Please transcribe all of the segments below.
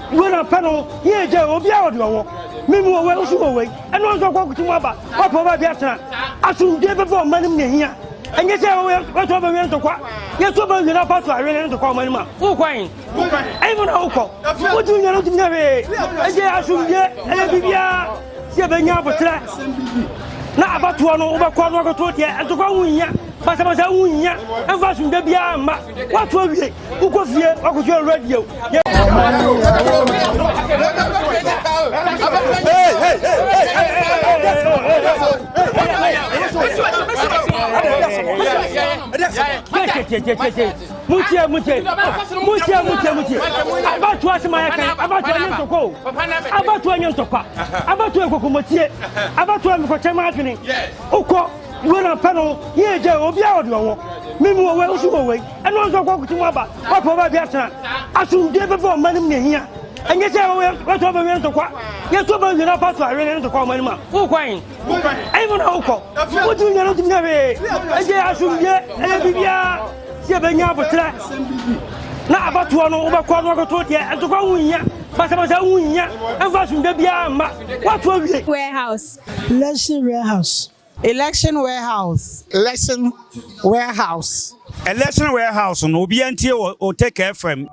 When panel, here, Joe, be out of your Mimi will shoot away, and also walk to Maba, or provide Biatra. I should give before money here. And yes, I will go to the to quack. Yes, to bring it up to I ran to call my mama. Who crying? Even Oko. What do you know to never? I say I should get and be Sebanya for track. Now about one over quarter to and to go in. But I was a winner, and fashion the Biama. What will be? Who could hear or could your radio? About to ask my account, about to go, about to about to about to marketing. When a panel, here, Joe, be out of your Mimi will shoot away, and also walk to Maba, or provide Biatra. I should give before money here. And yes, I will go to the to quack. Yes, to bring it up to I ran to call my mama. Who crying? Even Oko. What do you know to never? I say I should get and be Sebanya for track. Now about one over quarter to and to go in. But I was a winner, and fashion the Biama. What will be? Warehouse. Election warehouse. Election warehouse. Election warehouse. Election warehouse no be until OTEC FM.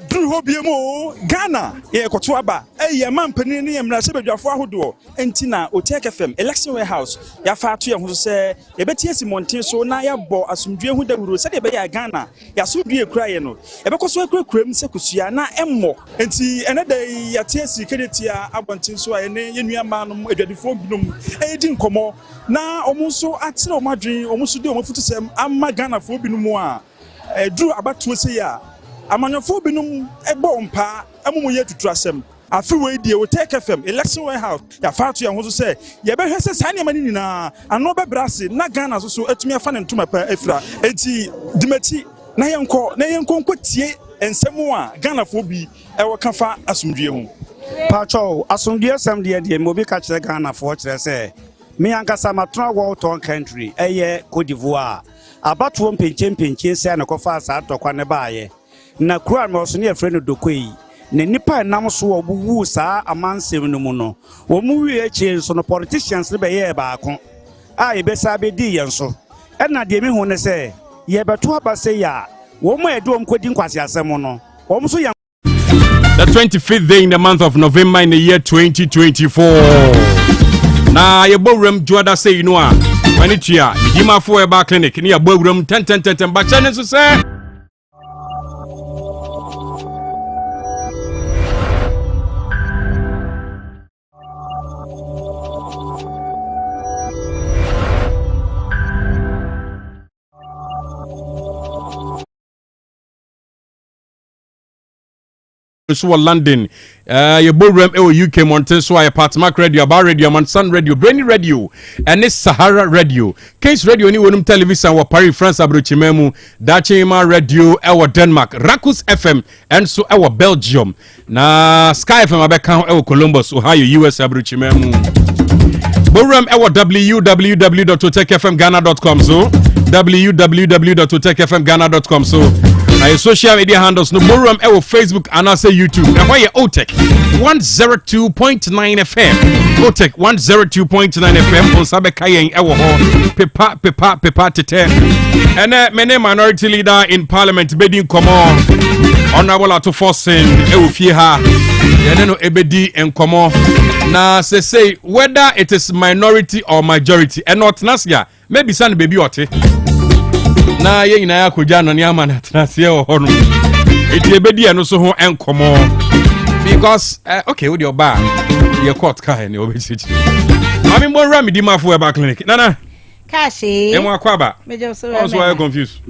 Drew Hobiemo, Ghana, Ekotwaba, man penny and Rasabia for Hodo, Entina, OTEC FM, Election Warehouse, Yafatu, who say, a Betty Monte, so Naya Bo, as some dream who would say about Ghana, Yasubi crying, a Bacoswaka Crim Secusiana, and more, and see another Yatiasi Kedetia, Abantin, so I name man, a before bloom, a didn't come more. Now almost so at so Madrid, almost do almost to say, I'm my Ghana for Binumua, Drew about 2 years. Amanyofo binum ebo mpa amumu ye tutrasem afi we die OTEC FM Election Warehouse ya fatu ya hozo se ye be hwese sane mani nyina ano be brase na Ghana so atumi afa ne ntoma pa afira enti dimati na yenko nkotie ensemu a Ghana fo bi ewo kafa asumdue ho pacho asumdue sem de mobi ka kire Ghana fo kire se me ankasa matona world tour country eye Cote d'Ivoire abatuo mpenche se na kofa asa atokwa ne baaye na kura me oso ne afre dokoi ne nipa nam so obuwu saa amansem no mu no wo mu wie echi so no politicians be ye baako a ye be sa be di yen so e na de me hu ne se ye beto abase ya wo mu edom kodi nkwase asem no wo mu so ya. The 25th day in the month of November in the year 2024. Na ye Dwabrem Juada say you know when it ya Bidima for a clinic near Dwabrem 10 but channel so say so London your Dwabrem UK Mountain so your Patmark Radio Bar Radio Mansan Radio Brainy Radio and this Sahara Radio Case Radio ni wonum television wa Paris France abrochimemu Dachima Radio ewo Denmark Rakus FM and so ewo Belgium na Sky FM abeka ewo Columbus Ohio US abrochimemu Dwabrem ewo www.otecfmghana.com so www.otecfmghana.com so na social media handles no Dwabrem ewo Facebook and also YouTube na why OTEC 102.9 FM OTEC 102.9 FM on sabe kayen ewo ho pepa tete and many minority leader in parliament bedin komo honorable Atoforsen ewo fie ha ye no ebedi enkomo na say whether it is minority or majority and not nasia maybe san baby ote na ye nyina akoja no ne ama na trasie ho no eti ebedi eno so ho enkomo because okay with your bar your court car ne obechichi mami mo rami di mafu eba clinic nana Kashi. Emo akwaba. Also I confused.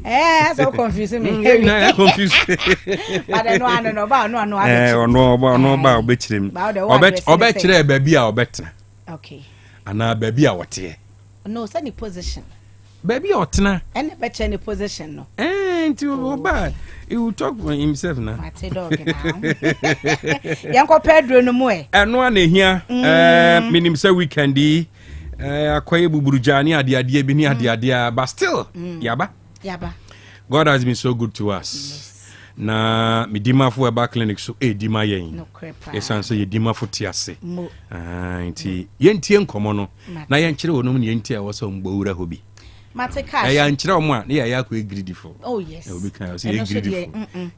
So confusing me. I confused. But no ba. No ba obetrim. Obetire baby a obetna. Okay. Ana baby a wote. No, send the position. Baby otna. Any better any position no. Into bad. He will talk for himself now. Mate dog now. Yanko Pedro no more. And one here, minim say weekendi, akwaye buburujani ade bi ni ade but still, yaba. God has been so good to us. Yes. Na midima for a clinic so dima yen. No crepa. Esan say dima for tiase. Nti yenti enkomo no. Na yenkire wonum ne yenti a wo so mbowura hobi. Mateka. Ya nkyerɛ wo a na ya yakɔ greediful. Oh yes. E obi kan say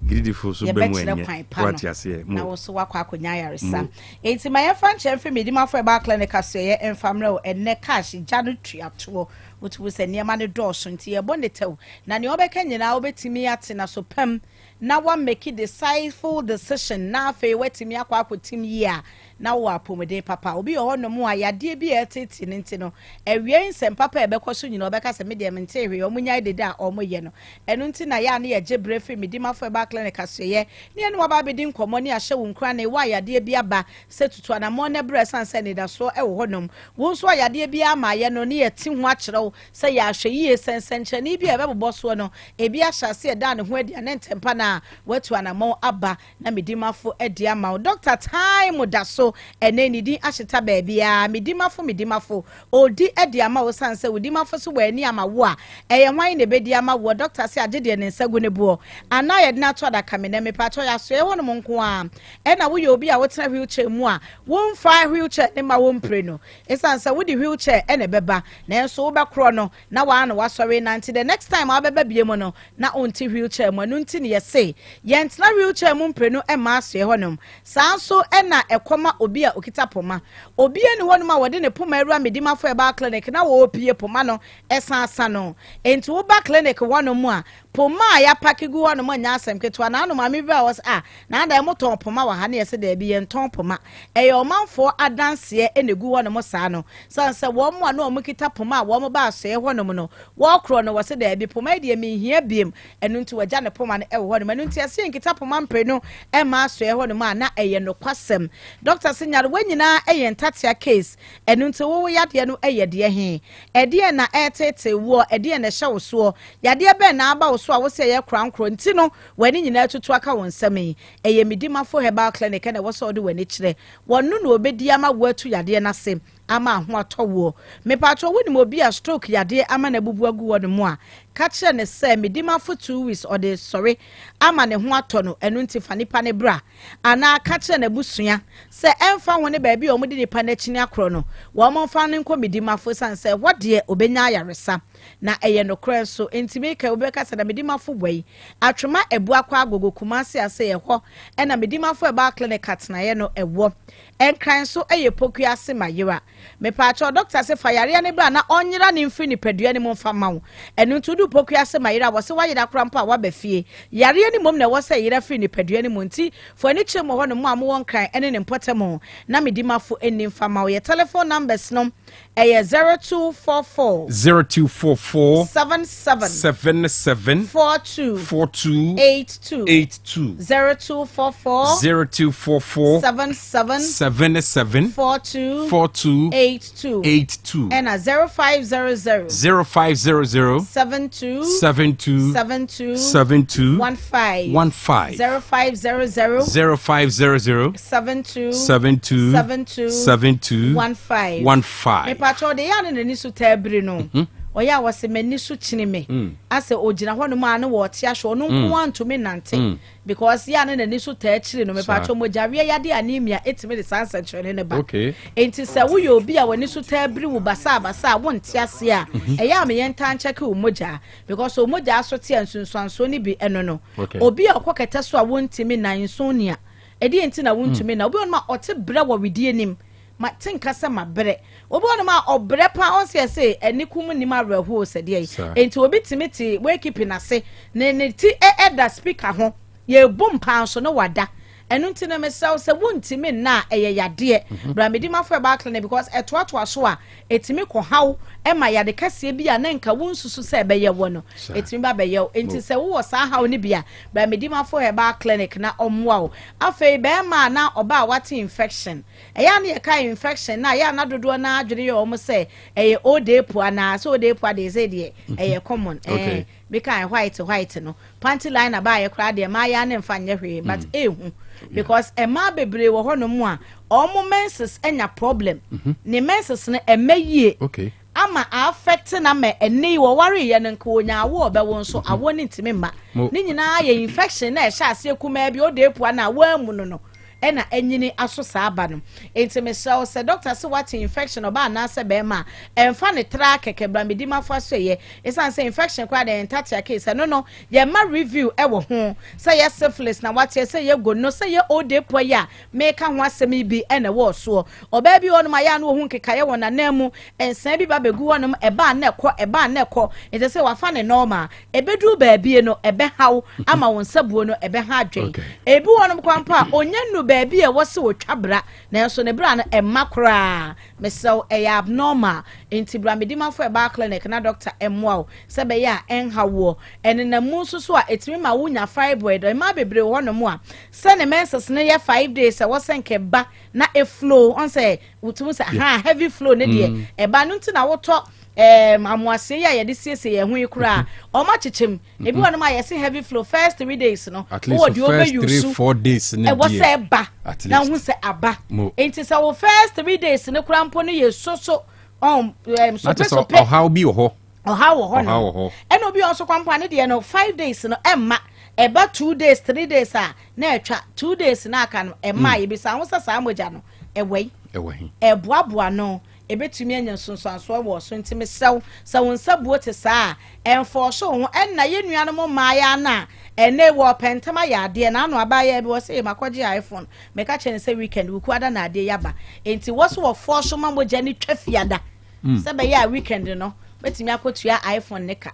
greediful so be mu enye. What ya say? Na wo so wakɔ akonya yaresa. Enti ma ye fan kyerɛ mfe medima for ba clinic aso ye emfamra o enne cash gya no tuato. Wotu se niema ne dɔɔso nti ye bɔ ne tew. Na ne obɛka nyina obetimi ate na so pam na wa make a decisive decision na fe wetimi akwakotim yi a na wo apomode papa obi ho no mu a yade bi etete ne nti no ewie nsem papa ebekɔ so nyina obɛka se me de mente hwe omunya de da omoye no enu nti na ya na ye gebre fe medima fo ba clinic asoye ne enu waba bedi nkomo ne ahye wo nkra na wa yade bi aba se tutu na mo ne bre sanse ne da so wo ho nom wo so yade bi ama ye no ne ye ti ho akyerɛw se ya ahwe yi sensenche ne bi ebebobɔ so no ebi ahyase e da ne ho adi ne ntempa na watu anamo aba na medimafo edi ama Dr. Time da so ene ni din ahyeta baabia medimafo odi edi ama wo sanse medimafo so wani ama wo a eye hwan ne bedi ama wo doctor se agede ne nsagu ne bo ana ye na to da kame na me pato ya so e wono nko a e na wo ye obi a wo tena wheelchair mu a wo mfa wheelchair ne ma wo mpre no esanse wo di wheelchair ene beba na enso wo bekro no na wa na wasɔre na nti the next time abeba bie mu no na onti wheelchair mu no nti ne ye say yentna wheelchair mu mpre no e ma aso e honom sanso e na ekoma obi a okita poma obi eni honom a wode ne poma eru medimafo e ba clinic na wo opie poma no esan asa no enti wo ba clinic honom a poma ya pakigu honom anya asem keto na no mame bi a was na da mo ton poma wa ha na yese da bi yenton poma e ye omanfo adanse e negu honom saa no sanse wo mo a na o kita poma a wo mo ba aso e honom no wo kro no wose da bi poma de mi hia biem enu nti wagya ne poma no e wo honom enu nti ase nkita poma mpre no e ma aso e honom a na eye no kwasem doctor sinyare wanyina eye ntatia case enu nti wo yade no eye de he ede na etete wo ede na hye wo so yade be na aba wo so a wo se ye krankro nti no wani nyina tutu aka won nsam eye medimafo herbal clinic na wo so de wani kire wonu na obedi ama wo atu yade na sem ama ho atowo me patro woni mo bi a stroke yade ama na bubu agu wo no mu a ka kire ne se medimafo 2 weeks or the sorry ama ne ho ato no enu nti fa nipa ne bra ana ka kire na busua se emfa woni ba bi o mo de nipa na chini akro no wo mo fa ne nko medimafo san se wode obenya yaresa na eye no kre so ntimi ka obeka se na medimafo bwai atwema ebu akwa agogo kumase ase ye ho na medimafo e ba clinic atna ye no ewo enkran so eye poku ase mayira me pacho doctor se fayare ne bra na onyira ne mfiri ni padua ne mo mfa mawo enu ntudu poku ase mayira wo se wayira krampa wa bafie yare ne mom na wo se yira firi ni padua ne mo nti fo ani kye mo ho no mo am won kran ene ne mpotemo na medimafo eni mfa mawo ye telephone numbers no eye 0244 77 42 82 0244 77 42 82 and 0500 72 72 15 0500 72 15 me patro de ya ne ni su tabri no oya wase mani su chini me ase ogina ho no ma na wo te ahwe no nko antumi nante because ya ne ni su ta chiri no me patro mo jawe ya de anemia etime de sansa chene ne ba enti se wo yo obi a wani su tabri wo basa wo nte ase a eya me yenta ncheke wo moja because wo moja aso te ansunsuanso ni bi eno no obi a okoketa so a wo ntimi nan so nia edi enti na wo ntumi na obi on ma ote bra wo widie nim ma tinkasa ma bre obi on ma obre pa on se enikum ni ma reho se de enti obi timiti we keep na se ne ti da speaker ho ye bom pa so no wada enu nti na mesel se wontimi na eye yade bra medima for ba clinic because etoato so a etimi ko haw e ma yade kase bi a na nka wonsusu se be ye wo no etimi ba be ye enti se wo sa haw ne bia bra medima for ba clinic na omwa o afei be ma na oba wate infection eya na ye kai infection na ya na dodo na adwene ye o mo se eye odepu ana so odepu ade ze de eye common because white no panty line aba ye kra de ma ya na mfa nye hwe but ehu because ema bebre wo ho no mu a omo menses enya problem ne menses no emeyie ama affect na me eni wo ware ye no nka onya wo obewo nso awo ne ntimi ma ne nyina ye infection na e sha ase kuma bi odepu ana wa mu no ena enyini aso saaba no enti se doctor se what infection oba na se be ma emfa ne tra keke bra medima fo so ye esan se infection kwa de entatia case no ye ma review e wo ho se ye syphilis na what ye se ye go no se ye odepo ya make ho asemi bi ena wo so oba bi wonu ma ya no ho nkeka ye wona namu ensan bi ba begu wonum eba na ekọ enti se wa fa ne normal ebedu ba bie no ebe haw ama won sabuo no ebe ha adwen ebi wonum kwampa onye baby e wose wo twabra na so ne bra na emma kra mesel e abnormal enti bra medima for ba clinic na doctor emwa se be ya enhawo ene na mu so a etimi ma wunya fibroid e ma bebre wo no mu a se ne menses ne ye 5 days e wose nke ba na e flow on say wutum say heavy flow ne de e ba no nti na woto amuase ya ye de siesie ye hu ikura o ma chichem ebi wonu ma ye say heavy flow first 3 days no wo di first 3-4 days ne e wo say ba na hu say aba enti say wo first 3 days ne kura mpo no ye so so so how bi ho no eno bi on so kwampo ne de no 5 days no emma eba 2 days 3 days a na etwa 2 days na aka no emma ye bi sa ho sa moja no ewei eboaboa no ebetumi anya sonsanso wo so ntimi sew nsabuo te saa enforce ho enna ye nuanom maaya na ene wo pentama ya ade na anu abaya bi wo se makoje iPhone meka chene se weekend wuku ada na ade yaba enti wo so wo force ma moja ni twafiada se be ya weekend no betumi akotua iPhone ne ka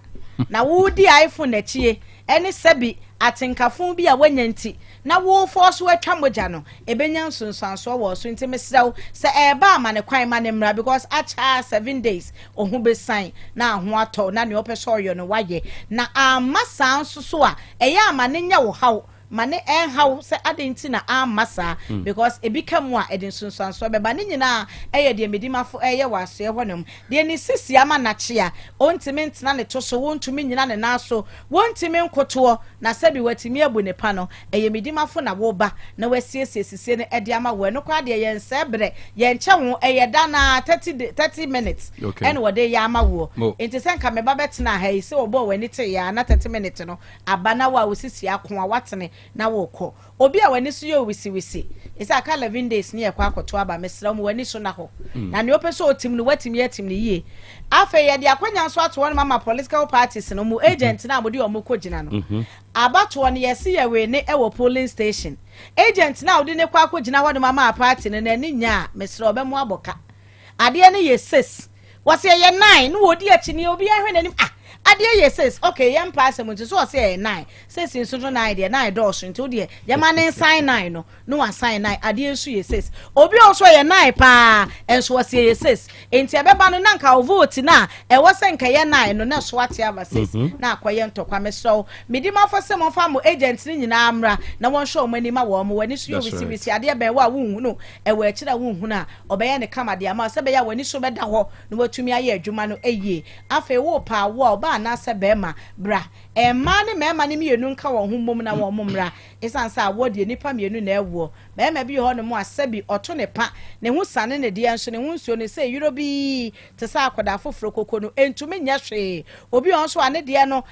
na wo di iPhone na chie ene sebi atinkafo bi a wanyanti na wo force watwa moja no ebenya nsonsanso wo so ntimi sew se eba ama ne kwan ma ne mra because acha 7 days ohun be sign na ho ato na ne opeso yo no waye na amasa nso so a eya ama ne nya wo haw mane how se adenti na amasa because e become wa edin sunsanso be ba ne nyina eye de medimafo eye waso e honom de ni sisi ama na chia ontimi ntena ne to so wontumi nyina ne naso wontimi nkoto na sabi watimi abu ne pa no eye medimafo na wo ba na wasiesie ne ede ama wo no kwa de ye nsebre ye nche wo eye da na 30 minutes and wo de ya ama wo enti senka me ba betena ha ise obo wani te ya na 30 minutes no abana wa osisi akon watene na woko obi a wani so ye wisi isa aka 11 days ne yakwa akoto aba mesra mu wani so na ho na ne opeso otim no watimi atim ne yie afa ye de akwanya so ato won mama political parties no mu agent na amode o moko gina no abato ne yesi ye we ne ewo polling station agent na odi ne kwa akogina won mama party ne ni nya mesra obemu aboka ade ne ye 6 wase ye 9 no odi achi ne obi ahwe nanim adie ye says okay yam pass am so say 9 says in so 9 there 9 doors into there yama ne sign 9 no one sign 9 adie so ye says obi also ye 9 pa enso was ye says enti abeba no nanka o vote na e was nka ye 9 no na so ate aba says na akoye ntokwa me so medima fo se mo fa mo agent ni nyina amra na won show mani ma wo mo wani so ye wisi adie be wa wunhu no e wa kira wunhu na obeye ne kama de ama se be ya wani so be da ho no watumi aye adwuma no eye afa wo pa wo ba na se bema bra ma ne mema ne mienu nka wo hummom na wo momra esansa awode nipa mienu na ewo bema bi ho no mu asabi oto ne pa ne hu sane ne de anso ne hu nsuo ne se yuro bi te sa akoda foforo koko no entumi nya hwe obi on so ane de no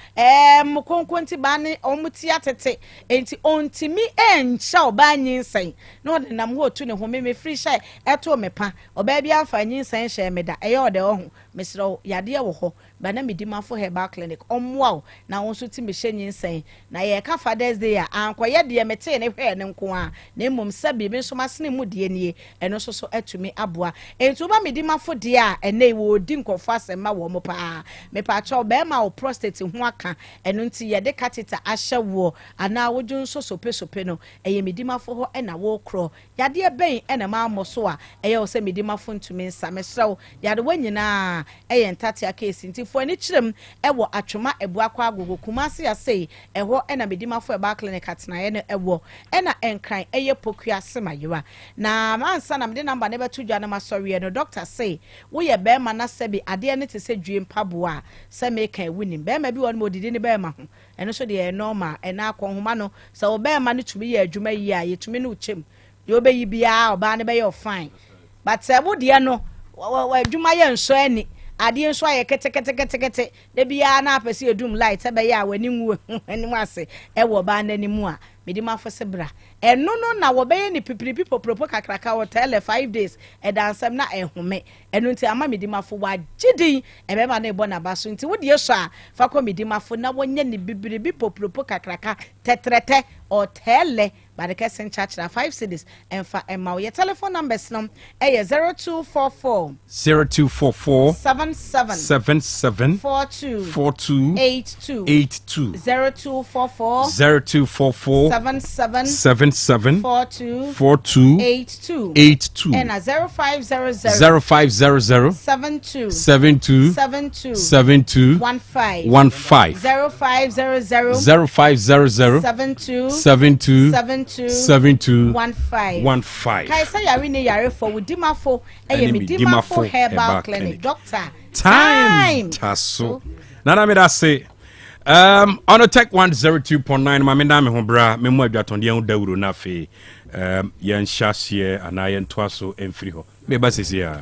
mkonkonti ba ne omuti atete enti ontimi encha oba nyinsen no de nam ho tu ne ho me free shy eto me pa oba bi amfa nyinsen hye me da eye ode ho mesro yade wo ho ba na medimafo heba clinic omwa na wo nso ti me hyenyin sen na ye ka Father's Day a ankoye de mete ne hwe ne nko a na mmom sabi bi nso masene mu de nie eno so so atumi aboa entu ba medi mafo de a ene wo di nkofo asema wo mo pa me pa cho be ma wo prostate ho aka eno nti ye de catheter ahye wo ana wo dun so sope no eye medi mafo ho ena wo kro yade ben ena ma amoso a eye wo se medi mafo ntumi nsa mesrew yade wanyina eye ntate aka esinti fo ani kirem ewo atwoma ebu akwa agogo kumase ya sei eho ena medi mafo e ba clinic atena ye no ewo ena enkran eye pokua semayewa na mansa na mede number ne beto dwa na masori no doctor say wo ye be ma na sebi ade ne te se dwie mpabo a se me kan wunim be ma bi won mo didi ne be ma ho eno so de normal ena akonhoma no se wo be ma ne tumi ye adwuma yi a ye tumi ne uchem ye obeyi bia oba ne be ye fine but se wo de no adwuma ye nso ani ade nso aye kete de bia na apese edum light e be ya wani nwu ani mu ase e wo ba na ni mu a medi mafo se bra eno no na wo be ni pipiripi popropo kakraka wo tele 5 days e dansam na ehome eno nti ama medi mafo wa gidin e be ma na ebo na baso nti wo de so a fa ko medi mafo na wonye ni bibiribi popropo kakraka tetrete o tele ba de kesen church na 5 cities enfa ema wo ye telephone numbers no e 0244 77 42 82 0244 77 42 82 and 0500 72 72 15 72 15 Kaisa yare ne yare for Wudimafo Medimafo Herbal Clinic Doctor Time Tasso Nana me da say on OTEC 102.9 ma me na me ho bra me mu adwatonde yan dawuro na fe yan hyase ana yan toaso emfiri ho me ba sisi ya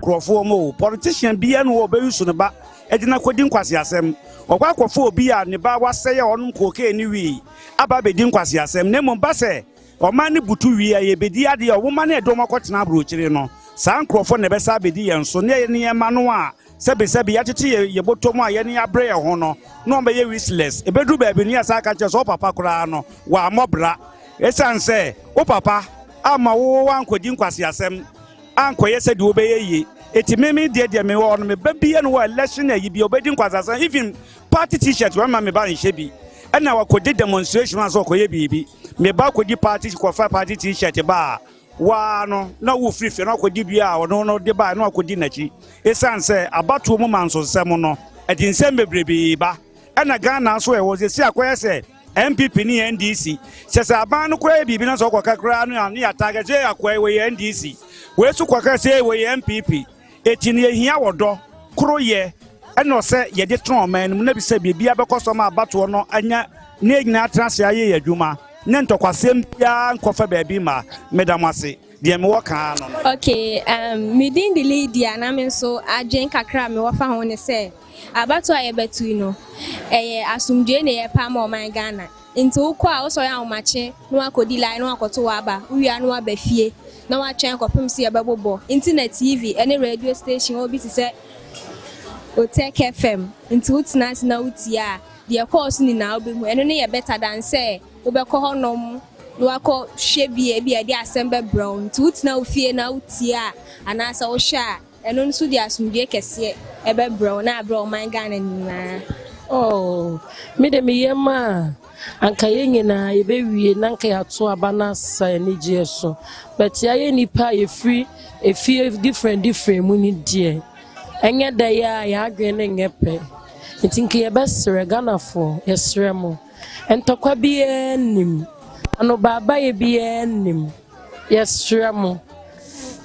Krofo mo politician bia no obeyusu ne ba edina kwodi nkwase asem okwa akofo obi a ne ba waseye onum koke ni wi aba bedi nkwase asem ne mo ba se o ma ne butu wi aye bedi ade o ma na edom akotena abrochire no san krofo ne besa bedi yenso ne ye ma no a sebe yatete ye botomu a ye ne abre ye ho no no be ye wishless ebedu ba bi ne asa ka che so papa kura no wa mobra esanse o papa ama wo wankodi nkwase asem ankoye se de obeye eti meme de me wo no me babie no election ayi bi obedi nkwasasa even party t-shirt wa ma me ba nhye bi na wakodi demonstration aso koye bibi me ba kodi party ko fa party t-shirt ba wa no na wo free fe na kodi bia no de ba na kodi nachi esanse abatu mu manso sem no edinsem bebrebe ba na Ghana so e wo se akoye se MPP ni NDC se aban no kura bibi na so ko kakra no ya target je akoye we NDC we su kwa se we MPP etini ehia wodo kro ye eno se ye de tron man mu na bi se bibia be koso ma abato no anya ne nyina transe aye yadwuma ne ntokwasem bia nkofa ba bi ma medamase de me woka no okay midin the lady na me so agen kakra me wofa ho ne se abato aye betu no asumdwe ne ye pa ma o man Ghana nti ukwa so ya umache no akodi line no akoto aba uwia no aba fie na wa twen kopem se yebebobo internet TV any radio station obi ti se OTEC FM nti utina na utia de course ni na obehu eno ne ye better than say obekọ honom no akọ hwebie bia de assemble brown nti utina ofie na utia anasa wo hwa eno nso de asumdie kese ebe brown na brown man Ghana ni na me de me yema anka yenyina yebewie nanka yato abana sa ni jeso but ya nipa ye free e feel different mu ni die enye da ya adwene ngepe ntinke ye besere Ghana for yesere mo entokwa bi enim ano baba ye bi enim yesere mo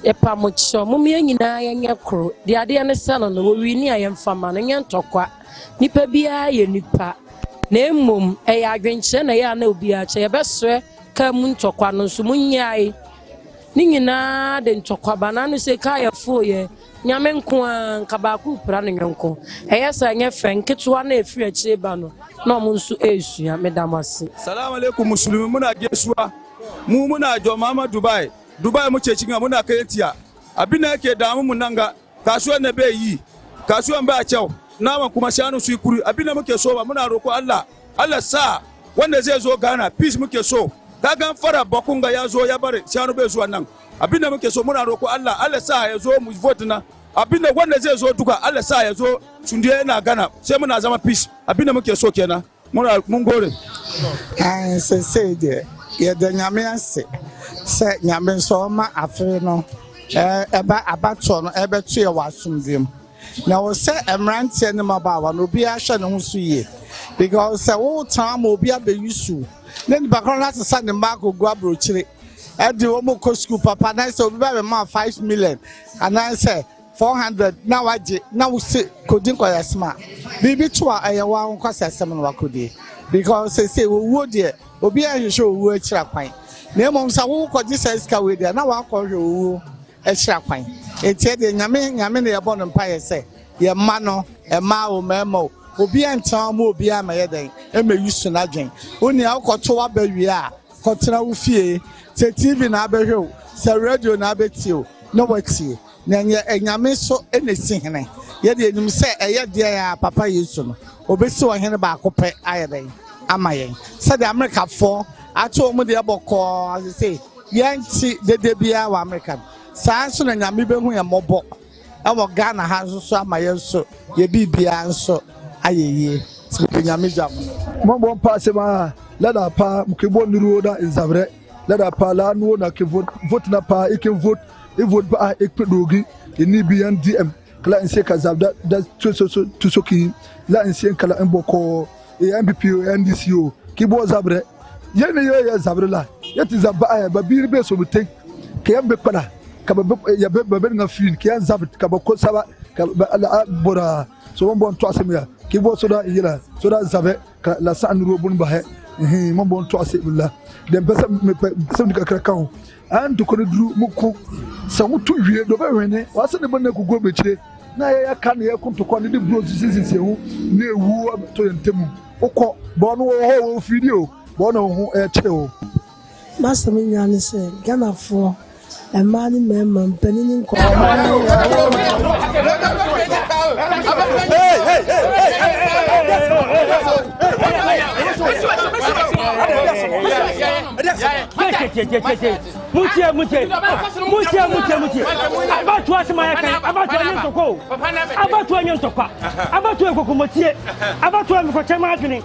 e pa mo cho mo me nyina yenye kro de ade ne se no wo wi ni ayemfama no nye ntokwa nipa bia ye nipa na emom ya adwenche na ya na obi a che ye besere ka mu ntokwa no so munyai ni nyina de ntokwa bana no se ka ye fo ye nyame nko an ka ba ku pra no nyenko eyesa nye fenketwa na efiri achi ba no na mo nso esua medamase Salam alaikum muslimin muna geshuwa mu muna jo mama Dubai mu ce cinga muna kai tiya abina ke da mu nanga kasuwan na bai yi kasuwan ba kyau naman kuma shanu su yi kuri abinda muke so ba muna roko Allah sa wanda zai zo Ghana peace muke so kagan fara bakunga ya zo ya bari shanu bai zuwa nan abinda muke so muna roko Allah sa ya zo mu vote na abinda wanda zai zo duka Allah sa ya zo sundiye yana Ghana sai muna zama peace abinda muke so kenan mun gore say de ya da nyame ase se nyame so ma afi no eba abato no ebe to ye wasumdem na wo se emrantie ne mabawa no obi ahwe ne ho so ye because se wo tan ma obi abeyusu ne ni bakron na sa ne mark ogu abrochire e de wo mo ko school papa na se obi ba ma 5 million and I say 400 na waje na wo se kodin ko yasma bibi to a ayewa nko sesem no wakodi because say wo de obi ahwehwe owu akira kwan na emom sa wo ko Jesus ka we de na wa ko hwe owu akira kwan etie de nyame na yebo no mpa ye se ye ma no e ma o memo obi antan mo obi ama ye den e me yusu na dwen oni akoto wa ba wi a kotena wo fie se TV na abehwe o se radio na abetio no watie na nyame so enesi hene ye de enim se eye de ya papa Yesu no obesi wo hene ba akopɛ aye den ama yen se de America for ato mu de bɔkɔ as say yanti de bia wa American saa so na nyame behu ya mɔbɔ ɛwɔ Ghana ha so ama yen so ye bibia nso ayeye tipe nyame jam mɔbɔ passe ma lada pa mkibo nuru da inzabre lada pa la nu na ke vote na pa e ke vote e vote ba e pedogi e ni bian DM kala inse ka zabda da so ki la inse kala mboko e MPP o NDC o kibo zabre yene ye zabre la yeti zaba ba biri be so mute ke yambe pada ka ba ya be nga fin ke yan zabre ka ba ko saba ka la bora so bon to asemia kibo so da yila so da zabe la san robun ba he mon bon to asemila dem pesa me pesa ni kakra kan an to ko duru muko sa mutu wie do ba wene wase ne bonna gugu be chire na ya kan ya kunto ko ne bro sisi hu na ewu to yentemu ukọ bọ no ho video bọ no ho chire o master me nyane se Ghana for e ma ni mema mpani nko Mutie. About what my about to about to kokomotie about to ko chama adwene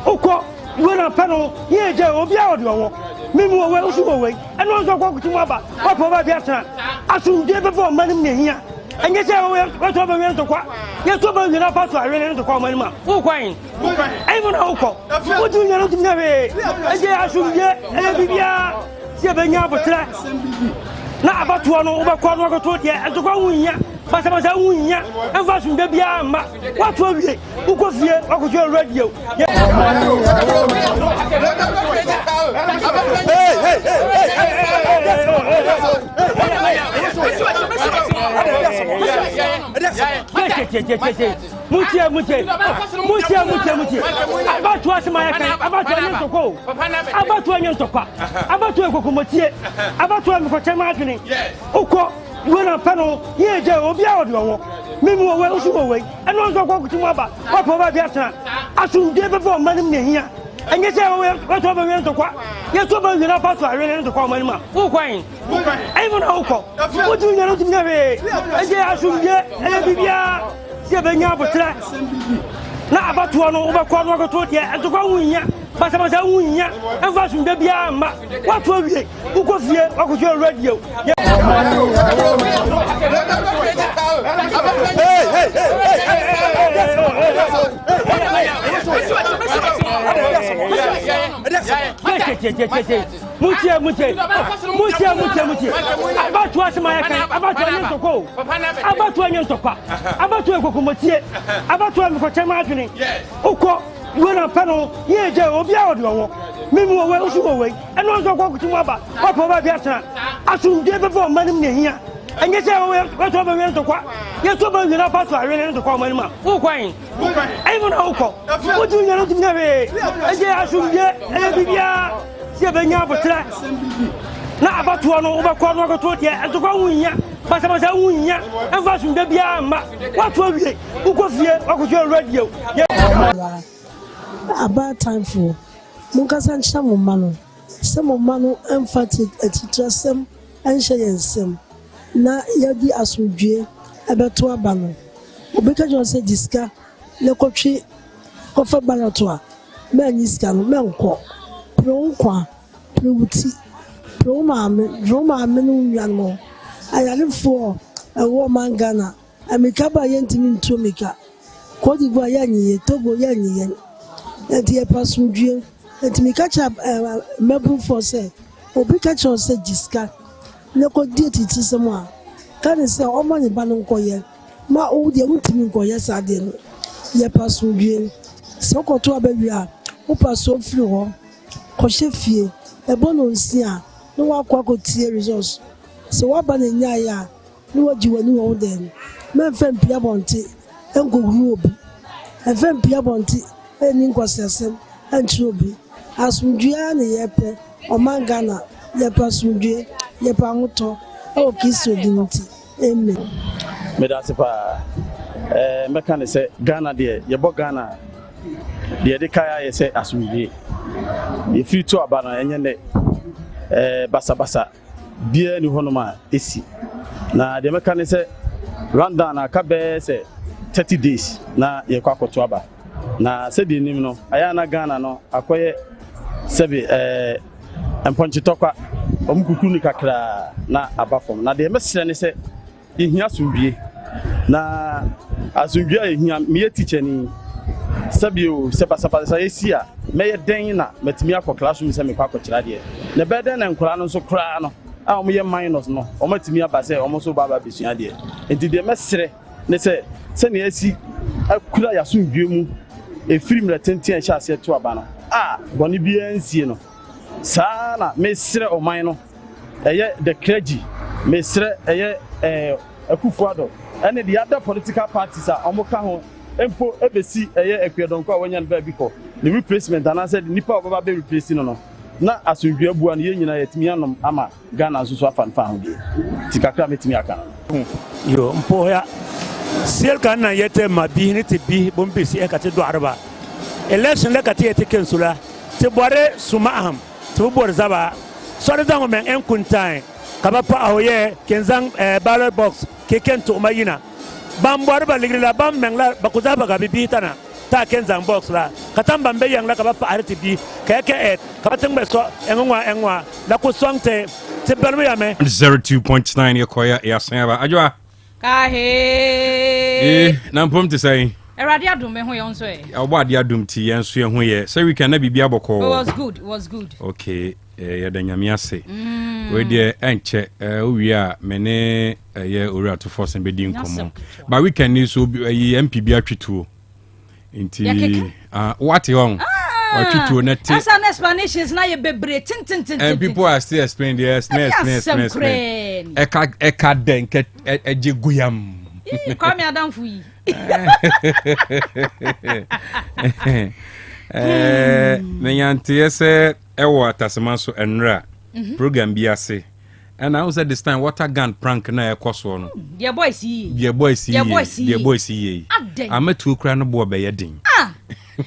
ukọ we na pano ye je obi a odo mimu we usu we eno nso ko kutu aba papa ba bia tana asumde be fo manim ne hia enye se we to ba we ntokwa ye to ba we na pato awe ne ntokwa manim a ukwan ai mo na ukọ odu nya no tumna we eje asumde e bibia se be nya botra na abatoa no ubekọ no goto de ntokwa wunya basa wunya enfa sumde bia ma wato awie ukofie wakojo radio Mutie. Abatoa se my kan abatoa nyentoko abatoa nyentokwa abatoa kokomotie abatoa mko chama adwene ukọ we na pano ye je obi a odo mimu we usu we eno nso ko kutu aba papa ba bia tana asumde be fo manim ne hia enye se we to ba we ntokwa ye to ba we na pato awe ne ntokwa manim a ukwan ai mo na ukọ odu nya no tumna we eje asumde e bibia se be nya botra na abatoa no ubekọ no goto de ntokwa wunya basa wunya enfa sumde bia ma wato awie ukofie wakojo radio Mutie. Abatoa se my kan abatoa nyentoko abatoa nyentokwa abatoa kokomotie abatoa mko chama adwene ukọ we na pano ye je obi a odo mimu we usu we eno nso ko kutu aba papa ba bia tana asumde be fo manim ne hia enye se we to ba we ntokwa ye to ba we na pato awe ne ntokwa manim a ukwan ai mo na ukọ odu nya no tumna we eje asumde e bibia se be nya botra na abatoa no ubekọ no goto de ntokwa wunya basa unya emfa sunde bia ma what we ukofie okofie radio about time for munkasa nhyɛ mo ma no sɛ mo ma no emphatic atitrasɛm ɛnhyɛ yɛn nsɛm na yɛdi asomdwie ɛbɛto aba no obɛka gyɔ sɛ diska yɛkɔtwe kɔfa banato a mɛnyi sika no mɛnkɔ prɛnkwa prɛwuti prɛwmaame no nwia no ayalefoɔ ɛwɔ man Ghana amika ba yɛntimi ntuo mika Côte d'Ivoire yɛnyiye Togo yɛnyiye ɛnti yɛpa somdwie ɛnti mika kyɛ mɛbrufo sɛ obi ka kyerɛ sɛ diska na kɔdi atiti sɛm a ka ne sɛ ɔma ne ba no nkɔyɛ ma owudeɛ wontimi nkɔyɛ saa deɛ no yɛpa somdwie sɛ wokɔto abɛwie a wopa so firi hɔ kɔhyɛ fie ɛbɔ no nsi a na woakɔ akɔtie resource sɛ woaba no nyaeɛ a na wagye w'ani wɔ wo dɛn mɛmfa mpia bɔnte ɛnkɔhuru obi ɛmfa mpia bɔnte ɛni nkɔsɛsɛm ɛnkyerɛ obi asomdwie ne yɛpɛ ɔman Ghana yɛpa asomdwie yɛpa ahotɔ ɛwɔ Kristo din nti amen. Medase pa mɛka ne sɛ Ghana deɛ yɛbɔ Ghana deɛ de kaya yɛ sɛ asomdwie yɛfiri to aba no ɛnyɛ nɛ basabasa biara ni hɔnom a ɛsi na deɛ mɛka ne sɛ London aka bɛɛ sɛ 30 days na yɛkɔ akɔto aba na sɛdeɛ nim no ayɛ na Ghana no akɔyɛ sɛbi mpɔnkye-tɔkwa ɔmkuku ni kakra na aba fam na deɛ mɛsrɛ ne sɛ yɛhia asomdwie na asomdwie a yɛhia meyɛ teacher ni sɛbio sɛ basabasa yɛsi a mɛyɛ den na matumi akɔ classroom sɛ mekɔ akɔkyerɛ deɛ na bɛɛ den na nkɔla no nso koraa no a ɔmo yɛ minus no ɔmo atumi aba sɛ ɔmo so baba besua deɛ enti deɛ mɛsrɛ ne sɛ ne asi akura yasomdwie mu efiri mra tenten hyɛ ase to aba no a bɔne biara nsie no saa na mesrɛ ɔman no ɛyɛ the clergy mesrɛ ɛyɛ akufuado ɛne the other political parties a ɔmo ka ho empo ebesi ɛyɛ akuadonko a wɔnya no ba bi kɔ ne replacement anaasɛ nipa a ɔbɛba bɛ replace no na asomdwie bua no yɛ nyina yɛtumi anom ama Ghana nso so afa nfa ho deɛ tikakra metumi aka yo mpo ya sel kan na yete ma bi ni te bi bombe si e kate Dwabrem election le kate yete kensula te bore suma aham te bor zaba so de dango men en kuntan ka ba pa ahoye kenzang ballot box ke kento mayina bam bor ba ligri la bam men la ba kuzaba ga bi tana ta kenzang box la katamba mbe yang la ka ba pa arti bi ka et ka ba tengbe so enwa la ko songte te belmo ya me 02.9 yekoya ya sanaba ajwa ka he na mpom te sai erade adum me ho ye nso e obo ade adum ti ye nso ye ho ye say we can na bibia boko it was good okay ya da nyame ase we de enche owi a mene ye ori to force be di nkomo ba weekend ni so MP bi atwetuo nti what on watwetuo na te as an explanations na ye bebre tin and people are still explaining yes eka den ke eje guyam come adam fu yi menyanti ese ewo atasema so enra program bi ase and I was at this time water gun prank na ekoso no dear boy see ametu kra no bo be yedin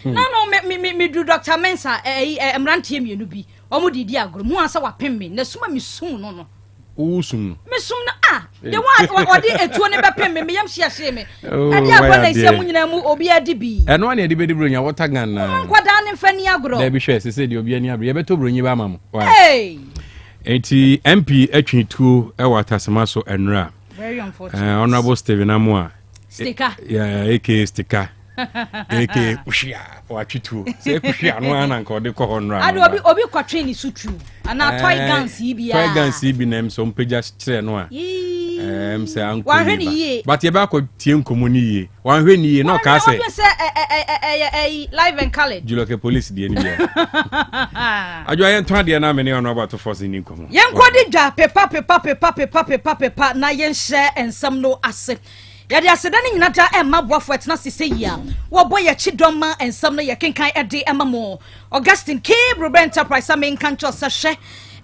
no me do Dr. Mensa emrantie mienu bi omo didi agro mu asa wapem me na suma mi sum no usum me sum na the one odi etuo ne bepem me yam hia me ade agro na isia mu nyina mu obi adi bi eno ane ade bedi bronya water gun na kwada ne mfani agro da bi hwe se de obi ani abro ye beto bronyi ba mamo hey enti MP atwituo e watasema so enra very unfortunate honorable Steven Amua sticker AK sticker eke kushia watwitu se kushia no ana nka ode ko honra ade obi kwatwe ni sutu ana toy guns yi toy guns yi bi nem so mpeja kire no a se anko but ye ba ko tie nkomo ni ye wan hwe ni ye no ka se live and college juloke police die ni bia adwa ye ntwa de na me ne ono about to force ni nkomo ye nkodi dwa pepa na ye nhye ensam no ase yadi aseda ni nyinata emma boafo etna seseyia wo boye chidoma ensam no ye kenkan ede emma mo Augustine K Dwabrem Enterprise amen kancho sehwe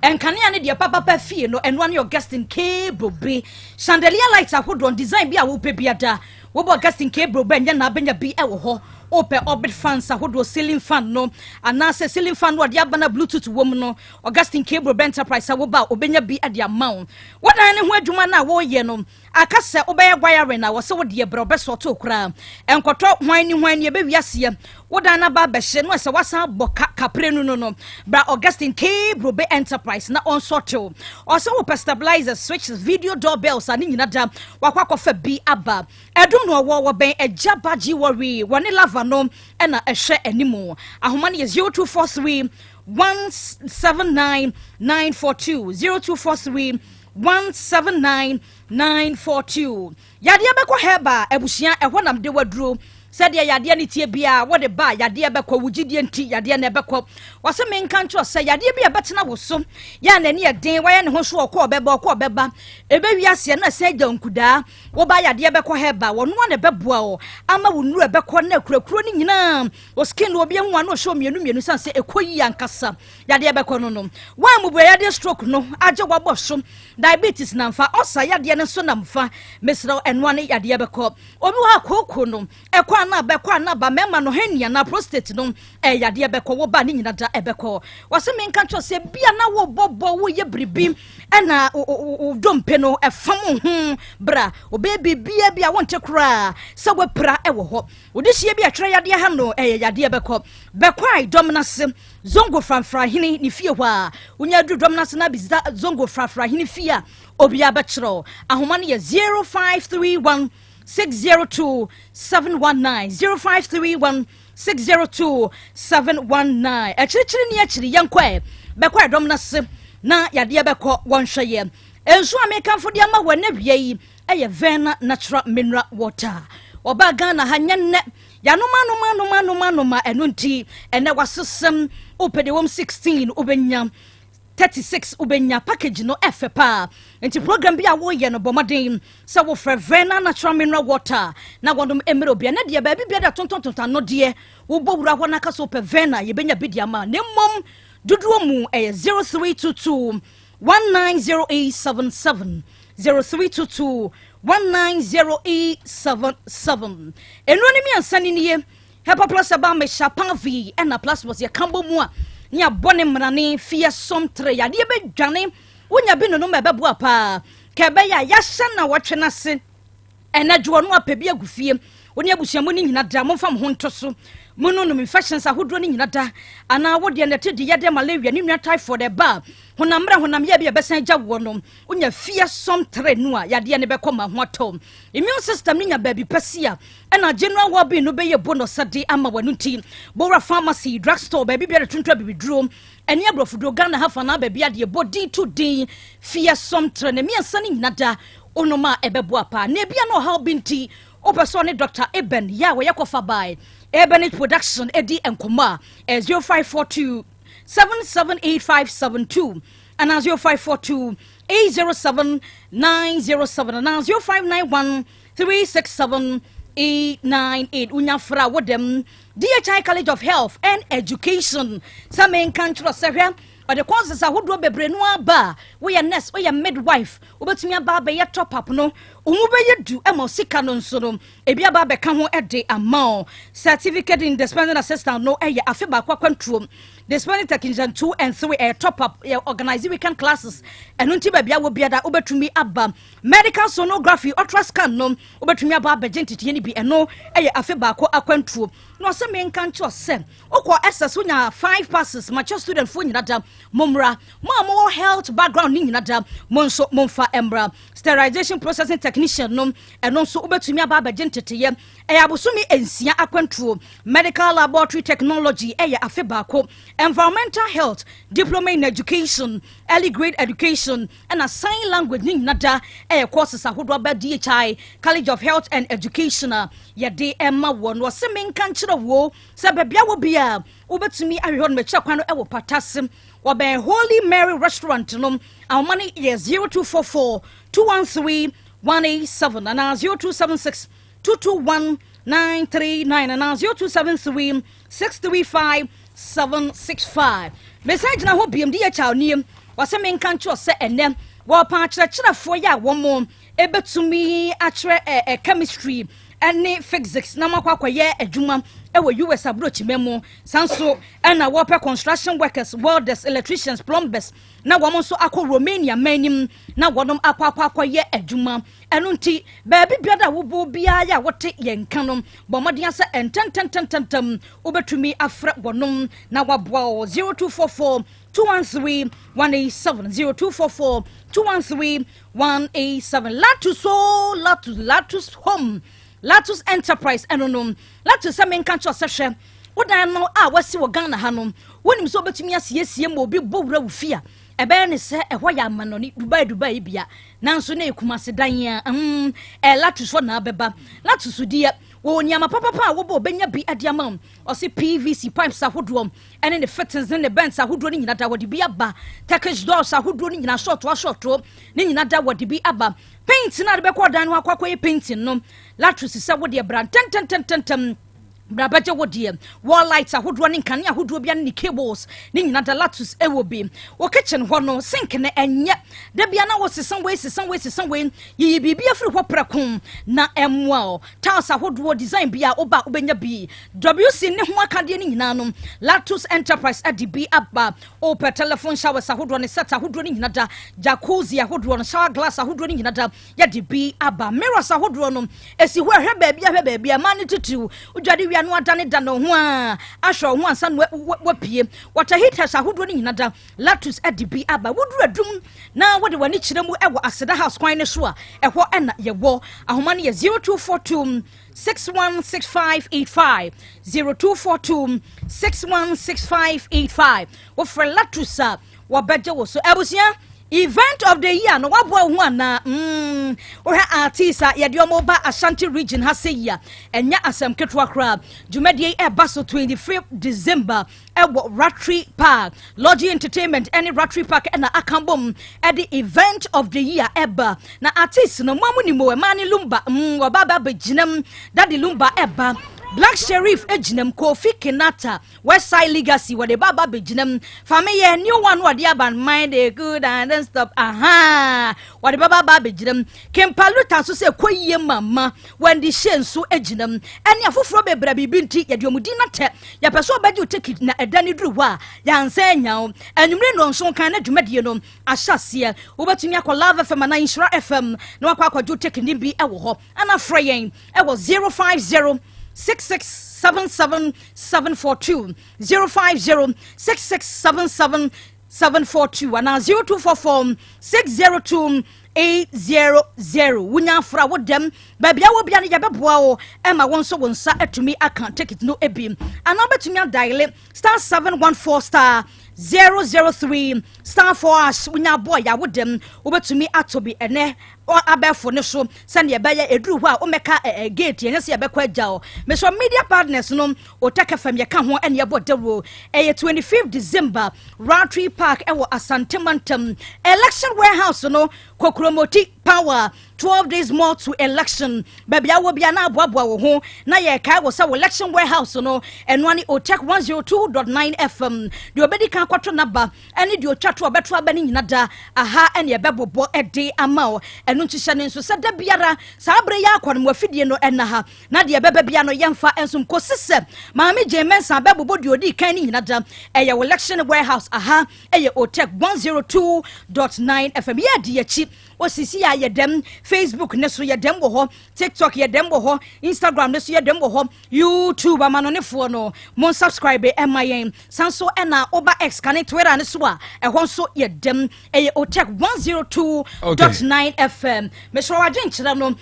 enkane ane de papa fie no eno ane Augustine cable be chandelier lights ahodo design bi a wo pe biada wo bo Augustine cable be nya na benya bi e wo ho open orbit fans ahodo ceiling fan no anase ceiling fan no de abana bluetooth wom no Augustine cable enterprise wo ba obenya bi ade amount wodan ne ho adwuma na wo ye no akase obeye wiring na wo se wo de bro be so to kura enkoto hwan ni be wiase wodan na ba be hye no se wasan boka kapre no bra Augustine cable be enterprise na on sorto also wo stabilizers switches video doorbells ani nyina da wakwakofa bi aba edum no wo ben ejabaji worry woni lava no na ehwe animu ahoma ne 0243 179 942 0243 179 942 yade abekọ heba ebusia ehọ nam de waduro said yade ne tie bia wo de ba yade abekọ wugidie nti yade na ebekọ wase menka ncho se yade bia betena wo so ya na ne yeden wa ya ne ho so ọkọ obeba ebe wiase na se jankuda wo ba yade abekọ heba wo no na beboa o ama wo nuru ebekọ na akurakuro ni nyina o skin no obi enwa no show mienu sanse ekoyi yankasa yade abekọ no wa mu yade stroke no age wabo so diabetes na mfa osa yade ne so na mfa mesro enwa ne yade abekọ obi wa kokoko no ekwa na ba mema no henia na prostate no yade ebekọ wo ba ni nyina da ebekọ wase menka ncho se bia na wo bobo wo ye bribi na dompe no efam hu bra obebi bia wonte kra se we pra wo ho odihie bia twere yade ha no yade ebekọ bekwai domnase zongo franfra hini ni fie hɔ a unya du domnase na bizza zongo franfra hini fie a obi abetro ahoma ne 0531 602 719 0531 602 719 achirichiri ni achiri yankwa bekwa domnase na yade bekọ wonhweye enso amekanfo de ama wane bia yi eye vena natural mineral water oba Ghana hanyenne yanoma enunti ene wasesem opede wom 16 ubenya 36 ubenya package no FPA enti program bia wo ye no bomaden se wo vena natural mineral water na wondom emere obia na de ba bia da tonton no de wo bowura ho na kaso pe vena ye benya bidia ma ne mom duduo mu 0322 190877 0322 190877 enoni mi ansani niye hepa plus aba me chapan v na plus was ye kambo mu a nya bone mrane fie somtre ya de be dwane wonya bi no mebebo apa ke be ya hye na wotwe na se enadwo no apabi agufie woni abusuamu ni nyina da mo fam ho ntoso muno no infections ahodo ni nyina da ana wode na tedi yade malaria ni nwa typhoid e ba honam ya bia besan gya wo no wonya fie somtre no a yade ne bekoma ho atom immune system ni nya baby pasia na general well-being no be ye bonus sade ama wanunti bora pharmacy drugstore baby bia tuntwa bibiduro eni abrofudro Ghana hafa na baby ade body to day fie somtre ne miansa ni nyina da onoma ebebo apa na bia no how binti opeso ne Dr. Eben ya we yakofa by Eben production edi enkoma 0542 778572 and 0542 807 907 and 0591 367 898 unyafra wodem DHI College of Health and Education samen country sehwa or the courses ahodo bebre no aba we nurse we midwife obetumi aba be ye top up no umu be ye du emo sika no nso no ebi aba be ka ho ede amount certificate in dispensing assistant no eye afi ba kwa kwantro dispensing technician 2 and 3 top up organize weekend classes eno nti ba bia wo bia da obetumi aba medical sonography ultrasound no obetumi aba be gentiti ni bi eno eye afi ba kwa akwantro no se me nka ncho se okọ SS unya 5 passes mature student fo nyina da momra mo health background ni nyina da monso momfa embra sterilization processing technician no eno nso obetumi aba be gentiti abosumi ensia akwantro medical laboratory technology afi ba ko environmental health diploma in education early grade education and a sign language ni nada courses ahodo ba DHI College of Health and Education ya de emma won wo se men kan kire wo se bebia wo bia obetumi ahwe no mekira kwan no patasem wo ben Holy Mary restaurant no our money is 0244 213 187 and 0276 221 939 and 0273 635 765 message na ho biem DHL niem wase me nka ncho se ene wo pa akyerɛkyerɛfoɔ ya wo mo ebetumi akyerɛ chemistry any physics na makwakoye adwuma ewo US abroach memo sanso na wo pe construction workers welders electricians plumbers na wo so akɔ Romania manim na wodom akwakoye adwuma eno nti baabi biada wo bo bia ya wote yenka no bomode asa entententententem obetumi afra wonom na waboa 0244 213 187 0244 213 187 Latus home Latus enterprise enonom Latus amen kancho sehwe wodan no a wasi wo Ghana hanom wonim so betumi asiesie ma obi bowura wo fia ebe ne se ehwo ya manoni Dubai bia nanso na ekumase dan ya Latus fo na beba Latus die wo nyama papa wo bo benya bi adiamam o se PVC pipes ahodo ene ne fittings ne bends ahodo ni nyina da wodi bi aba package doors ahodo ni nyina short ni nyina da wodi bi aba paint na de be ko dan no akwakoye painting no Latus se wodi brand ten brabaje wodie wall lights ahodo ne nkane ahodo bia ne cables ne nyina da Latus ewo bi wo kitchen ho no sink ne enye da bia na wo sesan we yi bibia afri ho prekon na emwa tiles ahodo design bia oba obenya bi WC ne ho akade ne nyina no Latus enterprise adibi aba o per telephone showers ahodo ne set ahodo ne nyina da jacuzzi ahodo no shower glass ahodo ne nyina da ya dibi aba mirrors ahodo no esi ho hwe bia man tutu udwade no adane da no ho a ahwo ho ansa no wapie water heaters ahodo ni nyina da Latus adibi aba woduru adum na wode wani kyeremu ewo aseda house kwan ne so a ehwo na yewo ahoma ne 0242 616585 0242 616585 wo for Latus a wabeje wo so abusia event of the year no wabo hu ana we artista ye de omoba Ashanti region ha se ya enya asem ketwa kra dwumadie e baso 25th December ewo Ratri Park Lodge Entertainment any Ratri Park na akambom e the event of the year eba na artist no mamuni mo e mani lumba obaba beginem daddy lumba eba Black Sheriff ejinem Kofi Kinata Westside Legacy where the baba beginem family new one what the aban mind they good and then stop what the baba beginem Kempaluta so say koye mama when the shen so ejinem and ya fufro bebre bibinti ya diomudina te ya peso beju take it na edani dru wa ya nsenya enumre no nso kan na dwumadie no ahyase obetumi akola FM na Insura FM na akwakwaju take ni bi ewo ho ana freyen ewo 050 6677742 050 6677742 and 0244 602 800 wunya fra wodem babia wo bia ne yabeboa wo ema wonso wonsa atumi account ticket no ebim and obetumi dial *714*003 *4 wunya boy ya wodem obetumi atobi ene abefo ne so sane ye beye eduru ho a o meka gate ye se ye bekwa agya me so media partners no OTEC FM ye ka ho ene ye bodewo 25th December Ratri Park ewo Asantemantam election warehouse no kokromoti power 12 days more to election babia wo bia na aboaboa wo ho na ye kai wo sa election warehouse no eno ani OTEC 102.9 FM de obedi kan kwato naba ene de otwato obeto aba ni nyina da aha ene ye bebobo ede ama enu nchihye ne nso se da biara sa abre ya akwa no afidie no ena ha na de beba bia no yemfa enso kosise maame jemensa bebobo de odi kan ni nyina da eye election warehouse aha eye OTEC 102.9 FM ye de yachi osisi ya yedem Facebook ne so yedem wo ho TikTok yedem wo ho Instagram ne so yedem wo ho YouTube amanonefo no mon subscribe mayen sanso ena oba X kan Twitter ne so a ehon so yedem eye OTEC 102.9 FM me so wajen kire no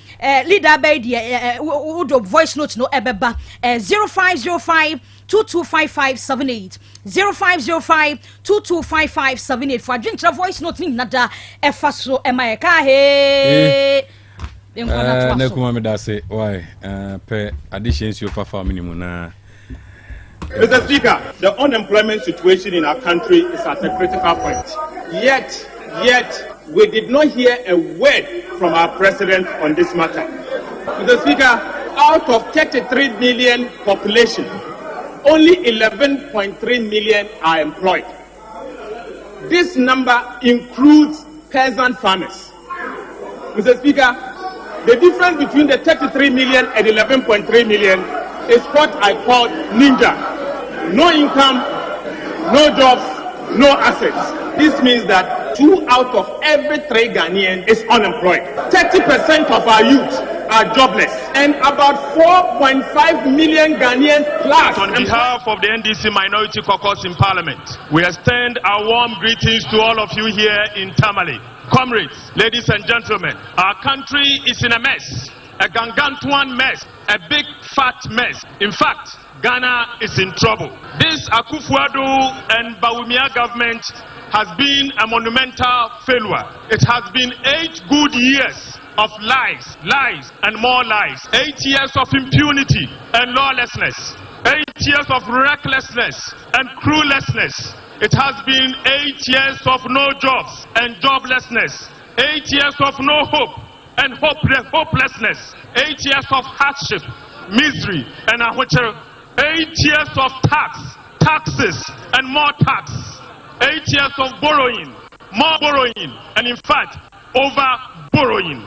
leader by the wodo voice note no ebeba 0505 225578 0505 225578 for adwenture voice note ni nada efa so emaeka he na kuma me da say why per additions you for minimum na Mr. Speaker, the unemployment situation in our country is at a critical point. Yet we did not hear a word from our president on this matter. Mr. Speaker, out of 33 million population, only 11.3 million are employed. this number includes peasant farmers. Mr. Speaker, the difference between the 33 million and 11.3 million is what I call ninja. No income, no jobs, no assets. This means that 2 out of every 3 Ghanaians is unemployed. 30% of our youth are jobless, and about 4.5 million Ghanaians plus. On behalf of the NDC Minority Caucus in Parliament, we extend our warm greetings to all of you here in Tamale. Comrades, ladies and gentlemen, our country is in a mess, a gargantuan mess, a big fat mess. In fact, Ghana is in trouble. This Akufo-Addo and Bawumia government has been a monumental failure. It has been 8 good years of lies, and more lies. 8 years of impunity and lawlessness. 8 years of recklessness and cruelessness. It has been 8 years of no jobs and joblessness. 8 years of no hope and hopelessness. 8 years of hardship, misery, and 8 years of taxes, and more tax. 8 years of borrowing, more borrowing, and in fact, over borrowing.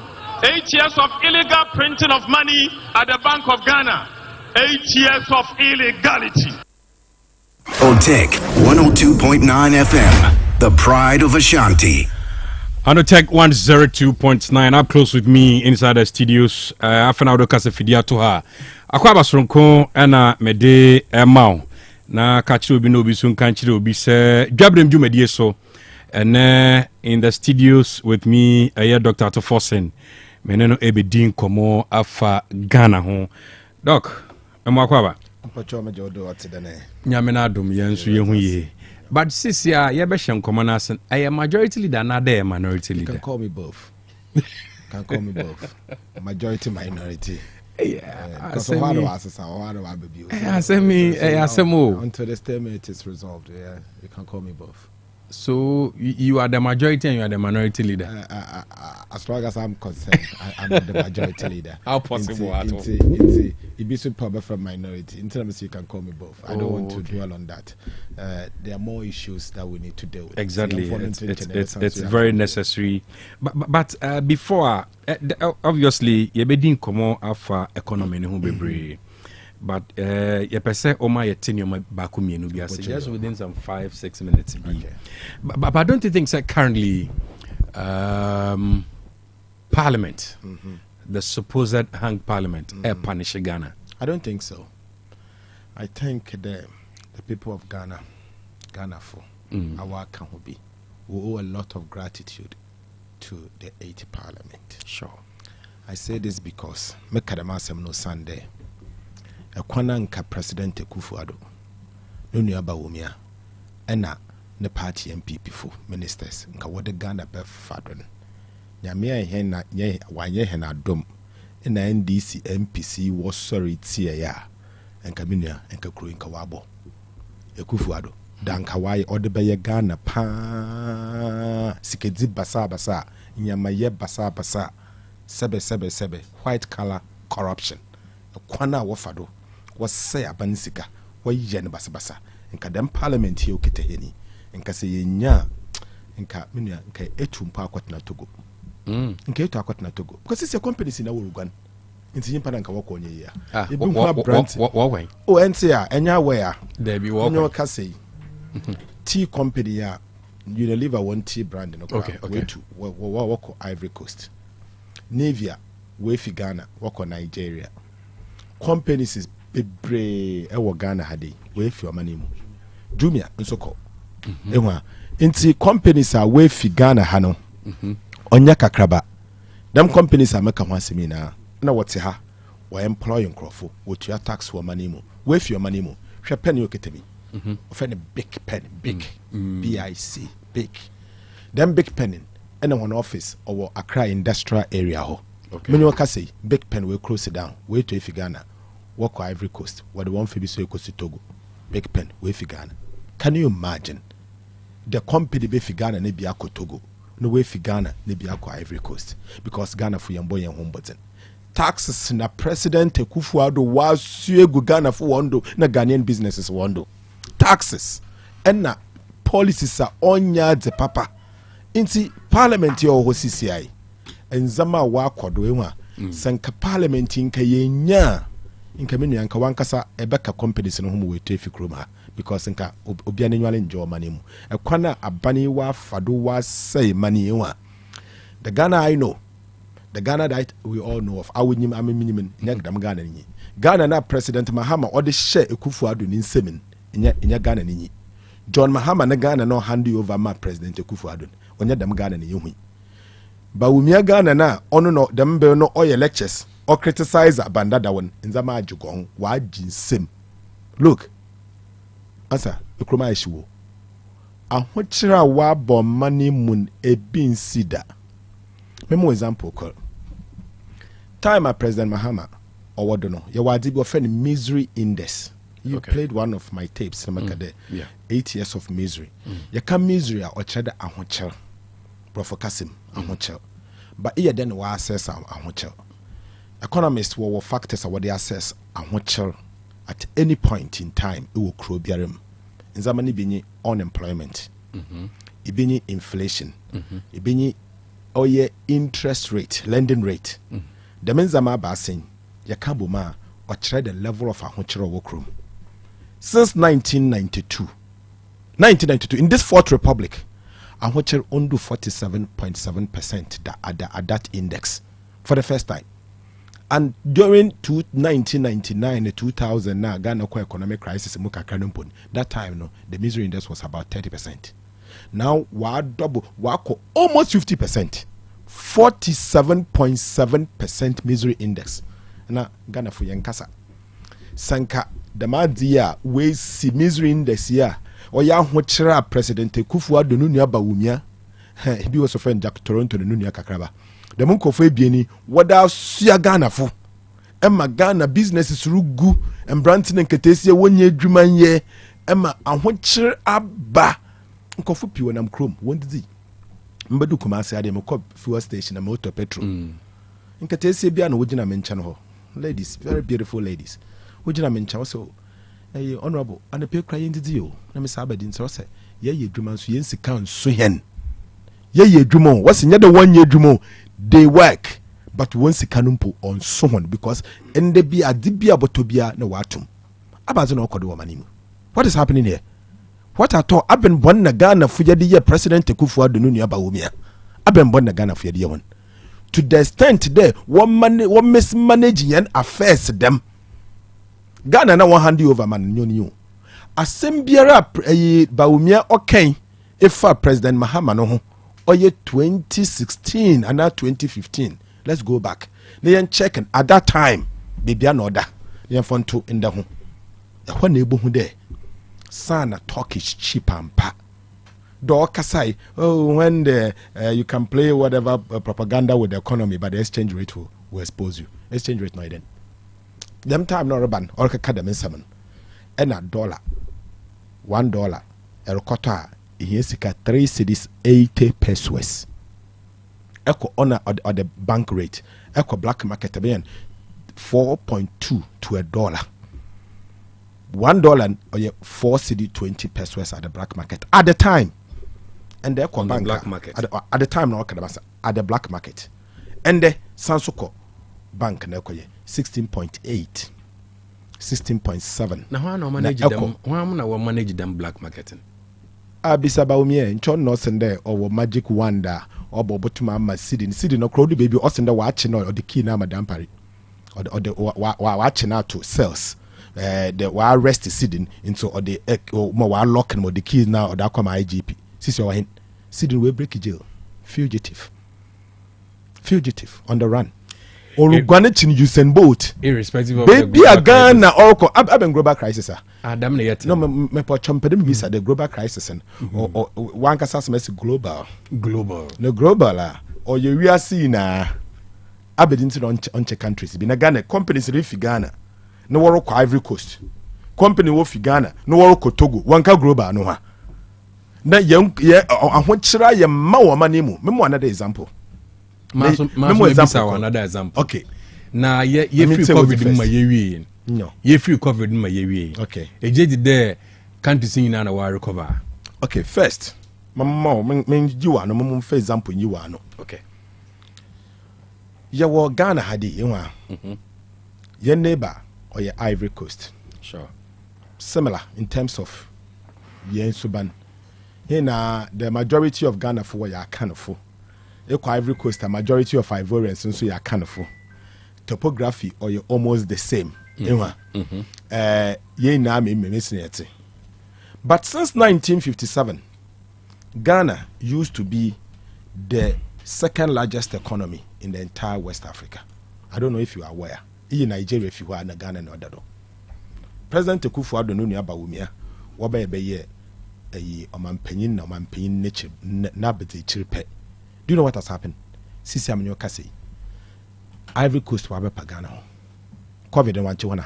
8 years of illegal printing of money at the Bank of Ghana. 8 years of illegality. OTEC 102.9 FM, the pride of Ashanti. OTEC 102.9, up close with me inside the studios. After now, Dr. Fidia to her. Akwaba Sronko, Anna Mede Emau. Na Kachi Obi no Bisun Kanchi Obi se Dwabrem Jumedie so. And in the studios with me, Dr. Atofosen. Meneno Ebedin Komo Afa Ghana hon. Doc, Akwaba. Nyamena dum yensu yehu ye. But since ya be shem komonasen, I am majority leader na there minority leader. You can call me both. Majority minority. Yeah. Until the stalemate is resolved, yeah, you can call me both. So you are the majority and you are the minority leader. As long as I'm concerned, I'm the majority leader. How possible at all? It be super from minority. In terms, you can call me both. I don't want to dwell on that. There are more issues that we need to deal with. Exactly, it's very necessary. But before, obviously, you be doing come after economy no be. But you say Oma yetinyo bakumi no biase just within some 5-6 minutes. Okay. But don't you think that currently Parliament, the supposed hang Parliament, punish Ghana? I don't think so. I think the people of Ghana for our country, we owe a lot of gratitude to the 80th Parliament. Sure. I say this because Mekadamasem no Sunday. Ekwana nka President Akufo-Addo no nua Bawumia ena ne party MPP fo ministers nka wode Ghana be fadon nyame ehe na ye wanye he na dom ena NDC MPC wo sorry tie ya nka minua nka kuro nka wabo Akufo-Addo danka waye ode be ye Ghana pa sikedi basa nyama ye basa sebe white collar corruption kwana wo fado was say abansika wa yene basabasa nka dem parliament here okete heni nka se yenya nka menua nka etumpa akwatena Togo nka etu akwatena Togo because it's a company na worugan nti yimpa nka wako onye ya ebi kwa brand o entia enya where there be wo no ka say tea company ya Unilever one tea brand no okay to wako Ivory Coast Navia we fi Ghana wako Nigeria companies is bebre ewo Ghana hade we fi omani mu Jumia nsoko ehwa nti companies are we fi Ghana hano onya kakraba them companies are make ho asemi na wote ha we employ nkrofo wotu tax wo mani mu we fi omani mu hwe pen yo ketemi ofene big pen big BIC big them big pen in one office or Accra industrial area ho many waka say big pen we close it down we to if Ghana work Ivory Coast what the one for be so equals to Togo big pen we fi Ghana. Can you imagine the company be fi Ghana ne bi akọ Togo no we fi Ghana ne bi akọ Ivory Coast because Ghana for yambo yan home button taxes na President Akufo-Addo was egu Ghana for wando na Ghanaian businesses wando taxes and na policies are onya de papa inti parliament yo ho CCI enzama wa kodo enwa sanka parliament inka yenya inka menu yanka wankasa ebeka companies no homo we traffic kroma because nka obia ne nwale njo manemu ekwana abani wa fado wa say mani enwa the Ghana I know, the Ghana that we all know of, I would name minimum nyagdam Ghana ni. Ghana na President Mahama or the share Ekufuado in semen in ya Ghana ni. John Mahama na Ghana no hand over my President Ekufuado on ya dam Ghana ni yumi. But we me Ghana na ono no dem be no oil lectures or criticize abanda that one in zama jugong wa jin sim. Look, answer ekroma eshiwo. Ahochira wa bo money moon e bin sida. Memo example call. Time at President Mahama or what don't know. You were a friend misery index. You played one of my tapes. 8 years of misery. You can misery or cheddar a hotel. Professor Kasim a hotel. But here then we assess a hotel. Economists will factors what they assess a hotel at any point in time. It will grow biarim. In Zamani bini unemployment. Ibini inflation. Ibini oye interest rate, lending rate. The menzama basin, yakabuma, or try the level of a hochero workroom. Since 1992, in this fourth republic, a hochero undo 47.7% at that index for the first time. And during 1999 and 2000, now Ghana economic crisis, that time, no, the misery index was about 30%. Now wa double wako almost 50%, 47.7% misery index. Na Ghana for yankasa sanka the madia we see misery index ya or ya hochira President Kufuor no nua bawumia he bi was friend Jack Toronto no nua kakraba the munko fo ebieni wada sua Ghana fo emma Ghana businesses rugu embranting nketesie wonye adwuman ye emma ahochira aba nkofu piwo nam chrome wondidi mbedu kumase ade mekọ fuel station na motor petrol nkatese bia na wogina mencha no ho ladies, very beautiful ladies wogina mencha so eh honorable and pe kra yendidi o na me sabadi nso se ye adwuma so yensi kan so hen ye adwuma o wase nya de wonye adwuma they work but wonsi kanumpo on so hon because ende bia ade bia botobia na watum abazo na okodo wo manimu. What is happening here? What I thought I've been born na Ghana for the President Kufuor no nua bawumia. I've been born na Ghana for the one. To the extent there, one mismanaging and affairs them. Ghana na one hand over man new. Asembiara bawumia okay if President Mahama no or ye 2016 and now 2015. Let's go back. They checking at that time. Baby an order. They fund to in the home. One neighborhood there. Sana talk is cheap and pa. Do kasai. Oh, when you can play whatever propaganda with the economy, but the exchange rate will expose you. Exchange rate no then. Them time no ban or kadam in seven. And $1. $1. Erokota. Yesika 3 cedis 80 pesos. Echo honor or the bank rate. Echo black market again 4.2 to $1. $1 or 4 cedi 20 pesos at the black market at the time, and the black market at the time no at the black market, and the Sansoko bank na 16.8, 16.7. Now how no manage them? How no manage them black marketing? Abisa baumie nchon no sende or magic wonder or bobotuma ma cedi no crowd baby or sende watching or the key na madam pari or the watching out to sales. The wa arrest sitting into or the or more locking more the keys now or that come IGP. Since you are in sitting we break jail. Fugitive on the run. Or Guanachin Usain Bolt. Irrespective of baby a Ghana or I've been global crisis. Damn yet. No, me po chumpedem visa the global crisis or one casas mess global. No global or you we are seeing abedin on countries. Been a Ghana companies refi Ghana. No work Ivory Coast. Company wo fi Ghana, no work Togo, wanka global no ha. Na young ahonchira ye ma wo manemu. Memo another example. Memo another example. Okay. Na ye free COVID ma ye wi. No. Ye free COVID ma ye wi. Okay. Eje de there country sin na wa recover. Okay, first, mama, you are no for example, you are no. Okay. Your Ghana had it, your neighbor or your Ivory Coast. Sure. Similar in terms of yen suban. Here now, the majority of Ghana for your kind of for. Ivory Coast, a majority of Ivorians, and so you kind of for. Topography or you're almost the same. But since 1957, Ghana used to be the second largest economy in the entire West Africa. I don't know if you are aware. In Nigeria, if you are in Ghana, no other. President Akufo-Addo no aba wumia, waba ebe ye omampanyin nature na bete chiripe. Do you know what has happened? Sisi amenyo kase. Ivory Coast wabe pagana. COVID and wanchiwana.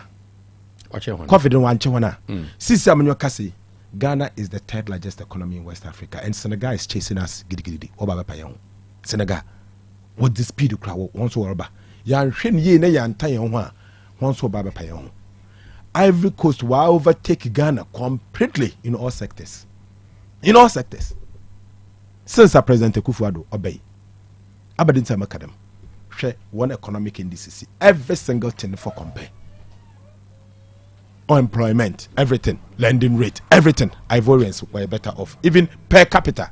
COVID and wanchiwana. Sisi amenyo kase. Ghana is the third largest economy in West Africa, and Senegal is chasing us. Gidi. Oba payan. Senegal. What the speed of crowd once or oba. Yan shen ye ne yan tayan wa. Once or baba payan. Ivory Coast will overtake Ghana completely in all sectors. In all sectors. Since our President Akufo-Addo obey. Aberdeen time academy. Share one economic indices. Every single thing for compare. Unemployment, everything, lending rate, everything. Ivorians were better off. Even per capita,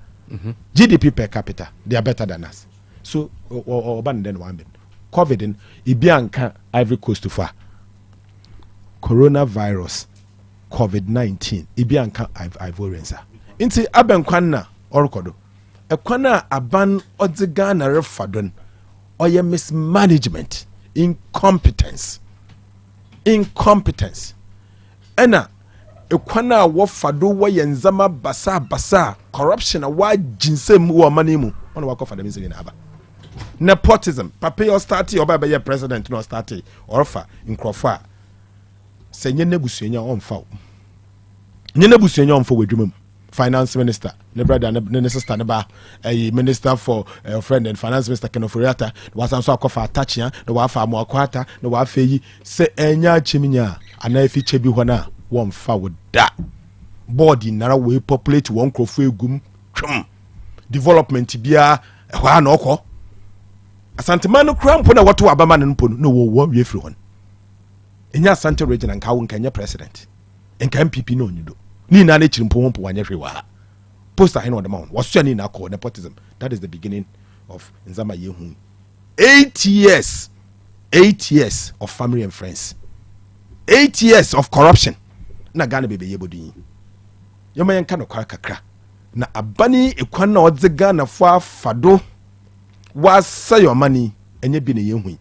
GDP per capita, they are better than us. So, or than one bit. COVID in Ibianka, Ivory Coast to far. Coronavirus, COVID-19, Ibianka Ivorians. Inti Abenkwana Orokodo. Ekwana aban odzigana refadon. Oye mismanagement, incompetence. Ena ekwana wofado wo yenzama basa corruption a wa jinsem wo manimu ona wako fada misiri na aba nepotism papa yo start oba be president no start or fa nkrofa se nyene busuanya onfa nyene busuanya onfa wadwumam finance minister ne brother ne sister ne ba minister for friend and finance minister Kenoforiata was also akofa atachia no wa fa mo akwata no wa fa yi se enya chiminya ana fi chebi hona won fa woda body nara we populate won krofo egum twem development bia hwa na okọ asantema no krampo na woto abama no mpo no wo wie firi hon enya asante region nka wo nkanya president nka MPP no nyido ni na na chirimpo ho mpo wanye hwe wa poster hin on the mount was ni na call nepotism. That is the beginning of nzama yehu 8 years of family and friends, 8 years of corruption. Na Ghana bebe yebodi yoma yanka no kwa kakra na abani ekwan na odze Ghana fo fado wasa your money enye bi ne yehu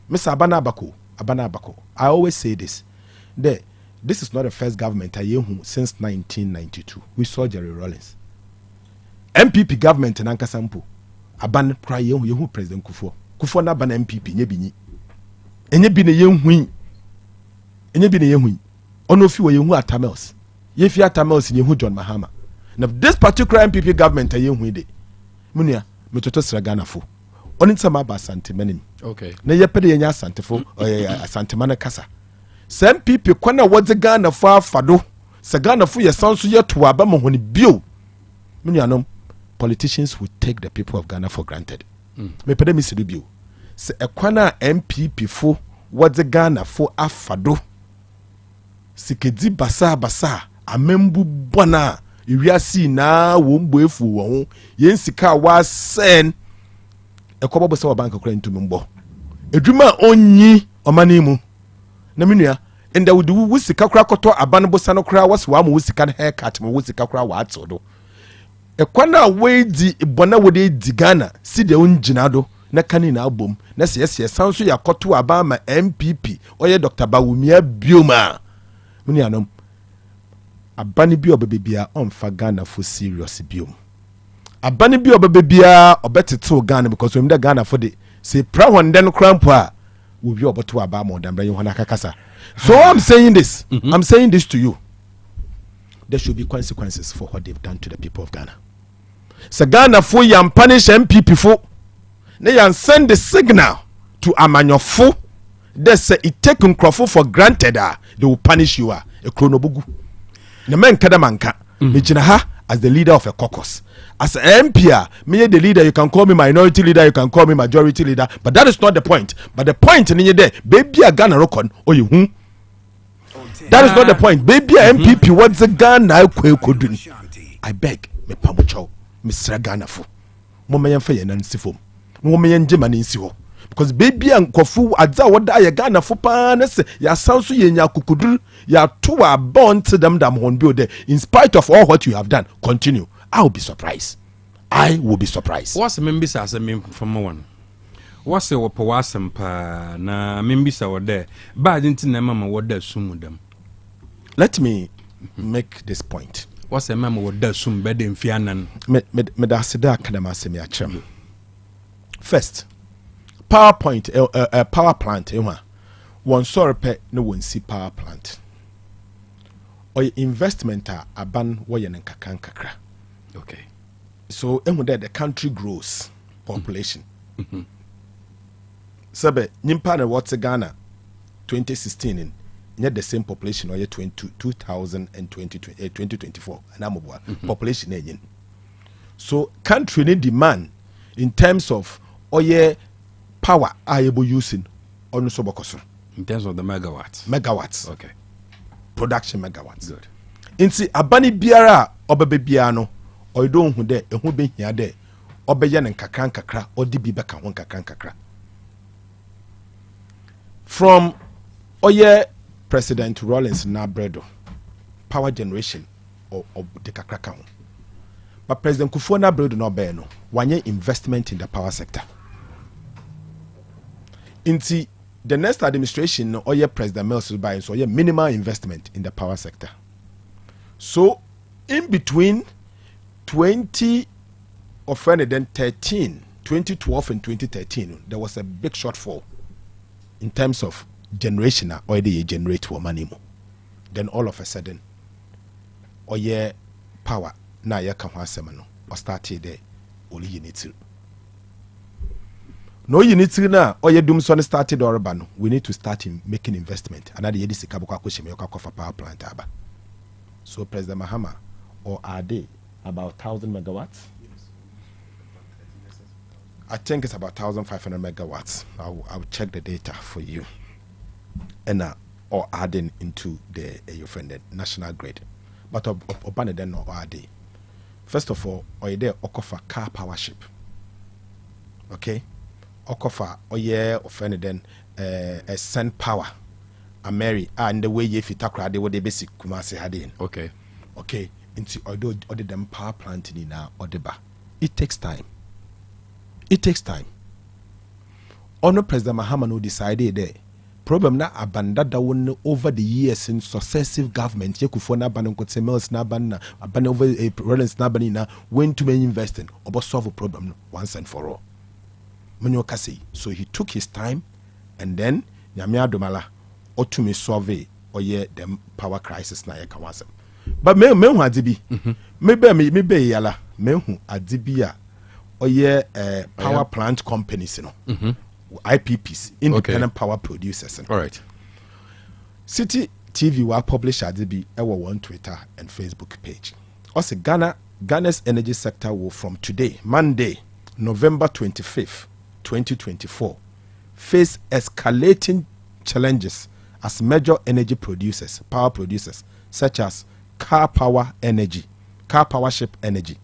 mesa abana abako. I always say this is not the first government I yehu since 1992. We saw Jerry Rawlings MPP government na nkasa mpo aban kra yehu president Kufo na ban MPP nye bi ne yehu ono fi wo yehu atamels ye fi atamels yehu John Mahama. Now this particular MPP government yehu de munia metoto sra Ghana fo oni nsama ba asante manim okay na ye pede yenya asante fo asante mana kasa sa MPP kwana wodze Ghana fo afado sa Ghana fo ye sanso ye to aba mo honi bio munia no politicians will take the people of Ghana for granted. Me pede mi sidu bio se ekwana MPP fo wodze Ghana fo afado sikedi basa amembu bwana iwiasi na wombo efu wo yensika wa sen ekobo bose wa bank kura ntumembo edwuma onyi omanimu na menua enda wudi wusika kura koto aban bosa no kura wase wa mu wusika na haircut mu wusika kura wa atodo ekwana weedi ibona wode di Ghana si de onjina do na kani na abom na sese sanso yakoto aba ma MPP oye Dr. Bawumia bioma munianom abani bi obebebia onfa Ghana for serious biom abani bi obebebia obeteto Ghana because we mda Ghana for the say prawon den crampo a we bi oboto aba mo dan bran hona kakasa. So I'm saying this I'm saying this to you, there should be consequences for what they've done to the people of Ghana. So Ghana for yan punish MPP for they yan send the signal to amanyofo. They say it take Nkrofo for granted they will punish you a kronobugu. The men kada manka. Mijina ha as the leader of a caucus. As an MP, me the leader, you can call me minority leader, you can call me majority leader, but that is not the point. But the point in there, baby a Ghana rokon or you that is not the point. Baby a MPP, what's the Ghana could do? I beg, me pamucho, Mr. Ghana fo. Momayan for yan sifo. Momayan Germany siwo. Because baby and kofu adza wada ya Ghana fo panes ya sansu yenya kukudur ya tuwa born to them honbuilde. In spite of all what you have done, continue. I will be surprised. I will be surprised. What's the members as a member from one? What's the Wapawasam pa na members are there? But I didn't know what they're assuming them. Let me make this point. What's a member what they're assuming better in Fianan? Medasida Kadama. First, power plant. One sorry pet no one see power plant. Or investment a ban wayan kakra. Okay. So the country grows population. Sabe nyimpa na what's Ghana 2016 in yet the same population or 2024 and population again. So country need demand in terms of oye power are able using on sobokoso. In terms of the megawatts. Megawatts. Okay. Production megawatts. Good. Insi abani biara obebe biano or don't who there who be here there obeyan and kakra or dibi beka one kakra. From Oye President Rollins Nabredo, power generation or the kakra. But President Kufuor Nabredo no beno, one year investment in the power sector. Inti the next administration, Oye President Mills is buying so Oye minimal investment in the power sector. So in between 2012 and 2013, there was a big shortfall in terms of generation or they generate for money. Then all of a sudden, Oye power na ya kan semano or started there only unity. No unity na Oye Dumson started Orban. We need to start in making investment. Another year this Kabuka Kushimioka for power plant aba. So President Mahama, or are they about 1,000 megawatts? I think it's about 1,500 megawatts. I'll check the data for you. And or adding into the national grid. But upon then no are they. First of all, or there okofa car power ship. Okay? Okofa oye offended then a send power. A Mary and the way if you talk they what they basic kumase hadin. Okay. Okay. Into although other them power plant in now or the bar. It takes time. It takes time. Honor President Mahama no decided there. Problem na abandoned that one over the years in successive government. You could phone abandon could say Mills na abandon over a Rollins na banina when to many investing or solve a problem once and for all. Kasi. So he took his time and then Nyamia Domala or to me survey or the power crisis na yakawasa. But me adibi. Maybe yala mehu adibia or power plant companies, IPPs, independent power producers. All right. City TV will publish adibi our one Twitter and Facebook page. Also Ghana's energy sector will from today, Monday, November 25th, 2024, face escalating challenges as major energy producers, power producers, such as Car Power Ship Energy,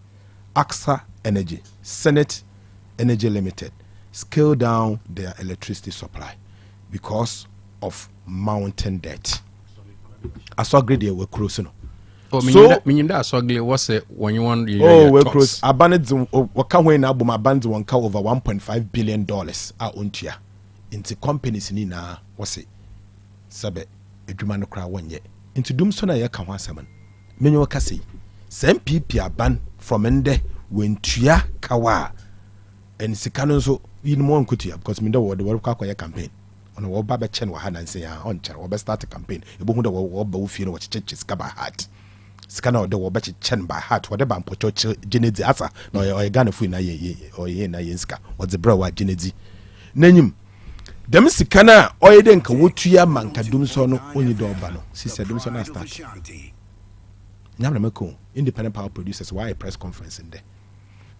AXA Energy, Senate Energy Limited, scale down their electricity supply because of mountain debt. Asogre they were closing. So meaning that Asogre was when you want we're close. Abandoned when album abandoned one car over $1.5 billion untia into companies in na was it sabe edwuma kra wonye into dumso na ye ka ho asaman menyo kasi sem pp aban from ende wentua kawa and sikano so yin mo nkutia because me the word kwa campaign on wo ba be chen wa hanan say ya on chere wo be start a campaign e bo hu da wo ba wo fie no wo cheche ska by heart sikano de wo be chen by heart wo de ba mpocho genezi asa no o Ghana fu na ye o ye na ye ska wo ze bra wa genezi nanyim dem sikana oyede nka wotua manka dumso no onyi do ba no sisi dumso na start Nyamrameko, independent power producers, why a press conference in there?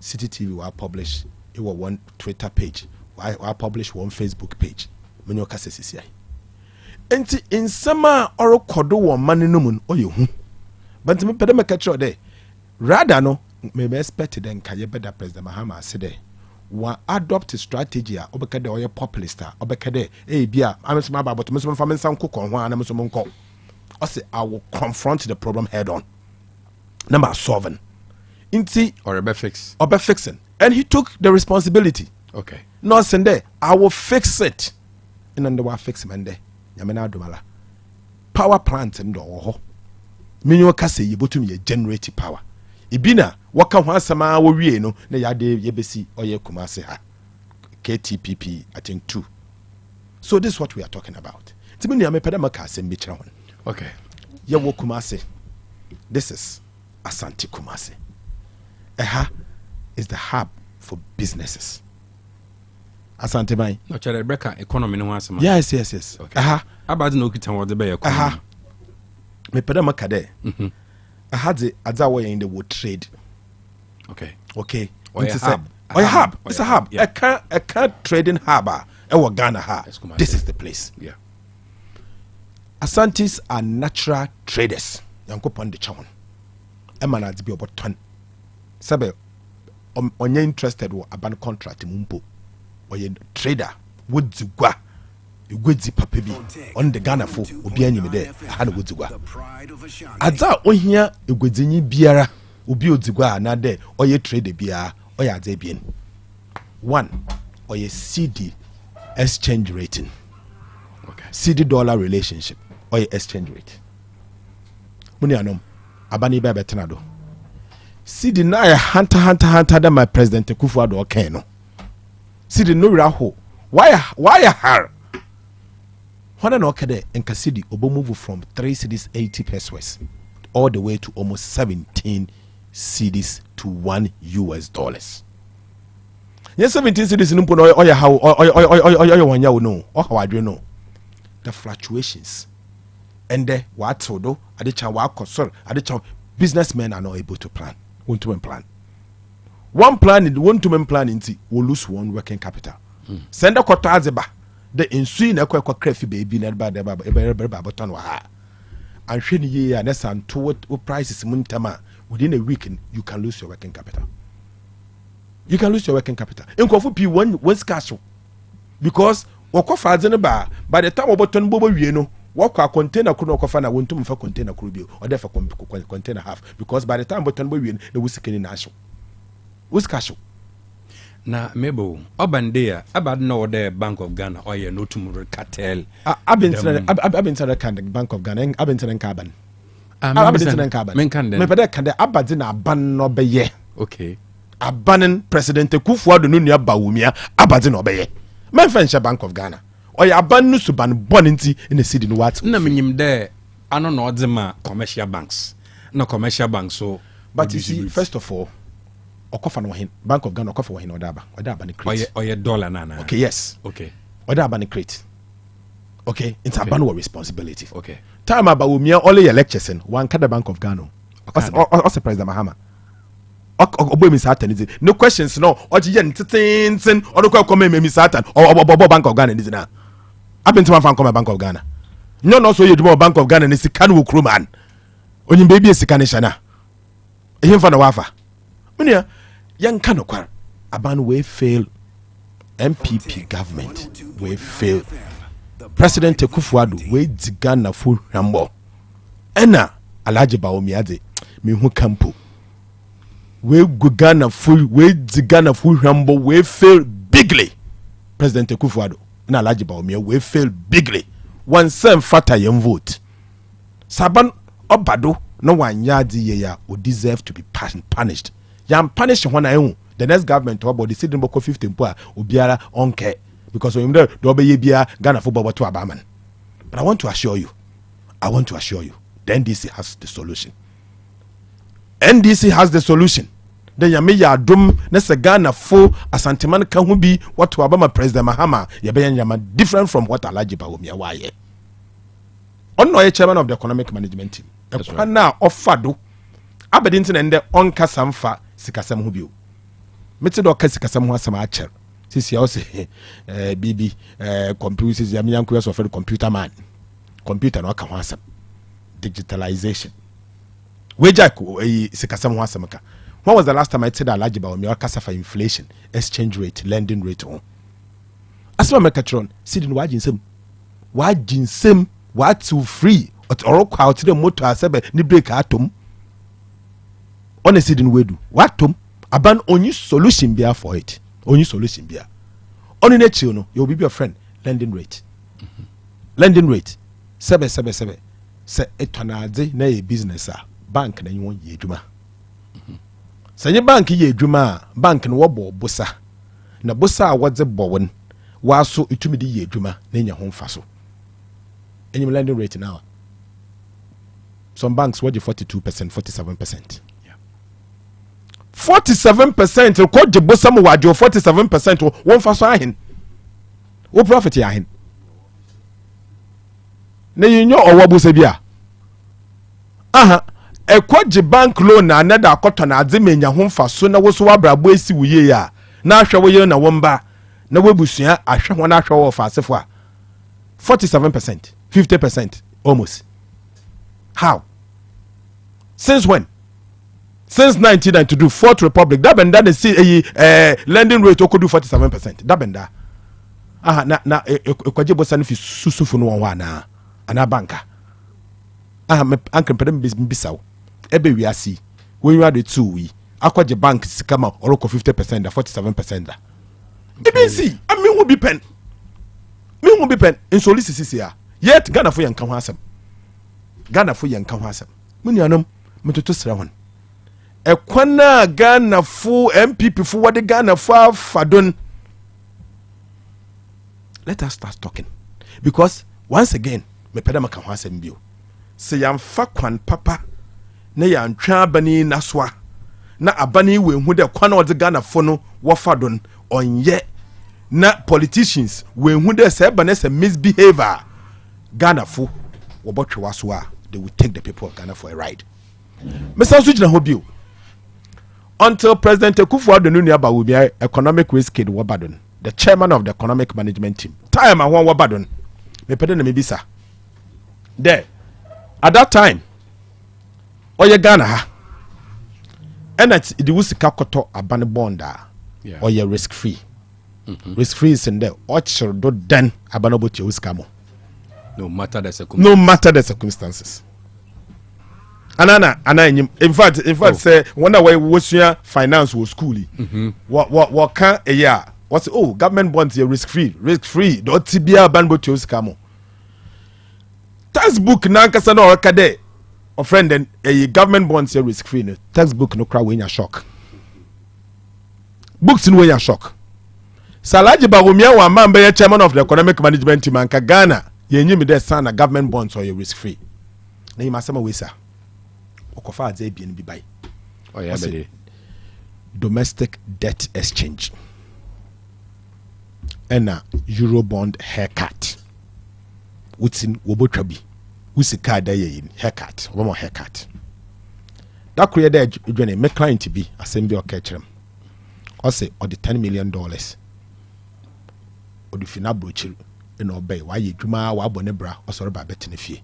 City TV will publish it was one Twitter page, why publish one Facebook page. Menyoka says enti in summer or kodo one money no mun or you. But me pedama catch there. Rather no, me expect then kaye better President Mahama said wa adopt a strategy obekade oye populist obekade bia amesoma ba but mesoma fa mensan kokon ho ana mesoma nko o say I will confront the problem head on. Number 7 inti or be fix or be fixing, and he took the responsibility. Okay, no sende I will fix it in under wa fix mende nyamena domala power plant ndo ho menyo ka say yebotum ye generate power ibina waka ho asama wo wie no na yade yebesi oye kumase ha KTPP I think 2. So this is what we are talking about. Tibini amepeda maka asembi kira hon. Okay, ye wo kumase, this is Asante Kumase. Eha is the hub for businesses. Asante bai no chere breka economy no asema. Yes. Okay. Abadi no kitan wo de be economy. Mepeda maka de ahadze adzawo in the wood trade. Okay. It's a hub. It's a hub. A car trading hub. Ghana ha. This is the place. Yeah. Asantes are natural traders. Yanko pon the chawon. Emana be about ton. Sabe onye interested wo aban contract mumpo. Oye trader would zugwa. Igwedzi papa bi on the Ghana fo obi anyim de ha na wodzigwa adza ohia igwedzinyi biara obi odzigwa na de oye trade biara oye adza bien. 1 oye CD exchange rating. Okay, CD dollar relationship oye exchange rate muni anom abani ba betena do CD na ya hunter da my president Kufuor okay no CD no raho why har when no kede enkasidi obo move from 3 cedis 80 pesos all the way to almost 17 cedis to $1. Yes, 17 cedis no no oya how oya wanya no o how adwe no the fluctuations and the what so do adechan wa kosor adechan businessmen are not able to plan. One to plan nti will lose one working capital. Send a quarter azeba the insui na kwa crazy baby na ba boton wa ha and hwene ye ya nessa to prices muntama within a week you can lose your working capital. Enkofu pi one cash because wakofa adze ba by the time oboton bobo wie no wakwa container kuno kofa na wontum fa container kuro bi or defa container half because by the time oboton bobo wie no wusikeni na asho wuskash na mebo obandea abad no the Bank of Ghana or ye no tumur cartel I've been to the Bank of Ghana I've been to the carbon men kan me pede kan de abadi na aban no beye. Okay, abanin president Kufuor no nua bawumia abadi no beye men fenche Bank of Ghana or ya aban no suban boninti in the city no what na menyim de ano no odema commercial banks so but you see first of all okofa no hin Bank of Ghana okofa wo hin odaba ni crate oye dollar na okay yes okay odaba ni crate okay it's a ban responsibility. Okay, time about umia only lectures in one kind of Bank of Ghana also President Mahama obo mi satan no questions no oje yen tin or no come me satan or Bank of Ghana na abin to fan come Bank of Ghana no so you do Bank of Ghana ni sika no kro man onyin baby sika ni shana ehim fa na wafa munia yan kan kwar aban we fail MPP government we fail President Kufuor we Ghana full rambo ena Alhaji Bawumia me hu campo we go Ghana full rambo we fail bigly. President Kufuor na Alhaji Bawumia we fail bigly. One sem fata yem vote saban obado no one yadi ye ya o deserve to be punished. Yam punish when I the next government about the city boko 15 poa obiara onke because when there do be bia Ghana football to abaman. But I want to assure you the NDC has the solution. The yame ya dum na se Ghana fo asanteman kan hu bi what to abama President Mahama ye be yama different from what Alhaji Bawumia waye. Onno ye chairman of the economic management team. Ekwa na ofado abedin tin ende onka samfa sikasam ho bio mete do ka sikasam ho asam acher sisi o se bibi computers ya miyanko so for computer man computer no ka ho asam digitalization wejak sikasam ho asam ka. When was the last time I said alaji ba me kasa for inflation, exchange rate, lending rate on? Asma mekatron, sidin wa jinsem wa to free or out the motor asebe ni break atom. On a sidin wedu. What tom? Aban only solution bia for it. Only solution bia. On in echi no, you'll be your friend. Lending rate. Lending rate. Sebe. Se etonade na ye business bank na you ye dwuma. Sanye bank ye dwuma bank no wo bosa na bosa a wodze bowon waso itumi di ye dwuma na nya ho mfa so enyim lending rate now some banks were 42% 47%. Yeah. 47% ko de bosa mo wade 47% wo mfa so ahen wo profit ya ahen na yinyo owo bosa bia aha ekwaje bank loan na anada akotọ na adze menya ho mfa so na woso wabrabo esi wuye ya na ahwe wo ye na womba na webusua ahwe ho na ahwe wo fa asefo a 47% 50% almost. How? Since when? Since 1992 Fourth Republic that benda dey see lending rate o do 47%. That benda aha na ekwaje bosa no fi susufu no won ana banka aha me anke pedem bisaw ebe wiasi when you are the two we akwaje bank sikama oroko 50% 47% da ebe si ami hu bi pen in solicitors ya yet Ghana for yan kan ho asem munuanom metoto sra hon ekwana Ghana fo MPP fo wade Ghana fo afadon. Let us start talking because once again me pedam kan ho asem bio se yamfa kwan papa na yantwa abani naswa na abani we hu de kwan odze Ghana fo no wofadon onye na politicians we hu de se bana se misbehavior Ghana fo wobotwe waso a they will take the people of Ghana for a ride. Mr. Sujina Hobio until President Akufo-Addo Nuaba will be economic risk kid Wabadon, the chairman of the economic management team. Time I want Wabadon. Me pede na me bisa. There at that time oye Ghana ha and at the wusika koto abane bonda oye risk free. Risk free is in there ochiro do den abane boti wusika mo no matter the circumstances. Anana in fact say wonder why wosua finance was school what can a year what's government bonds here risk free don't tibia abane boti wusika mo textbook na nkasa na okade of friend then a government bonds here risk free no textbook no cry when you shock books in when you shock Salaji Bagumia wa mamba ya chairman of the economic management team anka Ghana yenyi me de sana government bonds or risk free na yimasema wesa okofa adze bi bi bai domestic debt exchange and a euro bond haircut wutin wobotwa bi wusika da yin haircut obo haircut that create there dwene me client bi assembly okechirem o say o the $10 million o du fina brochiru eno obey wa ye dwuma wa bone bra o soro ba betene fie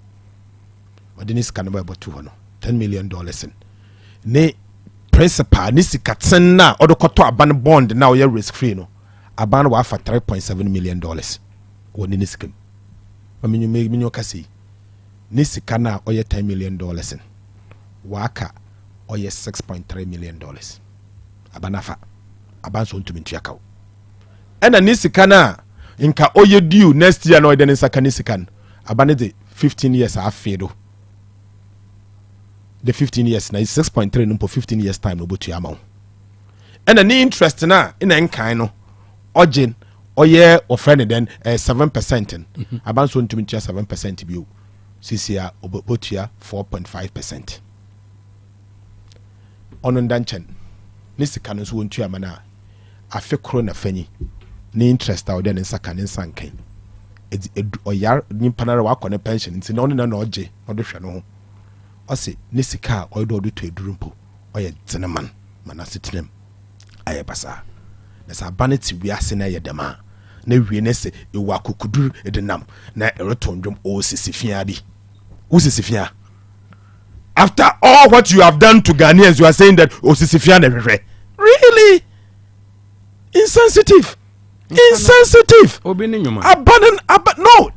o de ni sika no ba botu ho no $10 million in ne principal ni sika ten na o do koto aban bond na o ye risk free no aban wa fa $3.7 million o ni sika minyo kasi ni sika na o ye $10 million in waka o ye $6.3 million abanafa aban so ntumi ntuaka wo ena ni sika na inka o ye due next year no den saka ni sika abane de 15 years afedo the 15 years na 6.3 no 15 years time no botu ama wo ena ni interest na ina nkan no ogin oye ofrene den 7% aban so ntumi ntua 7% bio CCA obotua 4.5%. Onon danchen ni sika no so wontua ama na afe kro na fanyi ni interest out there nsaka ne nsankan oyar ni panara wa kone pension nti na ono na oje odo hwe no ho o se ni sika odo to edurumpo ɔyɛ dzeneman mana setenem ayɛ basa na sɛ aba no te wiase no yɛ dɛm a na wie ne sɛ ɛwɔ akokodur de nam na ɛretɔ ndwom ɔsisi fia bi wosisi fia after all what you have done to Ghanaians you are saying that ɔsisi fia na hwehwɛ really insensitive no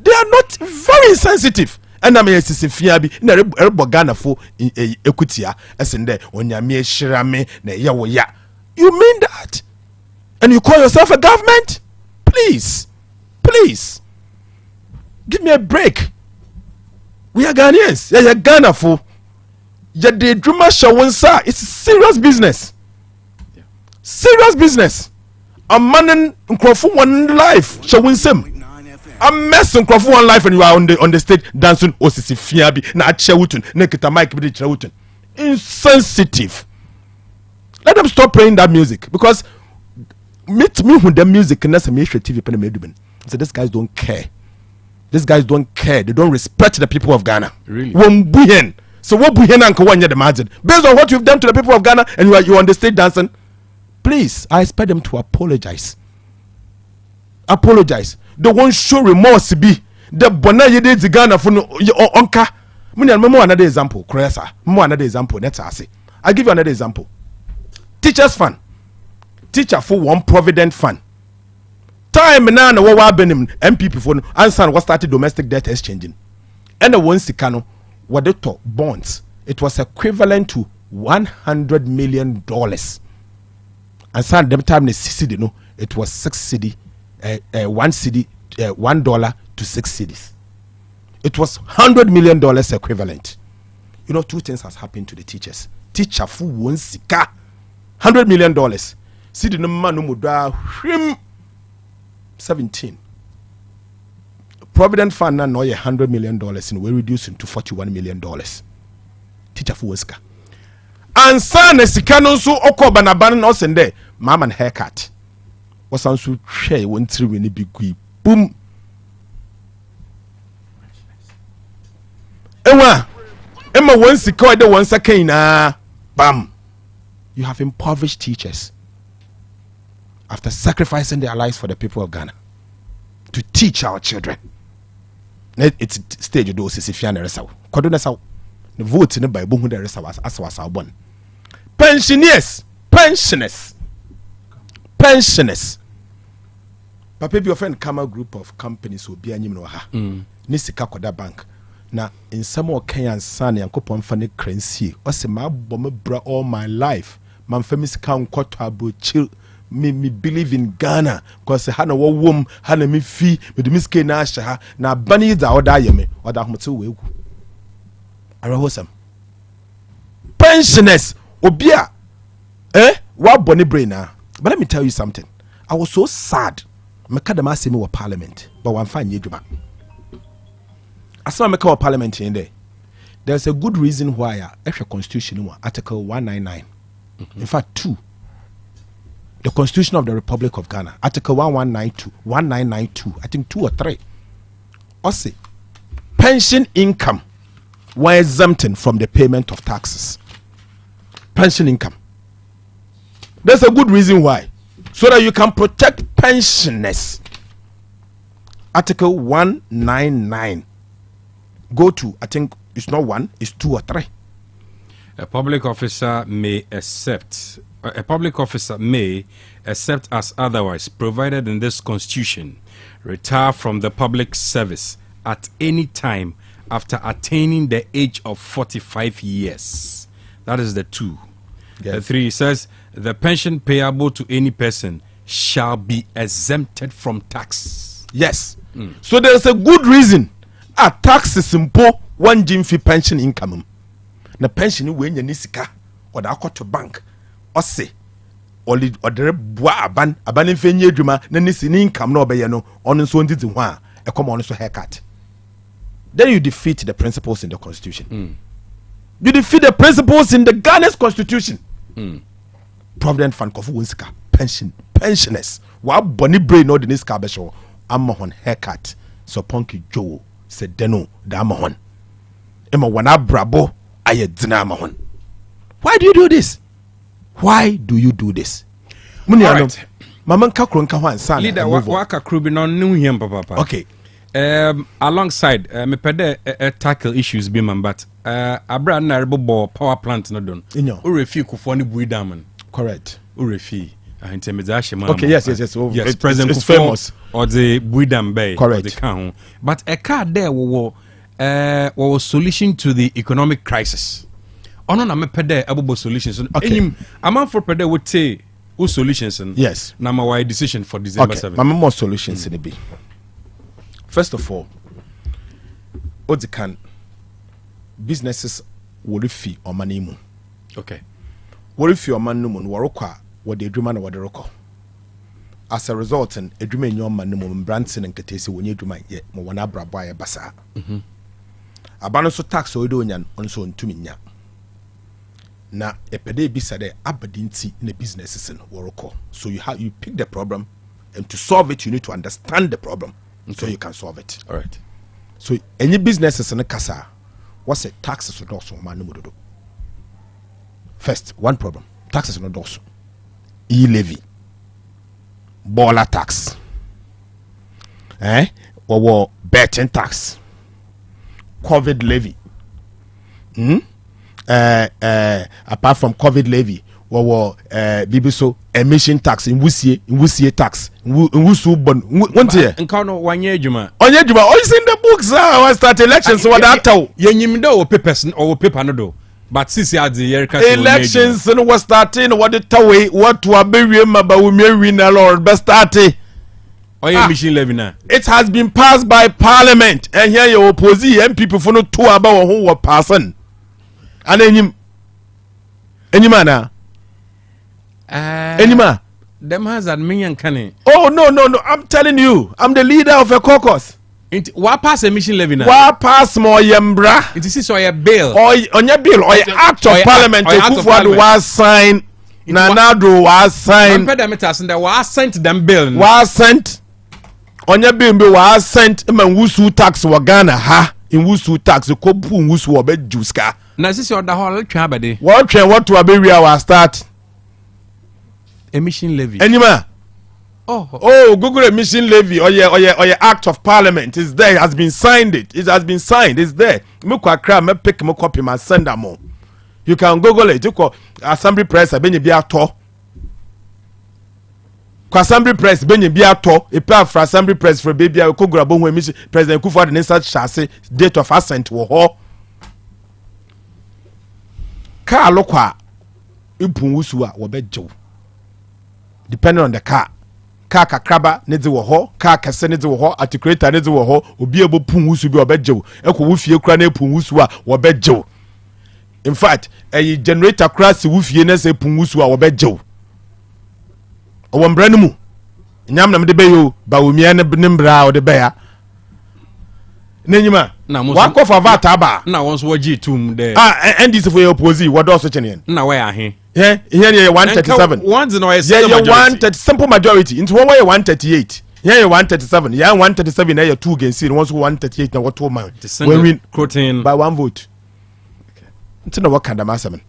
they are not very insensitive and I'm a sisifia bi na rebo Ghana fo ekutia esende onyame ehira me na ye wo ya you mean that and you call yourself a government please give me a break we are Ghanaians yeah Ghana fo ya de dwuma shawonsa it's serious business a man in one life shawonsam a mess in one life and you are on the stage dancing osisi fiabi na achewutun na kita mic bi chewutun insensitive. Let them stop playing that music because meet me with the music and that's a major TV pen medubin. So these guys don't care. They don't respect the people of Ghana. Really? So what buhen anka wanya the margin based on what you've done to the people of Ghana and you on the stage dancing. Please, I expect them to apologize. They won't show remorse. Be the bona ye did Ghana for onka. Another example. Another example. I'll give you another example. Teachers fund. Teacher for one provident fund. Time now na what benim MPP for answer what started domestic debt exchanging. And the one sikano what they talk bonds. It was equivalent to $100 million. And some them time the cedi no it was 6 cedi, $1 to 6 cedis. It was $100 million equivalent. You know, two things has happened to the teachers. Teacher fu won sika $100 million. Cedi no man no muda him 17. Provident Fund now $100 million and we reducing to $41 million. Teacher fu won sika. And son sikano so okoba na ban no sende mama haircut wasan so hwe won tiri we ni bigui boom ewa emma won sika de won sakan na bam. You have impoverished teachers after sacrificing their lives for the people of Ghana to teach our children. It's stage do sisifia na resaw kodo na saw the vote in the Bible who there is as born. Pensioners. Papa be your friend Kama group of companies will be a new ha. Nisika koda bank. Na in some more Kenyan son and coupon funny currency. Or say my bomb bra all my life. My famous count quattro chill me believe in Ghana. Cause hana wa womb hana me fee with the miske na shaha na bunny da or die me or that mutu we. Arahosam. Pensioners obia what bonny brain now. But let me tell you something. I was so sad. Mekadama say me wa parliament, but one fine yeduma. I saw me call parliament in there. There's a good reason why extra constitution article 199. In fact 2. The Constitution of the Republic of Ghana, article 1992, I think 2 or 3. Also, pension income were exempted from the payment of taxes. Pension income. There's a good reason why. So that you can protect pensioners. Article 199. Go to, I think it's not 1, it's 2 or 3. A public officer may accept as otherwise provided in this constitution, retire from the public service at any time after attaining the age of 45 years. That is the 2. Yes. The 3 says the pension payable to any person shall be exempted from tax. Yes. So there's a good reason. A tax is simple one fee pension income. Na pension when you nisika or the to bank or say or the bois aban in fenye duma na nisi income no be no on so ndidi hwa e come on so haircut. Then you defeat the principles in the constitution. You defeat the principles in the Ghana's constitution. Provident Fund kofu wonsika pensioners wa boni brain no the niska be show amahon haircut so punky Joe said deno da amahon ema wana brabo aye dina amahon. Why do you do this? Why do you do this? Right. Mama Kakronka one son. Leader waka krubi no new him papa. Okay. Alongside me pede tackle issues be man, but abra na rebo power plant no don. Urefi kufo ni buidam. Correct. Urefi. Okay, yes. Oh, yes, President it's famous. Or the Buidam Bay. Correct. The count. But a car there was solution to the economic crisis. On a pede able solutions. Okay. A man for pede would say solutions. Yes. Number why decision for December 7th. Okay. More solutions in the B. First of all, OTEC businesses will fee or money. Okay. Will fee or money warokwa. What the dream and what the rock. As a result, and a dream in your man, Branson and Katesi when you do my yet, Mowanabra by a bassa. A banoso tax or donian on so to me. Now, a pede bisade aberdeenty in the businesses in Waroko. So you pick the problem, and to solve it, you need to understand the problem so you can solve it. All right. So, any businesses in the Casa, what's a taxes or also man? First, one problem taxes on also. E-levy, baller tax, or betting tax, COVID levy. Apart from COVID levy, or bibiso emission tax in wusie tax, wusu bon. One year. Nkano 1 year juma. On year juma. Oh, it's in the books. I start elections. So what that? Yenyimdo or papers or paper no do. But since elections and was starting what the way what to be remember we may win a lot best starting. Machine levy now. It has been passed by parliament and here your opposition people for no two about who were passing. And any man any man them has admin canny. Oh no, I'm telling you, I'm the leader of a caucus. What pass emission levy now? What pass more yembra? It is so a bill. Or on your bill or act of parliament was signed. Nanado was signed. That was sent them bill. Was sent on your bill was sent in Wusu tax Wagana ha in Wusu tax the Kopu Wusu or bed Juska. Nazis or the whole trabady. What to a baby was start emission levy. Anima. Oh, Google emission levy or your act of parliament is there. It has been signed. It has been signed. It's there. Me pick me copy my send them more. You can Google it. You call assembly press. I been be a to. Assembly press. Been be a to. A plan for assembly press for baby. I could grab when emission President Kufuor the next chassis date of assent wo ho. Car lokwa impun wusuwa wobejo. Depending on the car. Car kakraba nedzi wo ho, car kese nedzi wo ho, articulator nedzi wo ho, obi ebo pun wusu bi obejew. Ekwo wufie kura na pun wusu a wobejew. In fact, a generator kura si wufie na se pun wusu a wobejew. Owo mbra no mu. Nyam na mede beyo, ba omia ne mbra o de beya. Nenyima. Wa ko for vat aba. Na won so waji tum there. And this for your opposite, what also chenen. Na where ahe. Yeah, here 137. One's no yeah, 130 simple majority. Into one way 138. Here 137. Yeah, 137 here 2 against it. Once 138 now what 2 man. We win quoting by 1 vote. Okay. Into no what kind of massam.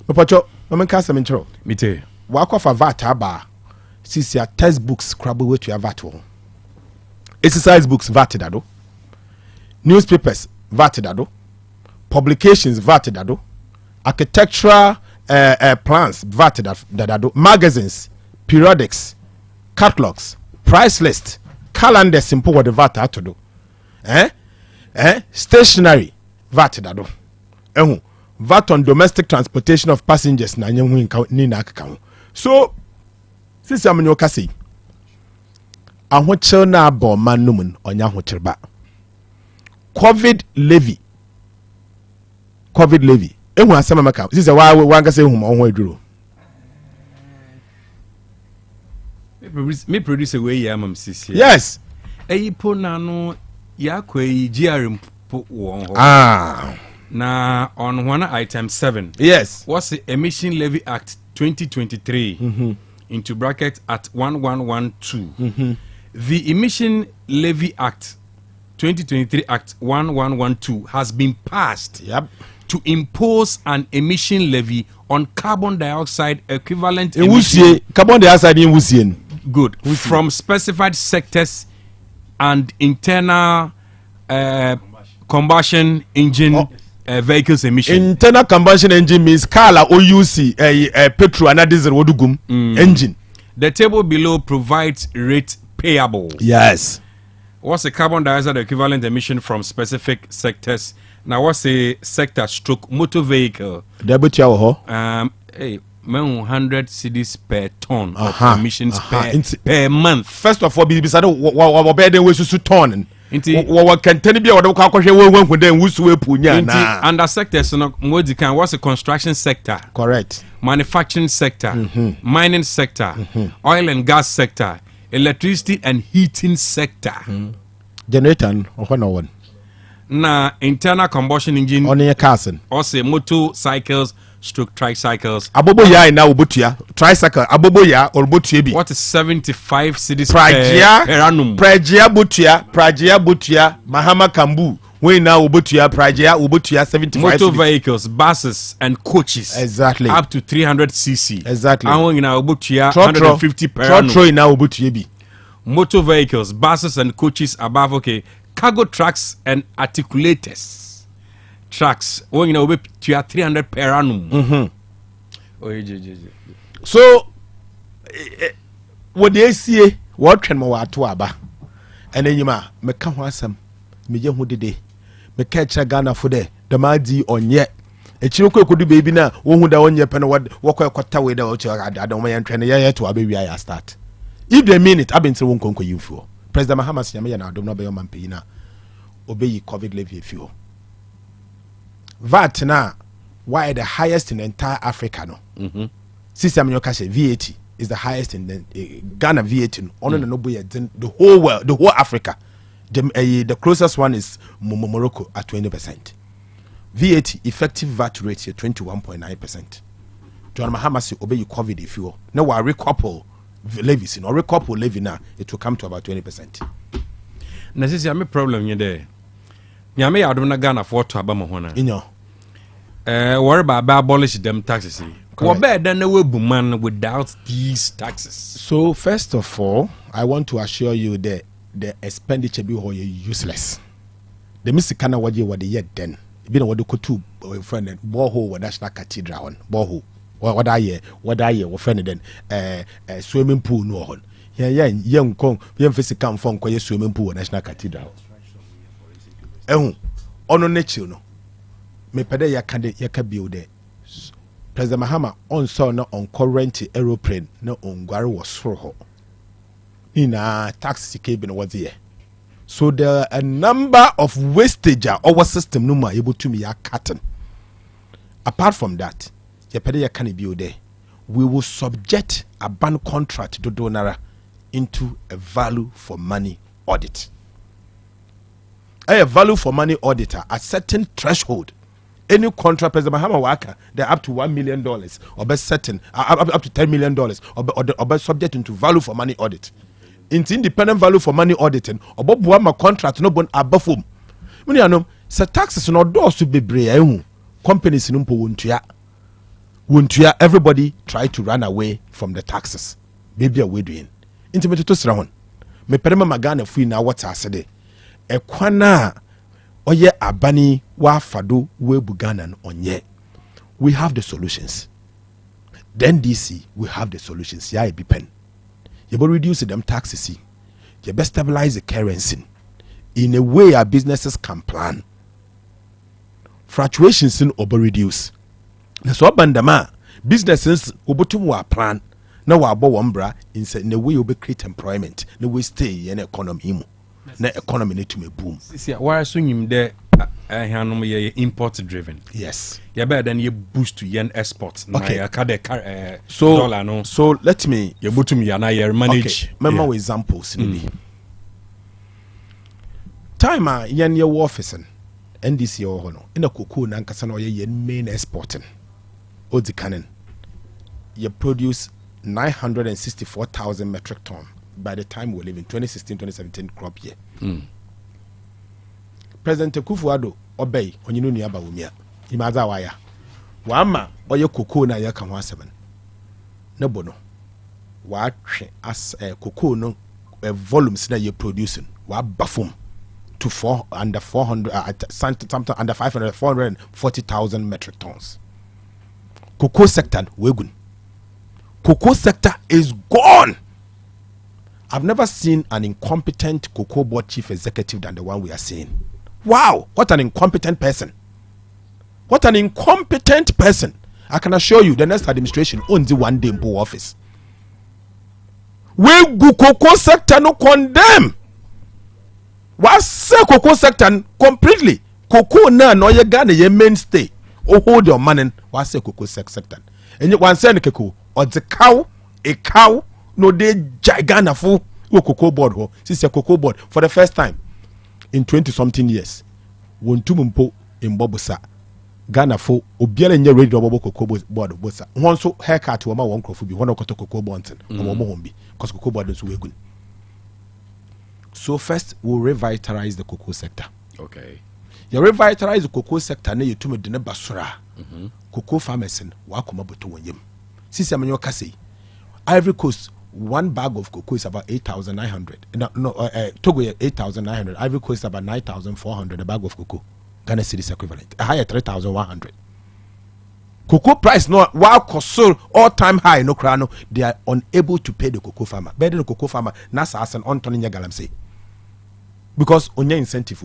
Papacho, no cast them intro. Me too. Walk off a vat aba. Since your textbooks crabble with your vat. Exercise books vatted ado. Newspapers vatted ado. Publications vatted ado. Architectural plans vatted magazines, periodics, catalogs, price list, calendar simple what the vat to do. Stationery vatted VAT on domestic transportation of passengers na nyenhu. So since I'm in your kasi ahochel na abo manumun onya ahochel ba COVID levy ehu asema maka sisi wa ngase ehu mo ho aduro me producer we ya mam sisi yes eyipo na no yakwa yi GRM po won ho na on one item 7 yes what's the emission levy act 2023 into bracket at 1112 the emission levy act 2023 act 1112 has been passed to impose an emission levy on carbon dioxide equivalent carbon dioxide in Wussien. Good. From specified sectors and internal combustion engine vehicles emission. Internal combustion engine means car la OUC, petrol and diesel wodugum engine. The table below provides rate payable. Yes. What's the carbon dioxide equivalent emission from specific sectors? Now, what's the sector stroke motor vehicle? Hey, 100 cedis per ton of emissions per month. First of all, be beside what better way to ton. What can tell you what under sectors, what's the construction sector? Correct. Manufacturing sector, mining sector, oil and gas sector, electricity and heating sector. Generator or no one. Na internal combustion engine on your cousin. Also motorcycles, stroke tricycles. Abobo ya na obutua tricycle abobo ya or botua. What is 75 cedis per annum? Pragia botua Mahama Kambu. We now obutua pragia obutua 75. Motor vehicles, buses and coaches. Exactly. Up to 300 cc. Exactly. And we now obutua 150 per annum. Trotro now obutua bi. Motor vehicles, buses and coaches above cargo trucks and articulators. Trucks. Oh, you know, we 300 per annum. So, what they see, what can more to aba? And then you ma, me come wasam, me young who did they? Me catch a Ghana for the madi on yet. A children could do baby now, one who on your pen what walk a quarter way out. I don't want to train to a baby. I start. If they mean it, I've been saying won't you for. President Mahamas Yamaya, don't know by your man pina. Obey COVID levy fuel. VAT now, why the highest in the entire Africa? No, System VAT is the highest in the Ghana VAT. Only the whole world, the whole Africa. The closest one is Morocco at 20%. VAT effective VAT rate here 21.9%. John Mahamas obey COVID fuel. Now I recouple levies in or recouple levy now, it will come to about 20%. Necessary me problem you there. Nyame ya adom na Ghana for to aba mo hona. Inyo. Worry about abolish them taxes. What better than we man without these taxes? So first of all, I want to assure you that the expenditure be useless. The Mississippi what they yet then. Been what the kutu friend and borehole National Cathedral on borehole. What I hear, friend then swimming pool no one. Young Kong, young physical from Koya swimming pool National Cathedral. Ono nature no. Me pede ya build there. President Mahama on saw no on current aeroplane no on gware was for ho. Ina taxi cabin was here. So there are a number of wastage our system no more able to me a cutting. Apart from that, ya pede ya can build there. We will subject a ban contract to donora into a value for money audit. A value for money auditor at certain threshold. Any contract, President Mahama Waka, they're up to $1 million or be certain up to $10 million or be subject into value for money audit. Into independent value for money auditing or Bob Wama contract no bon above home. When you know, so taxes no doors to be brave. Companies in won't everybody try to run away from the taxes. Maybe we doing. Intimate to surround. Me perema magana free now what's I said. Ekwana oye abani wa fado we buganan onye. We have the solutions. Then DC we have the solutions. Ya be pen. You will reduce them taxes. You best stabilize the currency in a way our businesses can plan. Fluctuations in over reduce. That's what bandama businesses obotum plan. Now wa bo wambra in a way you be create employment. No we stay in economy. Na economy need to me boom. See, why assume there import driven? Yes. Yeah, better than you boost to yen exports. Okay. So dollar no. So let me you put me and I manage. Okay. Remember examples. Time yen your officing NDC or hono in a cocoa nankasa no yen main exporting. Odi canon. You produce 964,000 metric ton. By the time we live in 2016-2017 crop year. President Kufuor obey on you know about Umia. imaza waya wama oye cocoa na ya kan ho asem ne bo no wa twe as cocoa no volumes na you producing wa bafum to under 400 something under 500 440,000 metric tons. Cocoa sector wegun. Cocoa sector is gone. I've never seen an incompetent cocoa board chief executive than the one we are seeing. Wow, what an incompetent person. What an incompetent person. I can assure you the next administration owns the one day in office. We go cocoa sector no condemn. What say cocoa sector completely? Cocoa na no ye Ghana ye mainstay. Oh hold your money. What say cocoa sector? And you want say cocoa or the cow no de Ghana full cocoa board ho. Since a cocoa board for the first time in 20 something years. Won tumumpo in Bobusa. Ghana fo obiara nye ready obobo cocoa board bosa won so haircut wo ma won crofo bi won okoto cocoa bonten wo mo hom bi cause cocoa board so wegun. So first we'll revitalize the cocoa sector. Okay. You revitalize the cocoa sector na yetume de ne basura. Cocoa farmers wa koma boto wonyem. Sisi amenyo kase. Ivory Coast one bag of cocoa is about 8,900. Togo 8,900. Ivory Coast is about 9,400 a bag of cocoa. Ghana cedis equivalent. A higher 3,100. Cocoa price no while console all time high no crano. They are unable to pay the cocoa farmer. Better the cocoa farmer nasa as an on Tony Galam say. Because onya incentive.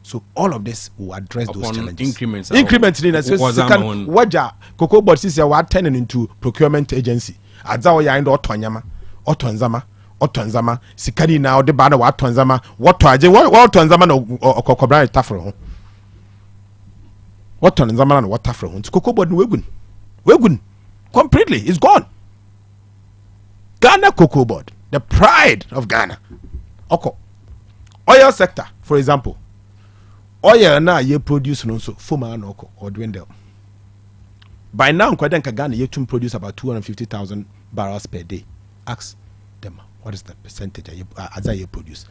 So all of this will address those challenges. Increments in a second waja cocoa board says you are turning into procurement agency. Adza ya ndo otonzama sikari na ode bana wa otonzama wato aje wa otonzama na okokobran tafro ho. Otonzama na water from cocoa board wegun completely is gone. Ghana cocoa board, the pride of Ghana. Oil sector, for example. Oil na ye produce no so foma na or dwindle. By now Nkwadenka Ghana ye to produce about 250,000 barrels per day. Ask them what is the percentage as I produce.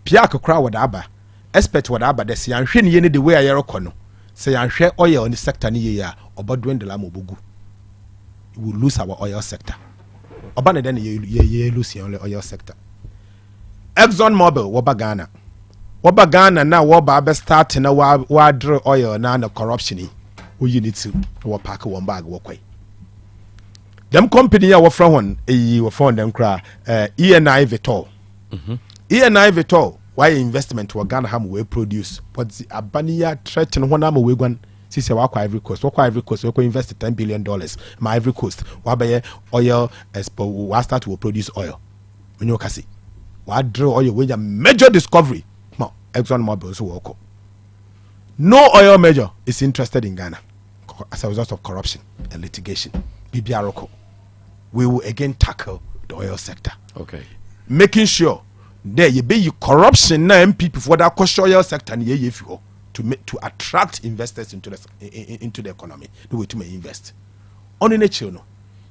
Pia kokra wada aba expert wada aba de se anhwe ne ye ne the way ayer kono. Say anhwe oil on the sector ni ye ya obadwendela mobugu. We will lose our oil sector. Obane then ye lose your oil sector. Exxon Mobil Waba Ghana na waba be start na wa draw oil na the corruption we need to wa pack one bag walkway. Them company ya wafra one we found them cry ENI Vitol. ENI Vitol why investment wa Ghana ham we produce but the abania threaten one am we gwan sisi wa Ivory Coast we invest $10 billion my Ivory Coast wa be oil expo wa start to produce oil menyo kasi wa draw oil we major discovery Exxon Mobil so work. No oil major is interested in Ghana as a result of corruption and litigation. BBROCO. We will again tackle the oil sector. Okay. Making sure there you be corruption na MP for that oil sector and to attract investors into the economy. The way to may invest. On in nature no.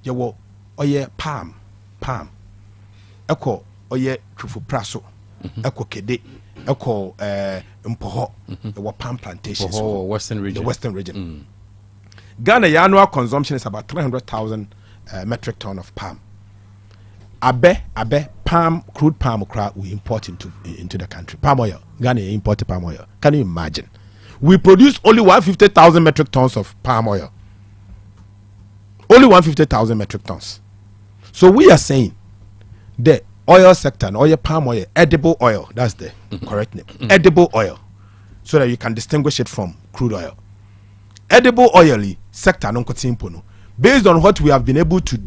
You will oil palm. Eko oil trufu praso. Eko kede. Eko mpoho the palm plantations for Western region. The Western region. Ghana annual consumption is about 300,000 metric ton of palm. Abe palm crude palm crop we import into the country. Palm oil. Ghana import palm oil. Can you imagine? We produce only 150,000 metric tons of palm oil. Only 150,000 metric tons. So we are saying the oil sector and oil palm oil, edible oil, that's the correct name. Edible oil. So that you can distinguish it from crude oil. Edible oil sector no based on what we have been able to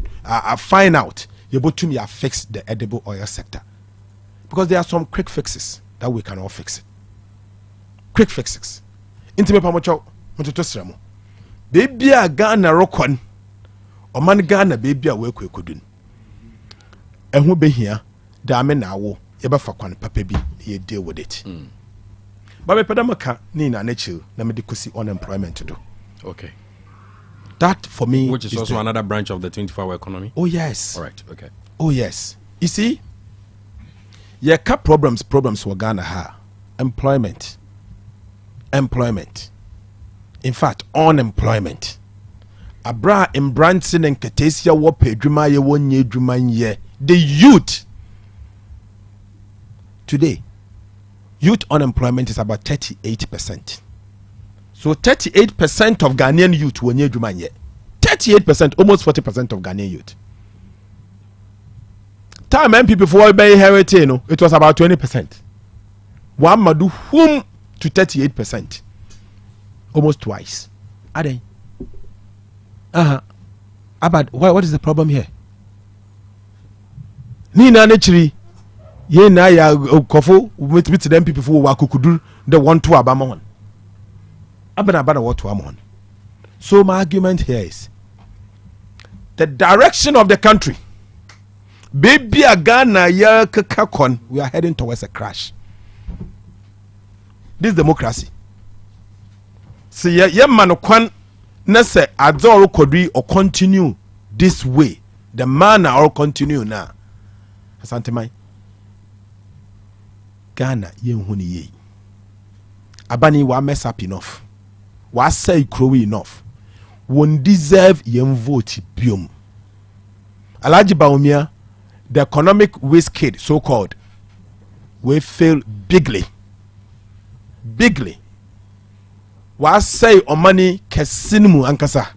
find out, you're able to fix the edible oil sector. Because there are some quick fixes that we can all fix it. Quick fixes. Intime pamocho mutotosramo. Baby a Ghana rokon. O man Ghana baby a work we could. And who be here? Dame na wo yeba fa kwan papa bi ye deal with it. But me pedamaka ni na nature na me de kosi unemployment to do. Okay. That for me which is also another branch of the 24-hour economy. Oh yes. All right. Okay. Oh yes. You see, yeah, problems for Ghana ha employment employment. In fact, unemployment. Abra Branson and Katesia wo pedruma ye wonye dwuma ye. The youth today, youth unemployment is about 38%. So 38% of Ghanaian youth wonye dwuma ye. 38%, almost 40% of Ghanaian youth. Time MP before by heritage, no, it was about 20%. One madu whom to 38%. Almost twice. Are they? Abad, what is the problem here? Ni na nechiri ye na ya kofo with them people who wa kukudu the one to abamon. Abana what to amon. So my argument here is the direction of the country. Baby Ghana ya kakakon, we are heading towards a crash. This democracy. See ya man kwan na say adoro kodri or continue this way. The man or continue now. Asante mai. Ghana ye huni ye. Abani wa mess up enough. Wa say crowy enough. Won't deserve yem vote biom. Alaji Baumia, the economic whiz kid, so called, will fail bigly. Bigly. Was say o money kesinimu ankasa.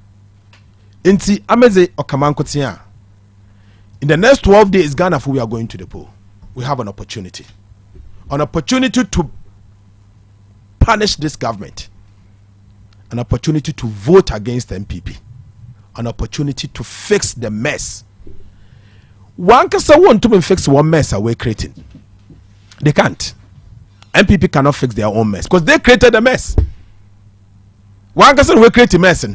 Inti ameze okamankotia. In the next 12 days, Ghana, we are going to the poll. We have an opportunity. An opportunity to punish this government. An opportunity to vote against the MPP. An opportunity to fix the mess. One can want to fix one mess we're creating. They can't. MPP cannot fix their own mess because they created a mess. One can we create a mess.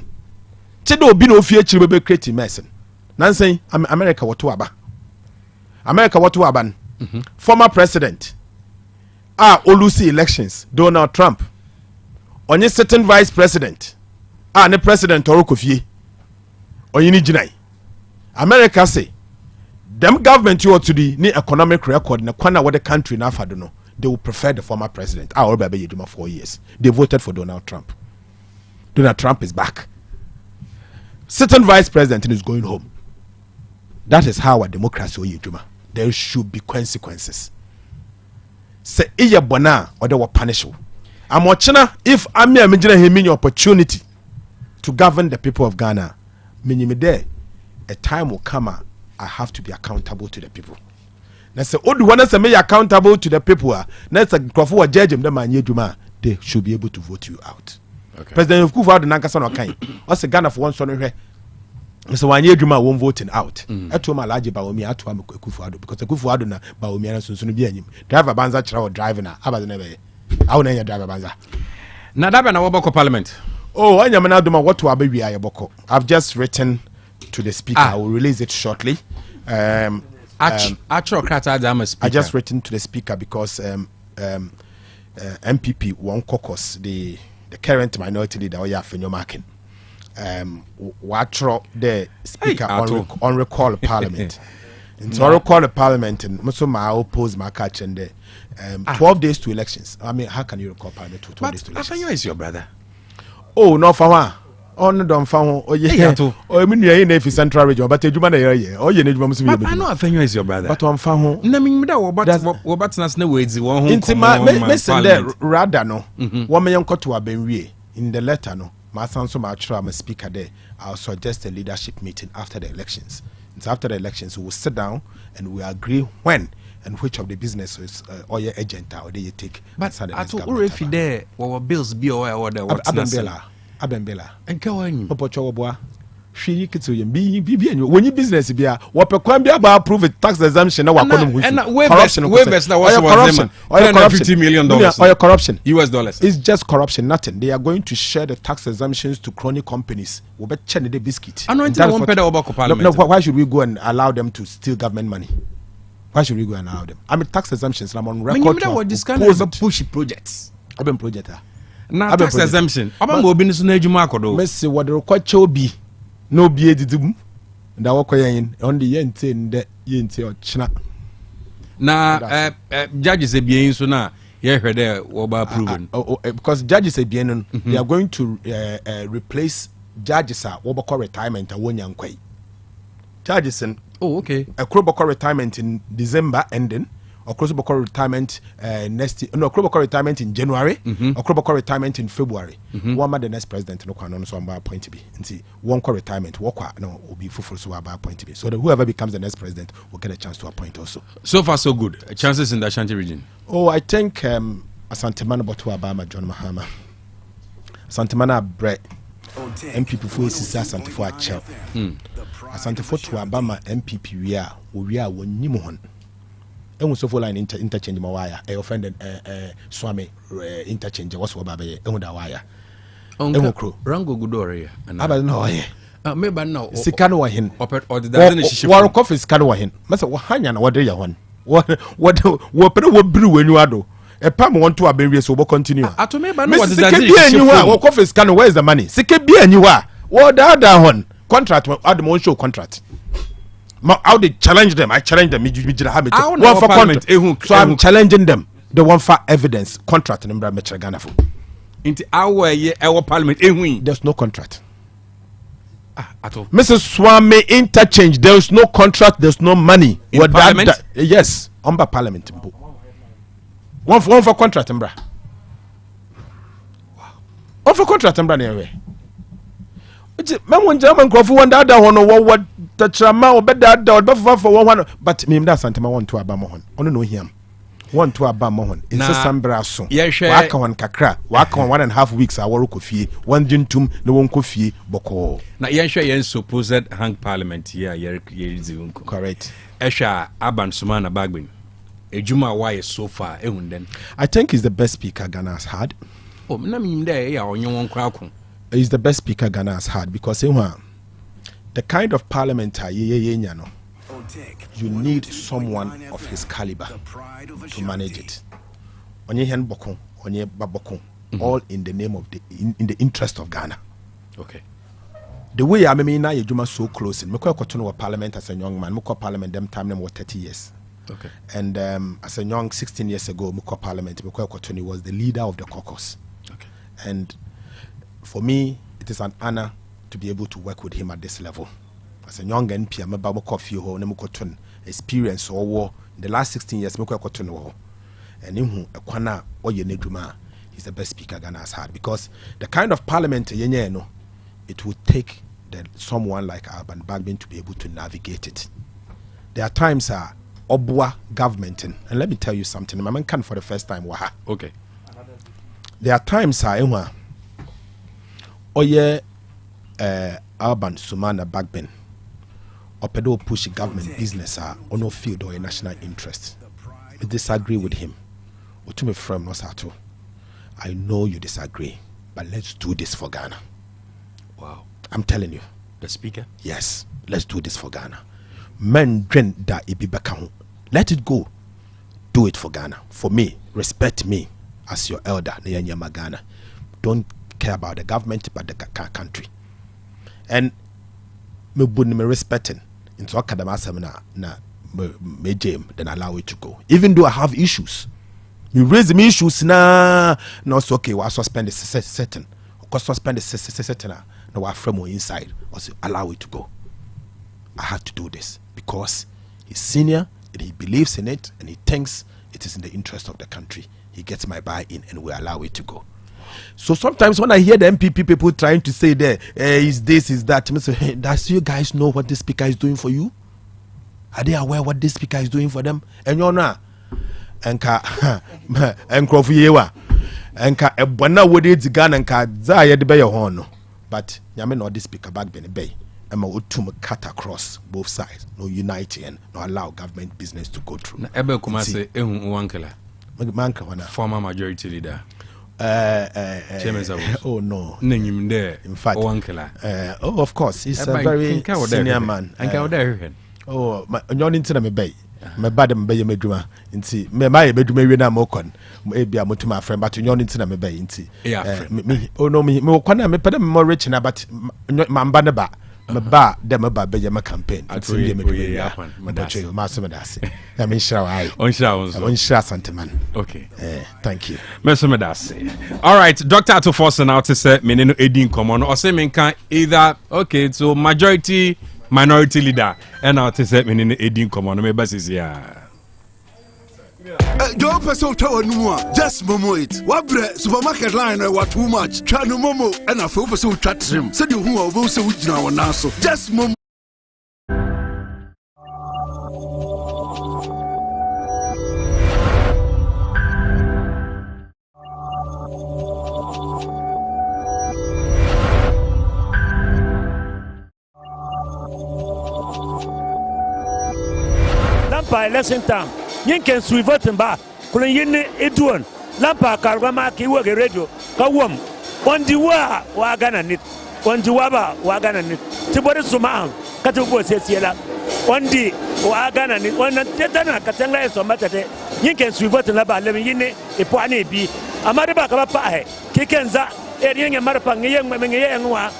Chido be no fear children create a mess. Nancy, America what to aba. America what to aban. Former president. Olusi elections. Donald Trump. Onye certain vice president. Ne president Orokofie. Oyini Jinai. America say them government you ought to the economic record na kwana what the country na fado no. They will prefer the former president. Or baby you do 4 years. They voted for Donald Trump. Donald Trump is back. Certain vice president is going home. That is how a democracy will do. There should be consequences. Say iya bona or they will punish you. I'm watching if I'm a opportunity to govern the people of Ghana. There, a time will come. I have to be accountable to the people. Now say, oh, want to be accountable to the people. Now say, for judge them, they should be able to vote you out. Okay. President of Kufuor Nankasa Okai. Also Ghana for one son here. So one year Juma won't voting out. Eto ma large Baomi atu am Kufuor because Kufuor na Baomi na sunsun bi anyim. Driver banza chira driving na aba na be. Awu na driver banza. Na dabe na woboko parliament. Oh, anyam na duma what to abewi ayeboko. I've just written to the speaker. I will release it shortly. I just written to the speaker because MPP one caucus the current minority leader Oya Fenyomakin watch the speaker on recall parliament. And so recall the parliament and most of my oppose my catch and 12 days to elections. I mean, how can you recall parliament to 12 days to elections? Afenyo is your brother. Oh, no, for on don't found oh yeah oh me near in central region but ejuma na here oh you need to be I know Afenyo is your brother but on found na me da wo bat na na we won ho listen there rather no one me yanko to abenwie in the letter no my son so my try my speaker there I'll suggest a leadership meeting after the elections. And so after the elections we will sit down and we agree when and which of the businesses or your agent or they take but at all if there our bills be or the what Abembela enka wanyu opocho boa hwi kitso yem bi anyo woni business bia wo pekwan bia ba approve tax exemption na wakono hu corruption na was corruption $250 million or corruption US dollars. It's just corruption, nothing. They are going to share the tax exemptions to crony companies. We bet chen the biscuit. I know until one pedal over parliament. No, why should we go and allow them to steal government money? Why should we go and allow them? I mean tax exemptions I'm on record to this kind of pushy projects. Open project. Na tax exemption oba mo obi nso na adwuma akodo mesi wode rekwache obi na obi edidum nda wokoyen on the yente nde yente ochina na judges ebien so na Yeah, heard there what proven. Because judges say they are going to replace judges are what call retirement and one young quay. Judges and okay. A crobocor retirement in December ending. Or crobocor retirement next no crobocor retirement in January or crobocor retirement in February. One man the next president no can so about point to be. And see one core retirement walk no will be full so about point to be. So that whoever becomes the next president will get a chance to appoint also. So far so good. Chances in the Ashanti region. Oh, I think Asantemana Botu Abama John Mahama. Asantemana Brett MPP for Asante for a chel. Asante for to Abama MPP we are one Nimuhon. And we so for line interchange my wire. I offended Swami interchange was for Baby and wire. Rango Gudore. I don't know. Maybe now. Sikano hin. Or the Danish Warcoff is Canoa hin. Massa Wahanya, what day you want? What brew when you are do? A palm want to be so will continue. To me, but what office can where's the money? Sick be and you are. What the other one? Contract at the show contract. How they challenge them? I challenge them. One for contract. So I'm challenging them. The one for evidence contract number Ghana for. Into our parliament. There's no contract. At all. Mrs. Swami interchange. There's no contract. There's no money. In parliament? Yes, under parliament. One for contract, mbra. Wow. One for contract, mbra. Anyway. Man, one German crop for one that one or what the trama or better that for one. But me that Santama want to Abamohon. I don't know him. Want to Abamohon. It's a Sambra so. Yeah, sure. Waka one kakra. Waka 1.5 weeks. I work with fee. One jintum. No one coffee. Boko. Now, yeah, sure. You're supposed hang parliament here. You're correct. Esha Aban Sumana Bagbin. Ejuma why so far. Then I think he's the best speaker Ghana has had. Oh, I mean, there, yeah, on your own crowd. He's the best speaker Ghana has had because the kind of parliament you need someone of his caliber to manage it. Onye hen bokon, onye babokon, all in the name of in the interest of Ghana. Okay. The way I mean now you so close in Meko Kotono parliament as a young man, Moko parliament them time them was 30 years. Okay. And as a young 16 years ago, Moko parliament, Meko Kotono was the leader of the caucus. Okay. And for me, it is an honor to be able to work with him at this level. As a young MP, I'm about coffee or Nemukoton experience or war in the last 16 years, Moko war. And in Kwana or Yeneduma, he's the best speaker Ghana has had because the kind of parliament it would take someone like Alban Bagbin to be able to navigate it. There are times Obwa government, and let me tell you something. My man can for the first time. Okay. There are times Oye Alban Sumana Bagbin Opedo push government business on no field or a national interest. I disagree with him. Utume from Nosato. I know you disagree, but let's do this for Ghana. Wow. I'm telling you. The speaker? Yes. Let's do this for Ghana. Men dren da ibibakahu. Let it go. Do it for Ghana. For me, respect me as your elder, Nyanyama Ghana. Don't care about the government, but the country. And me respecting into academic seminar na me jam, then allow it to go. Even though I have issues. You raise me issues no it's okay, we'll suspend the setting. Because suspend the setting no I frame inside. Also allow it to go. I had to do this because he's senior and he believes in it and he thinks it is in the interest of the country. He gets my buy-in and we allow it to go. So sometimes when I hear the MPP people trying to say there, is this, is that, I say, hey, does you guys know what this speaker is doing for you? Are they aware what this speaker is doing for them? And you're not. Enka yewa enka ebona wodi dzigan enka za ye de be your but nyame no this speaker back ben be ema otum cut across both sides no unite and no allow government business to go through. Na ebe kuma say ehun wankela manka wana former majority leader oh no nanyim there in fact wankela oh of course he's a very senior man enka there oh onyo ntina me be me bad me be meduma nti me my meduma wi na mokon e bia motuma friend but onyo ntina me be nti yeah me oh no me kwana me pede me more rich na but mamba ne ba meba de meba be my campaign ati me me ya mbache masem dase na me nshira wa nshira santeman okay thank you mesem dase all right Dr. Atofoso now to say me no edin komo no o say me kan either okay so majority minority leader and now to say me no edin komo no me basis ya don't person tell no just momo it wabre supermarket line what too much try no momo and I feel person chat him said you who will say we na wona so just momo Lampa election time yin can sweet voting ba kun yin eduon lampa kargama ki wo ge radio ka wom on di wa gana nit on di ba wa gana nit ti bori suma ka ti bo se siela on di wa gana nit on teta na ka tanga so matete yin can sweet voting la ba le yin e po ani bi amade ba ka ba pa he ki kenza e yin mar pa ngiye ngiye nwa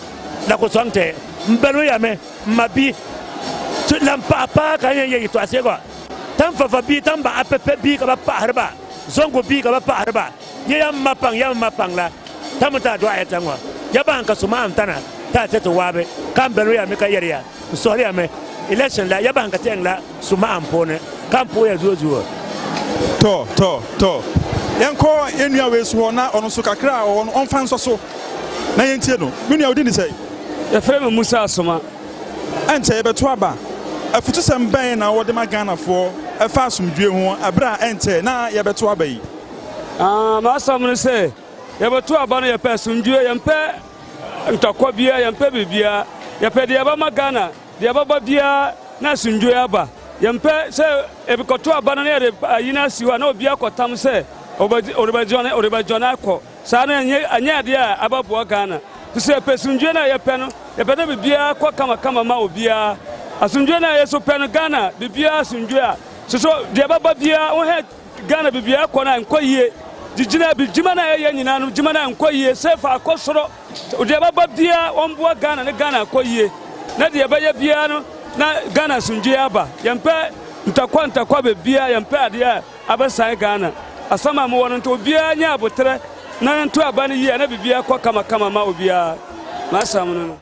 la ko sonte mbelo ya me mabi lampa pa ka yin to asego tan fafa bi tan ba apepe bi ka ba harba zongo bi ka ba harba yam mapang la tamata do ayatangwa yaban ka suma antana ta teto wabe kambelo ya meka yeria sorry ame election la yaban ka tengla suma ampone kampo ya zuo to yanko enua we so na ono so kakra on fan so na yentie no menua odi ni sei ya frame Musa Asoma ante ye beto aba afutu semben na wode magana fo afa asumdwe ho abra ente na ye beto aba yi ma asam se ye beto aba no ye pe asumdwe ye mpe ntokwa bia ye mpe bibia ye pe de aba magana de aba bia na asumdwe aba ye mpe se e bikoto aba no ye ayina siwa na obi akotam se oribajona akọ sa na anya de ababoa Ghana se pe asumdwe na ye pe no ye pe de bibia kwa kama ma obia asumdwe na yeso pen Ghana bibia asumdwe a so de baba bia wo he Ghana bibia ko na nkoyie jijina bijima na ye nyina no jima na nkoyie sefa akosoro de baba bia omboa Ghana ne Ghana koyie na de baya bia no na Ghana asumdwe aba yempe ntakwa bibia yempe ade a abasan Ghana asama mo wono to bia nya abotre na nto aba ne yie na bibia ko kama ma obia ma asam no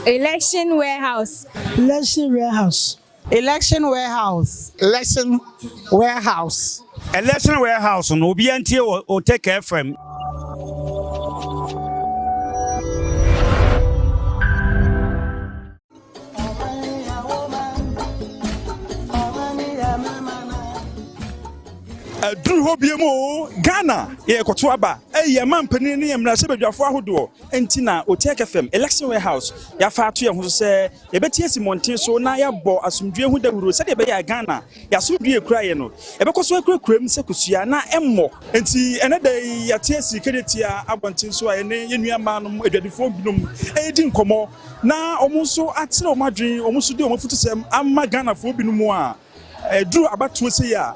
Election warehouse. Election warehouse. Election warehouse. Election warehouse. Election warehouse no obi antie OTEC FM. Dru hobiemo Ghana ye koto aba ye mampani ne yemra se badwafo ahodo entina OTEC FM election warehouse ya fa ato ye ho se ye betie simonten so na ya bo asumdwe hu dawuro se de be ya Ghana ya sumdwe ekura ye no ye bekoso ekura se kusua na emmo enti ene da ya tie sikeretia abonten so ye ne yenua ma no adwadifo binum edi nkomo na omunso atene omadwen omunso de omafutusem amma Ghana fo binum a dru abatuo se ya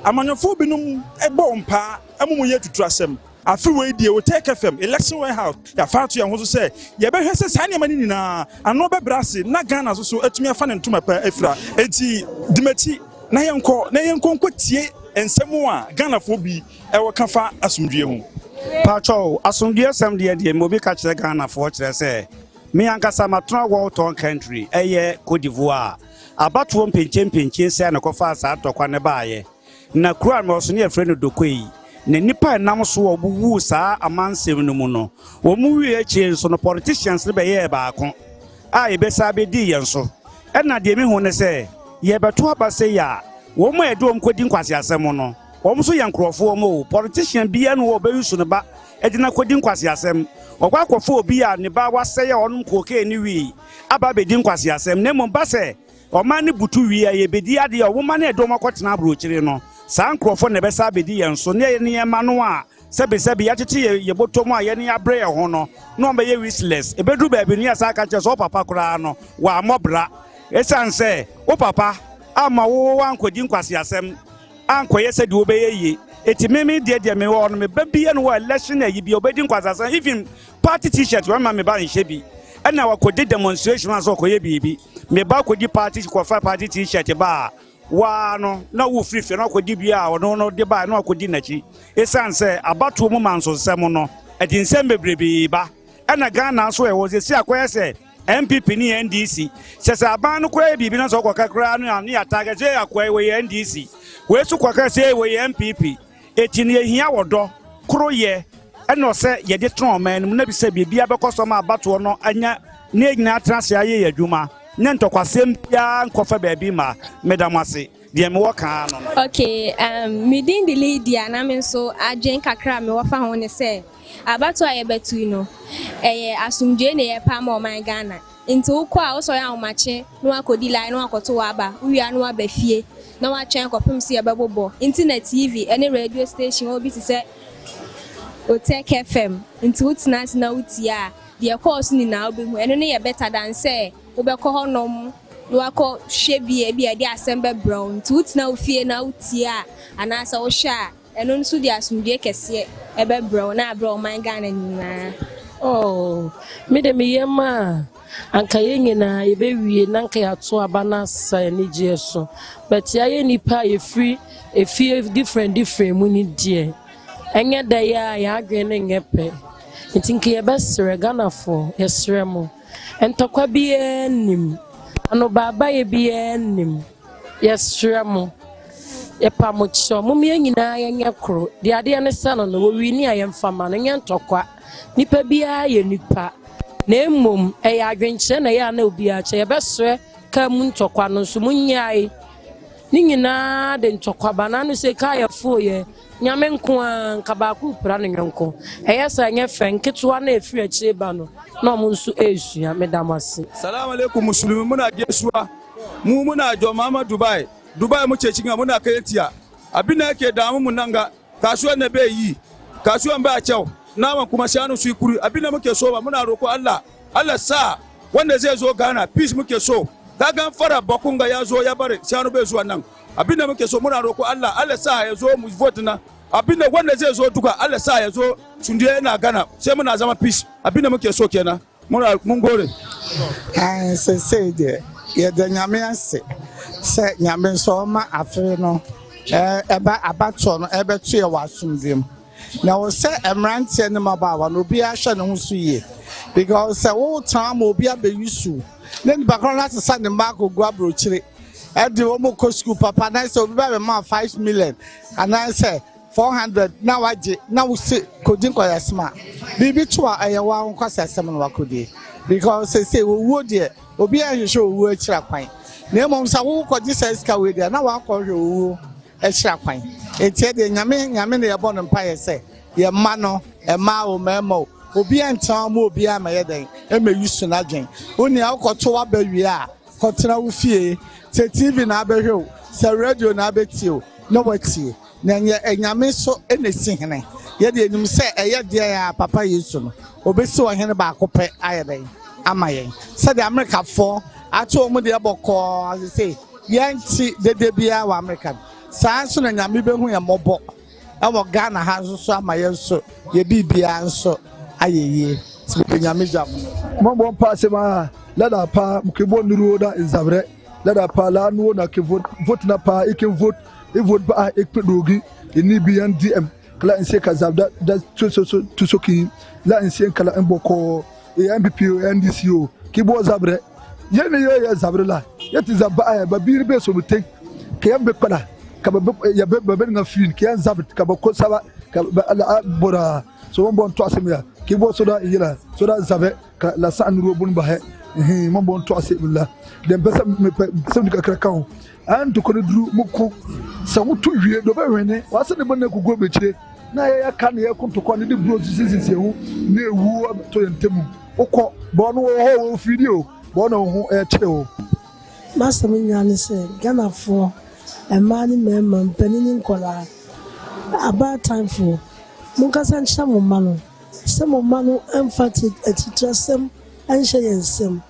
amanyofo binum ebo mpa amumu ye tuturasem afi we die OTEC FM election warehouse ya faatu ya ho so se ye behwe se sane mani nyina ano be brase na Ghana so atumi afa ne ntoma pa afira enti dimati na yenko nkotie ensemu a Ghana fo bi ewo kafa asumdue ho pacho asumdue sem de mobi ka kire Ghana fo kire se me ankasa matona wo ton country eye Cote d'Ivoire abatuo mpenche se na kofa asa atokwa ne baaye na kura no so ne afre no dokoi na nipa nam so obuwu saa amansem no mu no wo mu wie chi so no politicians be ye baako a e be sa be di yen so e na de me hu ne se ye beto abase ya wo mu edo mkodi nkwase asem no wo mu so ye nkrofo mo politician bia no wo be yusu ne ba e di na kodi nkwase asem okwa akofo obi a ne ba wase ya onum koke ni wi aba be di nkwase asem ne mo ba se o ma ne butu wi ya ye be di ade o wo ma ne edo makotena abrochire no saa nkrofo ne be sa be di yen so ne ye ma no a sebe ya tete ye botomu a ye ne abre ye ho no no be ye wishless e bedu ba bi ne asa ka che so papa kura no wa mobra esan se o papa ama wo ankodi nkwase asem ankoye se de obeye yi eti meme de me wo no me babia no election ayi bi obedi nkwase asem even party t-shirt wa ma me ba nhye bi na wakodi demonstration aso koye bibi me ba kodi party ko fa party t-shirt ba wa no na wo free no kodi bia o no de ba na kodi nachi esan se abatu mu manso sem no edi nsem bebrebe ba na Ghana so e wo se akoye se MPP ni NDC se aban no koye bibi na so kwa kakra no ya target je akoye we NDC we su kwa kakra se we MPP eti ne hia wodo kroye eno se ye de tron man mu na bi se bibia be koso ma abato no anya ne nyina transe aye yadwuma ne ntokwasem bia nkofa baabi ma medamase de me woka no. Okay, within the lady na me so agent kakra me wofa ho ne se abato aye betu no asumdwe ne ye pa ma man Ghana nti ukọ a so ya omache no akodi line no akoto wa aba uwia no abafie na wa twen kopem se ye bebobo internet TV any radio station obi ti se OTEC FM nti utina na utia de course ni na obehu eno ne ye better than say obekọ honom no akọ hwe bia de assemble brown nti utina ofie na utia anasa wo hwa eno nso de asumdwe kese ebe brown na brown man Ghana nyina. Oh, me de me yema anka yengena yebewie nanka yato abana sa ni jeso but ya nipa ye free e feel different muni die enye da ya agwene ngepe ntinke ye besere Ghana for yesere mo entokwa bi enim ano baba ye bi enim yesere mo ye pa mo cho mo me nyina ye nyekro de ade ne sa no wo wi ni ayemfama no nye ntokwa nipa bia ye nipa na emom adwenche na ya na obi a che ye besere ka mu ntokwa no so munyai ni nyina de ntokwa bana no se ka ye fo ye nyame nko an ka ba ku pra no nwenko eyesa nye fenketwa na efiri akire ba no na mo nso esua medamase. Assalamu alaikum muslimi muna gesuwa mu muna jomama Dubai mu cecin muna kayantiya abin da yake damu mun nan ga kasuwan na bai yi kasuwan ba kyau naman kuma shanu su kuri abin da muke so ba muna roko Allah sa wanda zai zo Ghana peace muke so kaga fara bakunga ya zo ya bare shanu bai zuwa nan abin da muke so muna roko Allah sa ya zo mu vote na abin da wanda zai zo duka Allah sa ya zo sundiye yana Ghana sai muna zama peace abin da muke so kenan mun gore say de ye de nyame ase se nyame so ma afre no eba abato no ebe to ye wasumdem na wo se emrante ne mabawa no bi a hwe ne ho so ye because se wo time obi abeyusu then background last Sunday mark go abrochire e de wo mo ko school papa na se obi ba be ma 5 million and I say 400 na waje na wo se kodin ko yasma bibi to a ye wa nkwasa asem no wakodi because say wo de obi a hwehwe owu akira kwan na emom sa wo ko Jesus ka we de na wa ko hwe owu akira kwan etie de nyame na ye bo no mpa ye se ye ma no e ma o memo obi antan mo obi ama ye den e me yusu na dwen oni akoto wa ba wi a kotena wo fie se TV na abehwe se radio na abetio no watie na nyame so enesi hene ye de enim se eye de ya papa Yesu no obesi wo hene ba akopɛ aye den amayen said the America for ato mu de boko as say yanti de bia wa American sanso na nyame behu ya mobo e wo Ghana ha so amayen so ye bibia nso ayeye tibe nyame jam mo pass ma lada pa mkibo nuru da inzabre lada pa la nu na ke vote na pa ikin vote e vote ba ekpedogi ni bian DM kala inse kazabda da so ki la inse kala mboko MPP NDCO kibo zabre yene ye zabre la yeti zaba ba biri be so muten kiyambe kala ka ya be nga fin kiyan zabre ka ba ko saba ka ala bora so bon to asemya kibo so da yila so da zabe la san robun ba he mon bon to asemla dem pesa me pesa ni kakra kan an to ko duru muko sa wutu wie do ba wene wasa ne bon na kugo be chire na ya ka ne ya kunto ko ne de bro sisi hu na ewu to yentemu uko bono ho video bono ho cheo master nyane se Ghana for a man member peninin kola about time for munkasa ncha mo mano some mano emphatic etitrasem anhye yensem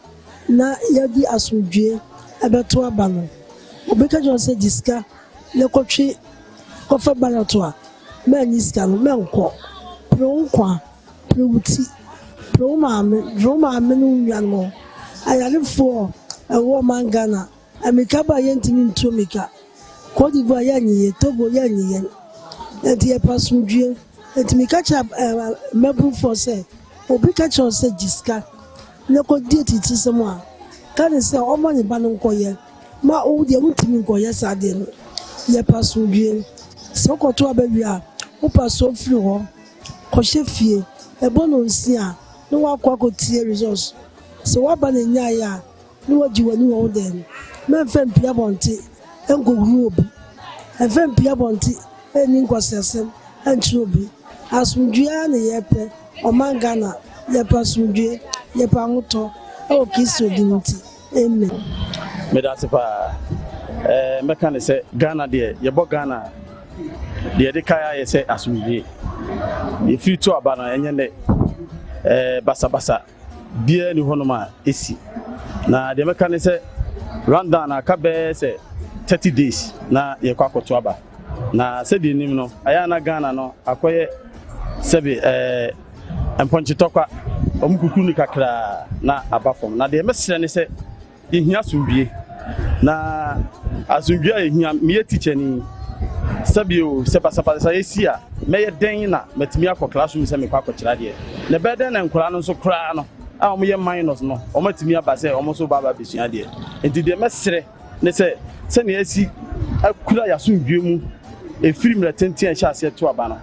na yadi asudwe abeto abano obeka jo se diska le kotwe kofa balato a men diska no men ko pro nkwa pro wuti pro ma me no nwan mo ayalefo ewo mangana amika ba yentimi ntomika Côte d'Ivoire yanyi Togo yanyi enti e pasudue enti mi kacha mebu for say obi kacha say diska le ko dieti ti se mo a kan se o mo ni ba no nkoye ma o de mutimi nkoye sa de no ye pasudue se ko to abawi a o paso firi ho ko hye e bono nsi a no wa kwa tie results se wa ba na nya ya no wa jiwani wo den me fem pia bonti engo group efem pia bonti eni nkwasesem entrobi asundua ne yepe omangana yepa sundue yepa ngoto o kiso dinti amen medasipa meka ne se Ghana de yebo Ghana de de kaya ye se asundue ifi to abana enye ne basa bia ni honoma esi na de meka ne se Rwanda na kabe se 30 days na ye kwakoto aba na se di nim no aya na Ghana no akoye sebe emponchitokwa omkuku ni kakra na abafom na de mesre ne se yehia sumbie na asumbie yehia me teacher ni sabio sepasa yesia meye den na matimi akọ classroom se me kwakokyira de na beden na nkura no so kra no a omo ye minus no omo matimi abase omo so baba besua de enti de mesre ne se ne asi akura ya sumbie mu efiri mra tenten hya ase to aba no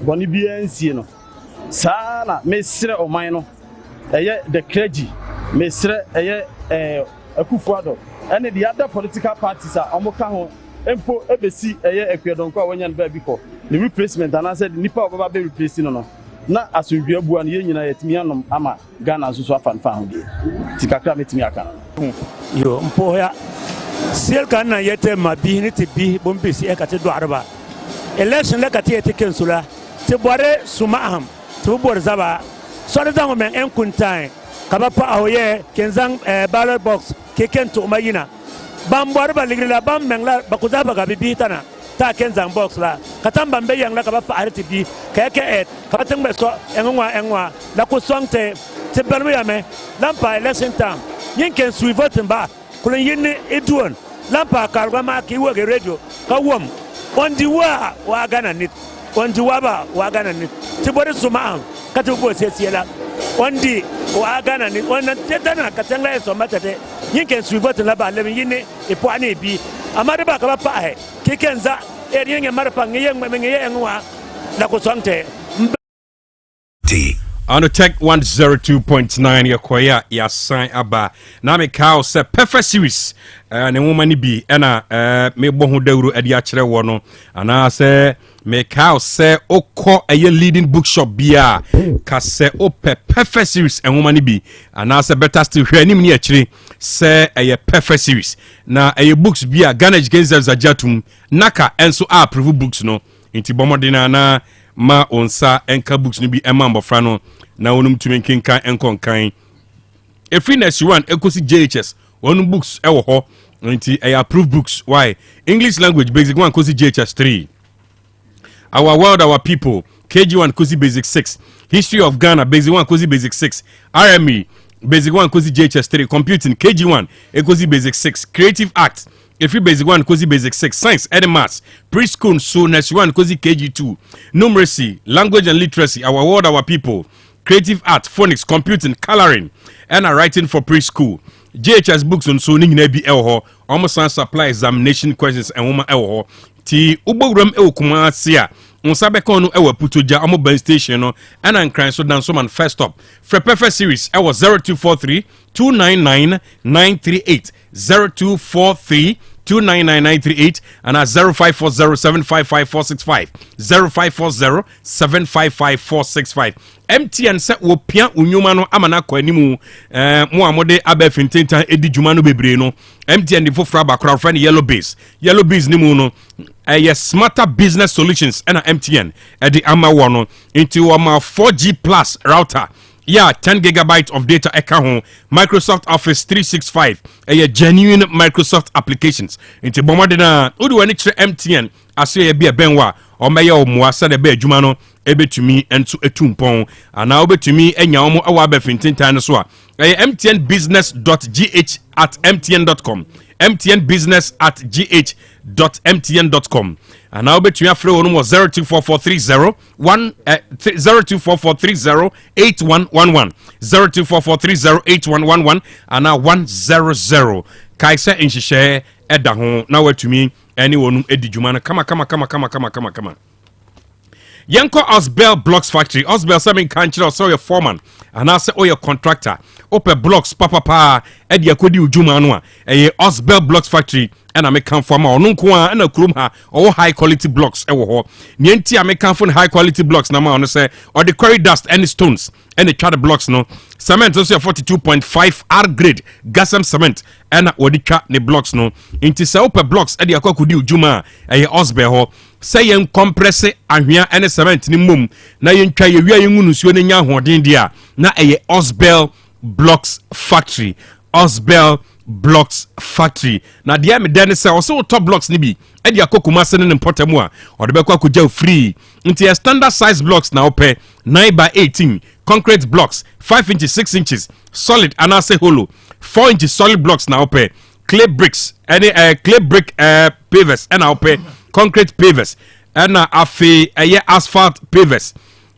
boni bia nsie no saa na mesre oman no eye the clergy mesre eye akufuado ene the other political parties a omoka ho empo ebesi eye ekwedonko a wanya ba biko the replacement and I said nipa obaba be replace no na asundwe abua na ye nyina yetimi anom ama Ghana so afanfa ho de tikakra metimi aka yo mpo ya siel kan na yete mabi ni tibi bombisi e kate Dwabrem election le kate yete kensula te bore suma aham te bor zaba so de zango men enkuntan kaba pa ahoye kenzang ballot box keken to mayina bam bor ba ligila bam mengla bakuzaba ga bibitana ta kenzang box la katamba mbe yang la kaba fa arti bi keke et kaba tengbe so enwa la ko sonte te berme yame lampa election time yin ken sui vote ba kulen yin eduon lampa karwa ma ki wo ge radio ka wom on di wa Ghana nit on di ba wa Ghana nit ti bori suma ka ti bo sesiela on di wa Ghana nit on na tetana ka tanga so matete yin ken sui vote la ba le yin e po ani bi amade ba ka ba pa he ki kenza e yin mara pa ngi yen wa la ko sonte on OTEC 102.9 yakoya ya sign aba na me ka se perfect series ne woman ni bi na me bo ho dawru ade a kire wo no ana se me ka se okọ eye leading bookshop bia ka se ope perfect series en woman ni bi ana se better still hwe anim ni akire se eye perfect series na eye books bia Ghana Games Ajatum naka enso approve books no inti bomodina na ma onsa enka books ni bi ema mbofra no na wonum tumi kinkan enkonkan efri na S1 ekosi JHS wonum books ewo ho nti approved books why English language basic 1 kosi JHS 3 our world our people KG1 kosi basic 6 history of Ghana basic 1 kosi basic 6 RME basic 1 kosi JHS 3 computing KG1 ekosi basic 6 creative art every basic 1 kosi basic 6 science and maths preschool so next 1 kosi KG2 numeracy language and literacy our world our people creative art phonics computing coloring and writing for preschool JHS books on so ning na bi elho almost supply examination questions and woman elho ti Dwabrem kuma sia unsa be kon no ewa putoja omo ban station no and ankran so dan so man first stop for perfect series I was 0243 299 938 0243 299-938 and at 0540-755-465 0540-755-465 MTN set wo pia unyuma no amana kwa animu mo amode abe fintinta edi juma no bebre no MTN di fofra ba crowd friend yellow base ni mu no smarter business solutions and MTN edi ama wono into ama 4G plus router Yeah, 10 gigabytes of data eka Microsoft Office 365 a genuine Microsoft applications into bomardina udu ani kire MTN ase ye bia benwa o meye o muasa de be adwuma no ebetumi enso etumpon ana obetumi enya omo awa be fintintan so a mtnbusiness.gh@mtn.com mtnbusiness@gh.mtn.com and now bet you are free on 024430 0244308111 0244308111 and now 100 kaisa inshishe eda ho na watumi anyone edijuma na kama Yanko Osbel Blocks Factory. Osbel Samin Kanchira or your foreman. And I say, your contractor. Open blocks, papa, Eddie Akodi Ujuma Anua. A Osbel Blocks Factory. And I make come from our Nunkwa and a Krumha or high quality blocks. Nienti I make come from high quality blocks. Nama on say, or the quarry dust and stones. And the charter blocks no. Cement also 42.5 R grade. Gasam cement. And what the chat the blocks no. Inti say open blocks. Eddie Akodi Ujuma. A Osbel ho. Say yen compresse ahwea ene cement ni mum na yen twa ye wia yen nusuo ne nya hoden dia na eye Osbel Blocks Factory na dia me den se o so top blocks ni bi e dia kokuma se ne importamu a o de be kwa kujia free nti standard size blocks na ope 9 by 18 concrete blocks 5 inches 6 inches solid and I say hollow 4 inches solid blocks na ope clay bricks any clay brick pavers and I ope concrete pavers and afi asphalt pavers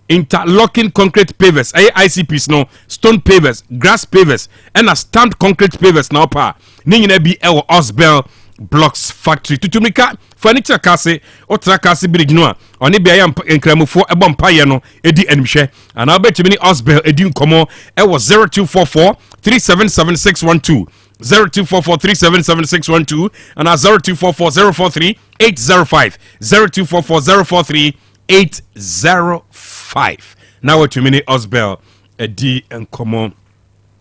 interlocking concrete pavers ICPs no stone pavers grass pavers and stamped concrete pavers now pa nyina bi Osbel Blocks Factory tutumika furniture kase otra kase bridge no a oni bia ya enkramufo ebompaye no edi animhwe and I bet you Osbel edi nkomo 0244 3776112 0244377612 and 0244043805 0244043805 now what you mean Osbel a D and common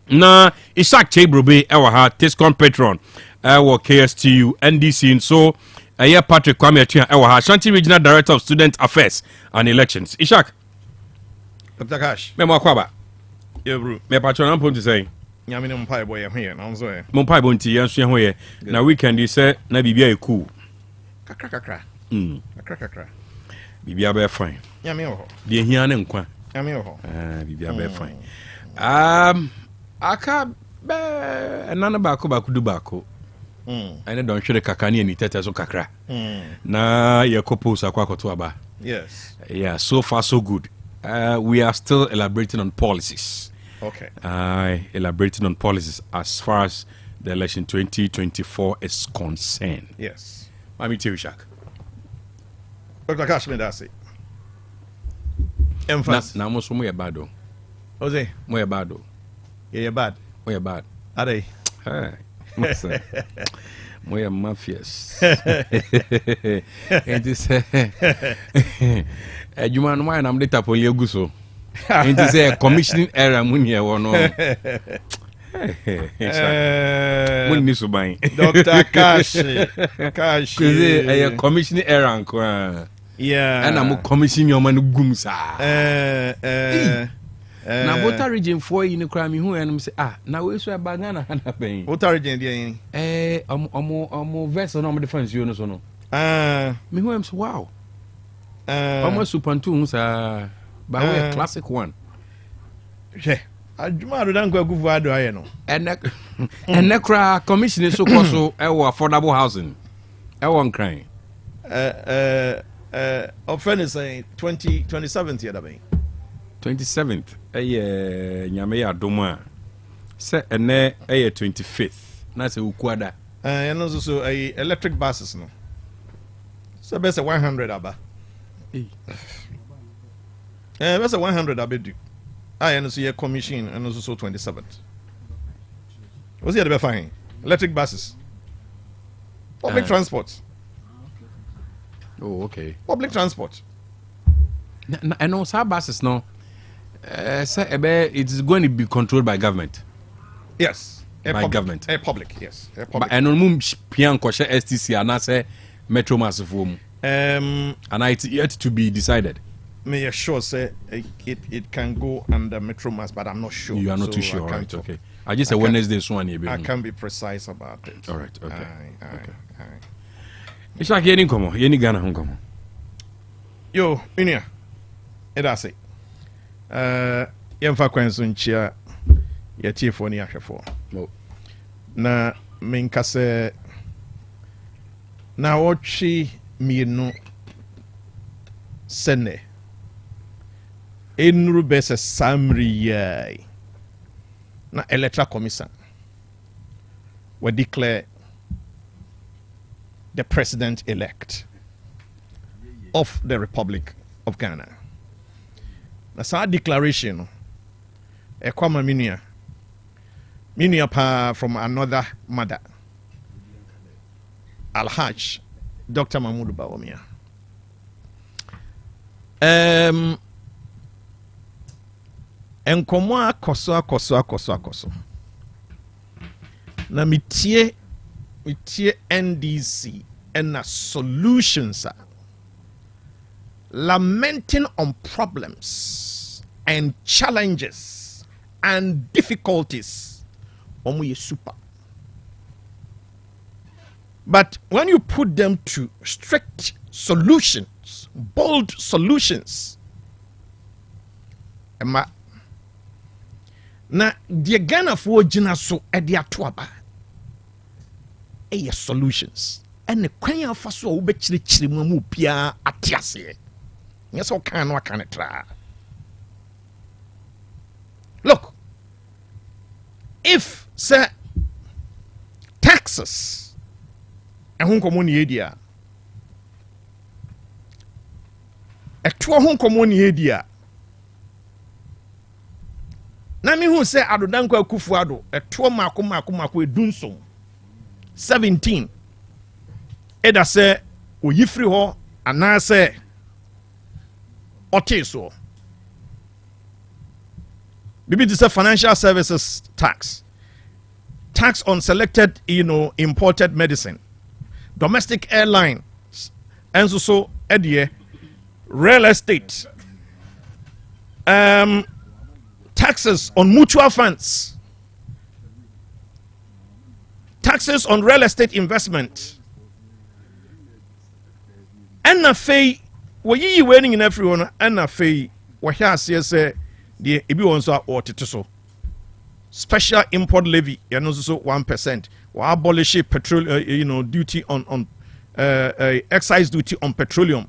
na Ishak Chebrobe ewa ha Tiscon Patron ewa KSTU NDC so a Patrick Kwame Atua ewa ha Shanti Regional Director of Student Affairs and Elections Ishak Dr. Cash me mo akwaba yeah bro me patron am pon to say nyame no mpai boy here na nso e mo mpai bo nti yan so ye na weekend you say na bibia e cool kakra bibia be fine nyame ho de hia ne nkwa nyame ho bibia be fine aka be enana ba ko du bako ene don hwere kaka ne ni tete so kakra na ye kopos akwa koto aba yes yeah so far so good we are still elaborating on policies. Okay. Elaborating on policies as far as the election 2024 is concerned. Yes. Let me tell you, Shaq. Dr. Cashman, that's it. Emphasis. Now, most more bad. Jose. More bad. Yeah, bad. More bad. Are they? More mafias. And this, you man, why I'm the tapoli guso. And this a commissioning error munia or no. When you so buying Dr. Cash, a commissioning error. Yeah, and I'm commissioning your man gumsa. Now, what are region for in the crime? Who and say, now we swear bagana and happening. What are region? More vessel on the defense, you know. Me who am so wow. Almost super tunes are by way a classic one. Yeah, I do not go good for I know. And Necra commission is so also affordable housing. I won't cry. Offense saying 27th year. 27th. Nyamea Doma. Set a 25th. That's a Ukwada. And also a electric buses no. So best 100 abba. That's a 100 abba. I see a commission and also 27th. What's the other fine? Electric buses. Public transport. Oh, okay. Public transport. I know some buses now. It is going to be controlled by government. Yes. By government. Public, yes. Public. But I know Pian Kosha STC and I say Metro Massive Home. And it's yet to be decided. may sure say it can go under Metro Mass, but I'm not sure. You are not so too sure, I right? can't Okay. I just said Wednesday one. I can't be precise about it. All right. Okay. Okay. It's like any come any Ghana home come. Yo, Unia, that's it. Yemfa kwenso nchia ya tiefo ni ahwefo. Na menkase na wochi mienu sene enuru bese samri yai na electoral commission will declare the president-elect of the Republic of Ghana. Na sa declaration ekwama minia pa from another mother, Al-Hajj Dr. Mahmoud Bawumia. Enkomo akoso na mitie NDC and solutions are lamenting on problems and challenges and difficulties. Super. But when you put them to strict solutions, bold solutions, na the Ghana for Gina so edia tuaba solutions and the kwanya fa so wo be chiri mu bia atiase. Yes, what can try? Look, if say taxes and home communi area, a two home communi area. Na mi hu say adodanko akufuado a two mako edunso 17 eda say oyifri ho ana say oteso bibi this a financial services tax on selected imported medicine, domestic airlines, and so edie real estate, taxes on mutual funds, taxes on real estate investment, and a fee. What winning in everyone and a fee? What has say the ibi onso or so special import levy? You know, so 1%. We abolish petrol, duty on excise duty on petroleum,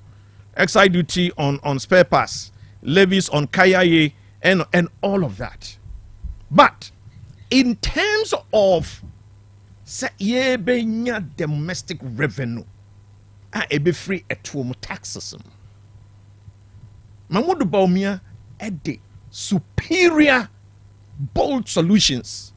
excise duty on spare parts, levies on kaya and all of that. But in terms of say domestic revenue, I be free at home taxes. Mahmoud Bawumia ede superior bold solutions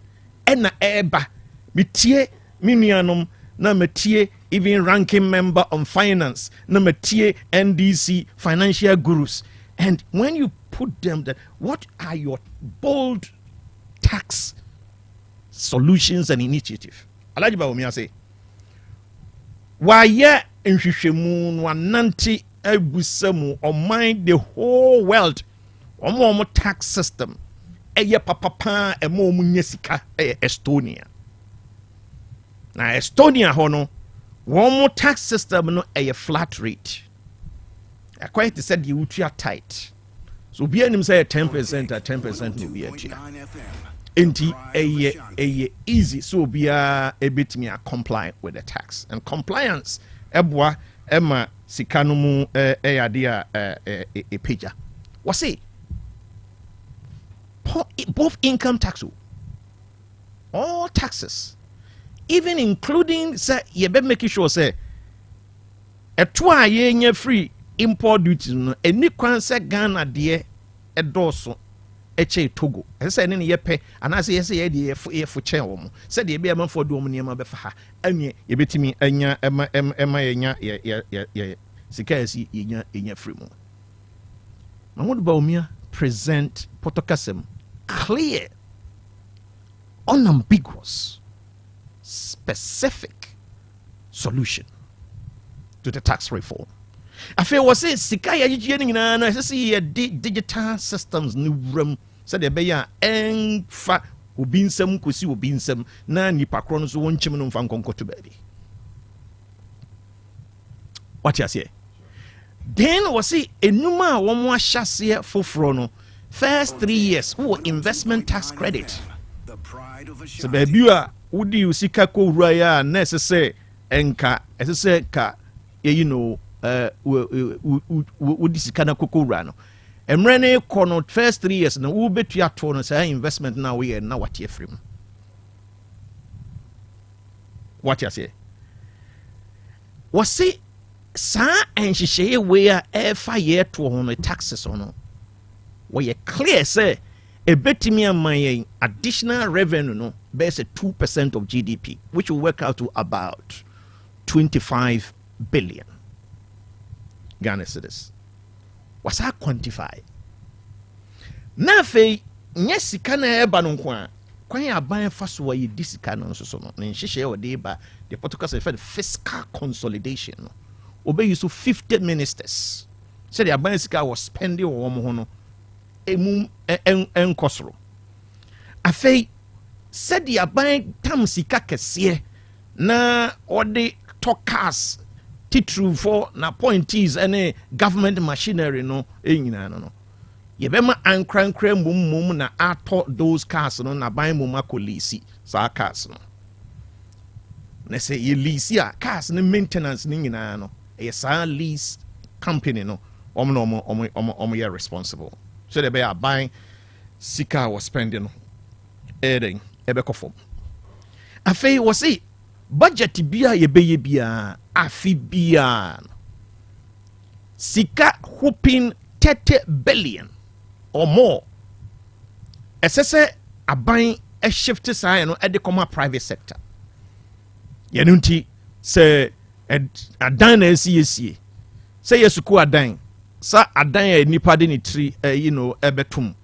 ena eba metie minianom na metie even ranking member on finance na metie NDC financial gurus, and when you put them that what are your bold tax solutions and initiative? Alhaji Bawumia say why nhwehwemu wananti ebusemu or mind the whole world omo tax system eye papa e mo nyesika Estonia na Estonia hono one tax system no eye flat rate quite said you utia tight so be anim say 10% or 10% no be atia enti eye easy so be a bit me comply with the tax, and compliance ebwa ema sikanumu adea peja wase both income tax, all taxes, even including say you be making sure say etwa ye free import duties no eni kwan say Ghana de edoso eche Togo say ne ye pe anase ye say ye de ye fo chen wo mo say de be am for do mo niam be fa ha anye ye betimi anya ema yenya ye sika esi yenya free mo. Mahmoud Bawumia present Potokasem clear, unambiguous, specific solution to the tax reform. I feel was it sika ya jijie na no say digital systems ni wram said the beya enfa obi nsam kosi obi nsam na nipa kro no so wonchim no mfa nkonkoto baabi. What you say? Then was it enuma wo mo ahyase foforo no first 3 years who investment tax credit. So baby a wodi usika ko wura ya na say enka say ka you know wodi sika na koko wura no emre ne kono first 3 years na wo betu ato no say investment na we na what ye free. What you say? Was it sa enhyehyɛ we a ɛfa yɛ to ho taxes on we clear say ebetimi aman additional revenue no base 2% of GDP, which will work out to about 25 billion Ghana cedis. Was that quantify? Na fe nyesika na eba no nko a kwan aban fa so yi disika no so no nhyehyɛ o de ba the protocol say fiscal consolidation no obey you so 50 ministers say the aban sika was spending wo mo ho no emu enkosoro afei said the aban tam sika kese na ode tokas titru for na appointees any government machinery no enyina no yebema ankrankra mum na ato those cars no na ban mum akolisi sa cars no na say ye lease a cars no maintenance ni nyina no a sa lease company no omo ye responsible. So they be buying sika was spending no eden ebekofom afei was see budget bia ye beye bia afi bia sika hoping 30 billion or more esese aban a shift say no e de come private sector yenunti say adan na esie say yesuku adan sa adan ya nipa de ni tri you know ebetum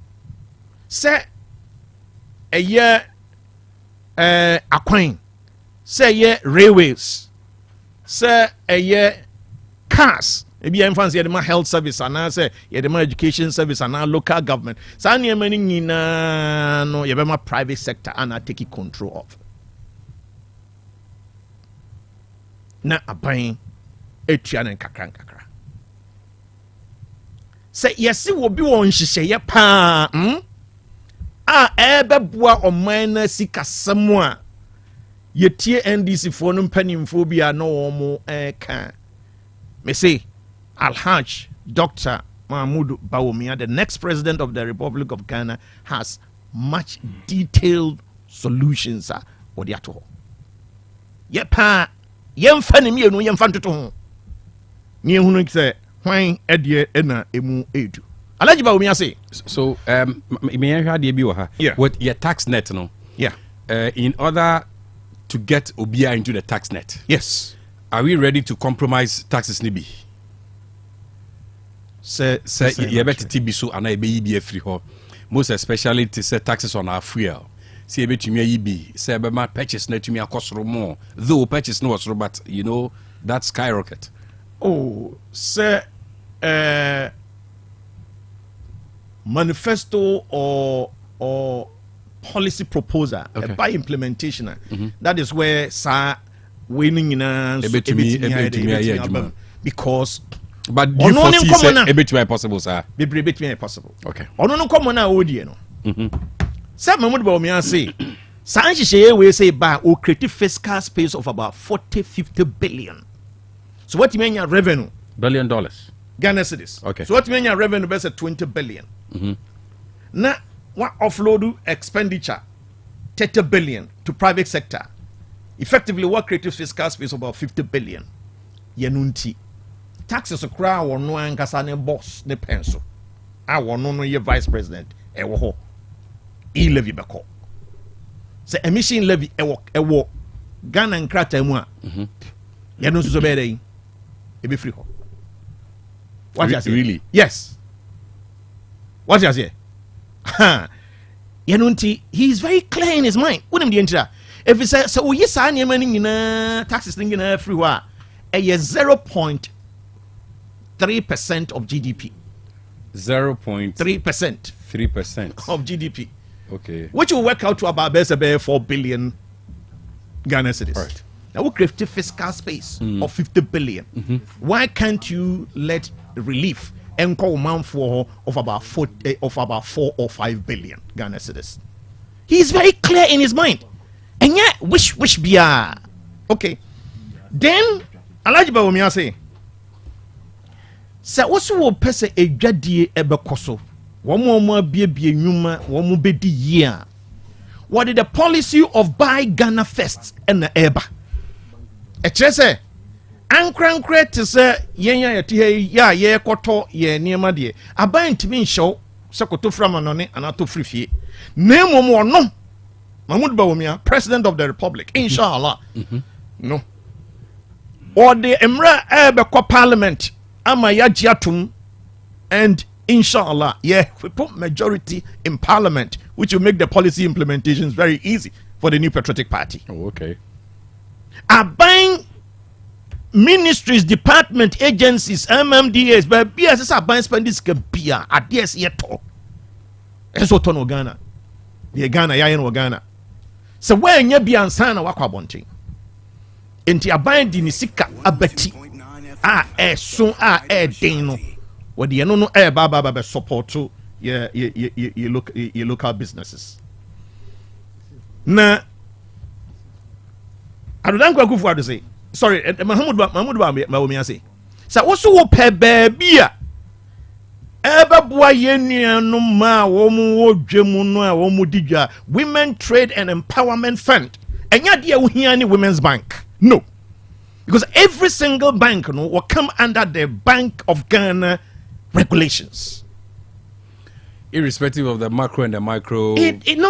say eye akwan say ye railways say eye cars ebi emfancy ye the health service and say ye the education service and local government sa na mani nyina no ye be ma private sector and take control of na aban etua na kakra say yesi wo bi won hyehyeye pa a ebeboa oman na sikasem a yetie NDC fo no mpanimfo bi a no wo ka me say Alhaj Dr. Mahmoud Bawumia, the next president of the Republic of Ghana, has much detailed solutions for the ato. Ye pa yemfa ne mienu yemfa ntoto ho. Nye hunu say hwan edie na emu edu. Alhaji Bawumia say so me hwa de bi wo ha what your tax net no. Yeah. In order to get Obia into the tax net. Yes. Are we ready to compromise taxes nibi? Say you better TB so and I be free ho. Most especially to say taxes on our fuel. See to me be say be my purchase net to me cost more. Though purchase no was but you know that skyrocket. Oh, say manifesto or policy proposal by implementation. That is where winning because but do you foresee say possible sir be possible. Okay. Ono no come na odie no. Say Mahmoud Bawumia say sanhyehyeye we say ba o create fiscal space of about 40-50 billion. So what you mean your revenue? $billion. Ghana cedis. Okay. So what you mean your revenue best 20 billion. Now what offload expenditure 30 billion to private sector. Effectively what creative fiscal space of about 50 billion. Yenunti. Taxes akra wo no ankasa ne boss ne pencil. A wo no ye vice president e wo ho. E levy beko. Se emission levy e wo Ghana nkrata mu a. Yenu so be dey. E be free ho. What you say? Really? Yes. What you say? Yenunti, he is very clear in his mind. What him the entire. If he say so yes any money in taxes thing in free wa. A 0.3 0.3% of GDP. 0.3%. 3% of GDP. Okay. Which will work out to about 4 billion Ghana cedis. Right. Now we create fiscal space of 50 billion. Why can't you let relief and call amount for of about 4 or 5 billion Ghana cedis? He is very clear in his mind. And yet wish be okay. Then Alaji Bawumia say also will pese a jadie ebekoso. One be nyuma, one be di year. What is the policy of buy Ghana first and the eba? Echese ankra te se yenya yete ya ye koto ye niema de aban ntimi nhyew se koto from anone anato frifie nemo mo no Mahmoud Bawumia, President of the Republic, inshallah. No. Or the Emra Ebeko Parliament, Amayajiatum, and inshallah, yeah, we put majority in Parliament, which will make the policy implementations very easy for the new patriotic party. Oh, okay. Buying ministries, department, agencies, MMDAs, but BSS are buying spending scabia at DS yet. And so Tono Ghana. The Ghana, Yayan Ghana. So when you be ansana wakwabonti enti aban di nisika abati so deno wodi ye no ba support to your local businesses na adodan kwa kufu ado say sorry Mahmoud Bawumia say so wo so wo pe bia Women Trade and Empowerment Fund. And yet we hear any women's bank. No. Because every single bank will come under the Bank of Ghana regulations. Irrespective of the macro and the micro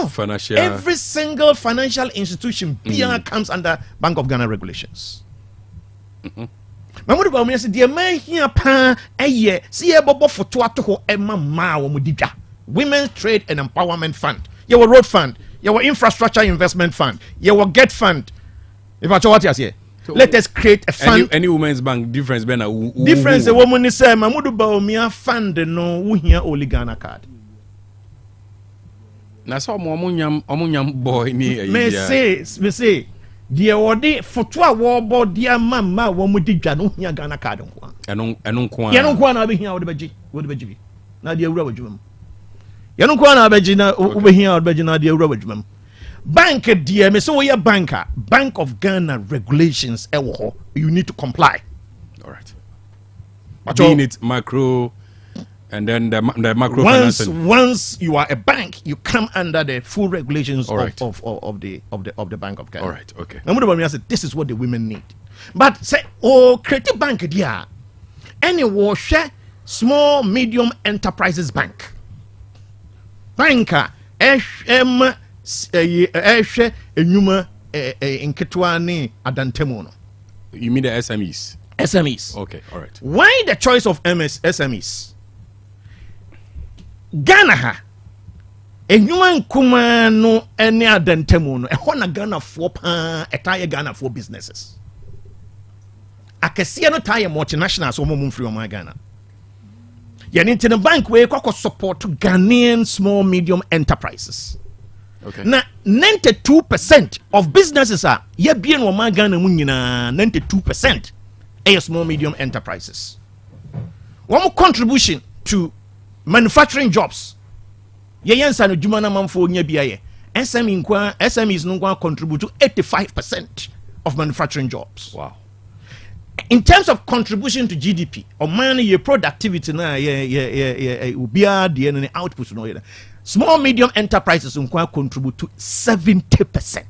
financial. Every single financial institution comes under Bank of Ghana regulations. Mahmoud Bawumia said, "Dear man here, pa see a bobo for to Emma Ma Mudija, Women's Trade and Empowerment Fund, your road fund, your infrastructure investment fund, your get fund. If I what you say, let us create a fund. Any women's bank difference, difference. The woman is saying, Mahmoud Bawumia fund no who here only Ghana card. Na so omunyam boy ni. Me say. Dear wode foto a wo bo dia mama wo mudi dwa no hia Ghana card nko eno nko na be hia wo de beji na dia wura wadwuma yeno nko na beji na wo be hia wo de beji na dia wura wadwuma bank dia me so we banker Bank of Ghana regulations e wo ho you need to comply. All right. Being it macro and then the macro financing. Once you are a bank, you come under the full regulations of the Bank of Ghana. All right, okay. I said this is what the women need. But say, creative bank dia, any share small medium enterprises bank. Banker, enuma inketwa adantemono. You mean the SMEs? SMEs. Okay, all right. Why the choice of SMEs? Ghana ha enyuma nkuma no ene adantemu no ehɔ na Ghana for pa etaye Ghana for businesses akɛseɛ no taye multinationals wo mum free o Ghana yɛne nti bank we kwakɔ support to Ghanaian small medium enterprises. Okay. Na 92% of businesses are ye bien wo Ghana mu nyina 92% small medium enterprises. One contribution to manufacturing jobs. Yensa no dwuma na manfo nya biaye. SMEs no contribute to 85% of manufacturing jobs. Wow. In terms of contribution to GDP, or money your productivity na ubia the output no. Small medium enterprises contribute to 70%.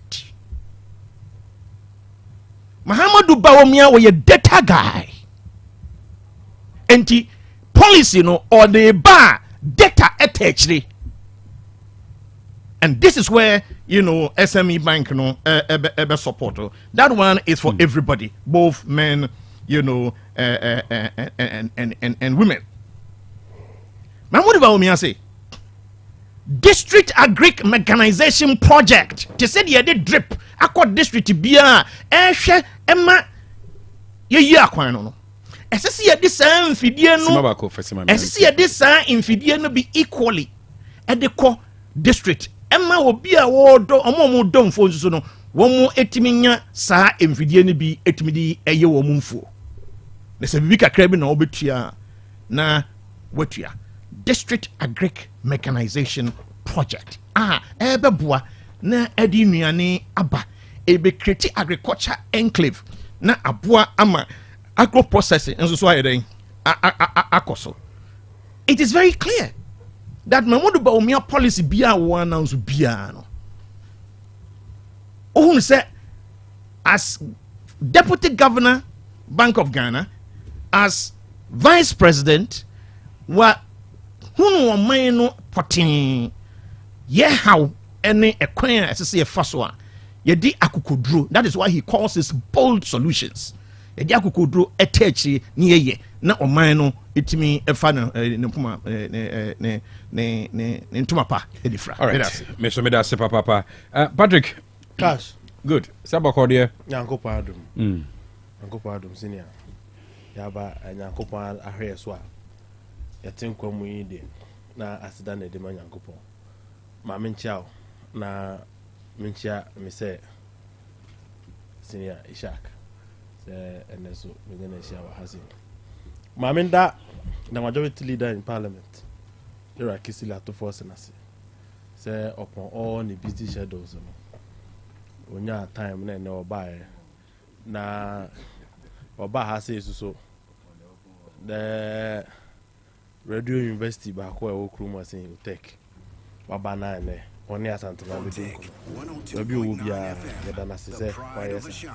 Muhammadu Bawumia was a data guy. Enti policy no or the bar data attached. And this is where SME bank ebe support. That one is for everybody, both men, and women. Mahmoud Bawumia say district agric mechanization project. They said you did drip. Akwa district bia ehwe ema ye akwan no. ɛsɛ sɛ yɛde saa mfidie no ɛsɛ sɛ yɛde saa mfidie no bi equally ɛde kɔ district ɛma obi a wɔdɔ ɔmo dɔ mfo nso no wɔn etimi nya saa mfidie no bi etimi di ɛyɛ wɔn mfo na sɛ bibi kakra bi na wɔbɛtua na wɔtua district agric mechanization project ɛbɛboa na ɛde nnuane aba ɛbɛkreti agriculture enclave na aboa ama agro processing nso so ayɛ dɛn akɔ so. It is very clear that Mahmoud Bawumia policy biya wɔn announce biya no ohun sɛ as deputy governor Bank of Ghana, as vice president wa hunu wɔn man no pɔtee yɛ haw ɛne ɛkwan a ɛsɛ sɛ yɛfa so a yɛdi akokoduro. That is why he calls this bold solutions. Yɛdi akokoduro ɛtɛ akyire ne yɛyɛ na ɔman no etimi ɛfa ne mpoma ne ntoma pa edifra. All right, Mr. Medase papa. Patrick. Cash. Good. Sabako dear. Nyankopa adum. Nyankopa adum senior. Yaba nyankopa ahwe so a. Yatin kwamu yi de na asida na de ma nyankopa. Ma menchao na menchia me say senior Ishak. Se eneso me gonna share wa hasin. Ma menda the majority leader in parliament. There are kisila to force na say upon all the busy schedules no. Onya time na oba na oba ha say so the radio university ba ko e okrumo say OTEC waba na ne oni asantuma be din ko obi owo bia ye da na se kwa yes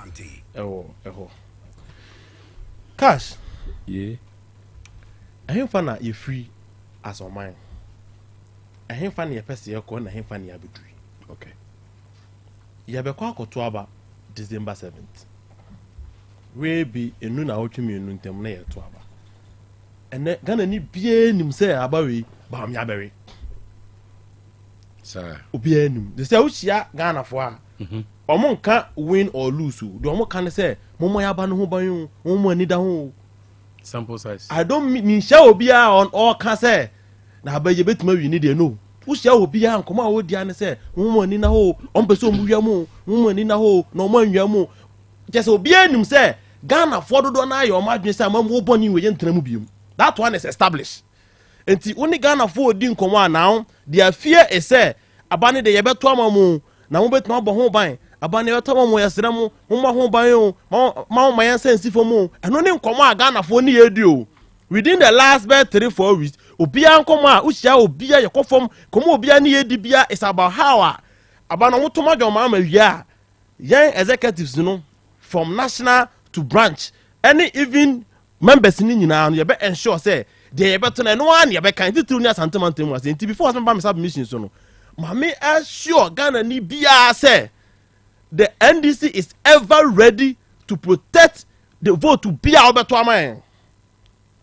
eho Cash ahemfa na ye free as on mine ahemfa na ye pese ye ko na ahemfa na ya beduri. Okay. Yabekwa akoto aba December 7th. We be enu na otwemi enu ntem na yeto aba. Ene Ghana ni bie nim se aba we ba me abere. Sir. Obi anim. De se uhia Ghana fo a. Omo nka win or lose. De omo kan se momo ya ba no ho ban momo ani da ho. Sample size. I don't mean share obi a on all can say na abaye betuma wi ni de no. Usia obi a nkoma a wodi ane se womo ani na ho ompeso omwia mu womo ani na ho na omo anwia mu je obi anim se Ghana for dodo na ayo ma adwen se amam wo boni we yentena mu biom. That one is established. Enti oni Ghana for odi nkoma now their fear is say abane de yebeto amamu na mo betuma bo ho ban abane yebeto amamu yesere mu mo ho ban o ma ma yan sense fo mu eno ni nkoma Ghana for ni yedi o within the last 3-4 weeks obia nkoma uhia obia yekofom komo obia ne yedi bia is about how abana mutoma joma ma wia yan executives no from national to branch any even members ni nyina no ye be ensure say they ye beto na no one ye be kan titru ni asantemantem was nti before some by submission so no ma me assure Ghana ni bia say the NDC is ever ready to protect the vote to bia obeto aman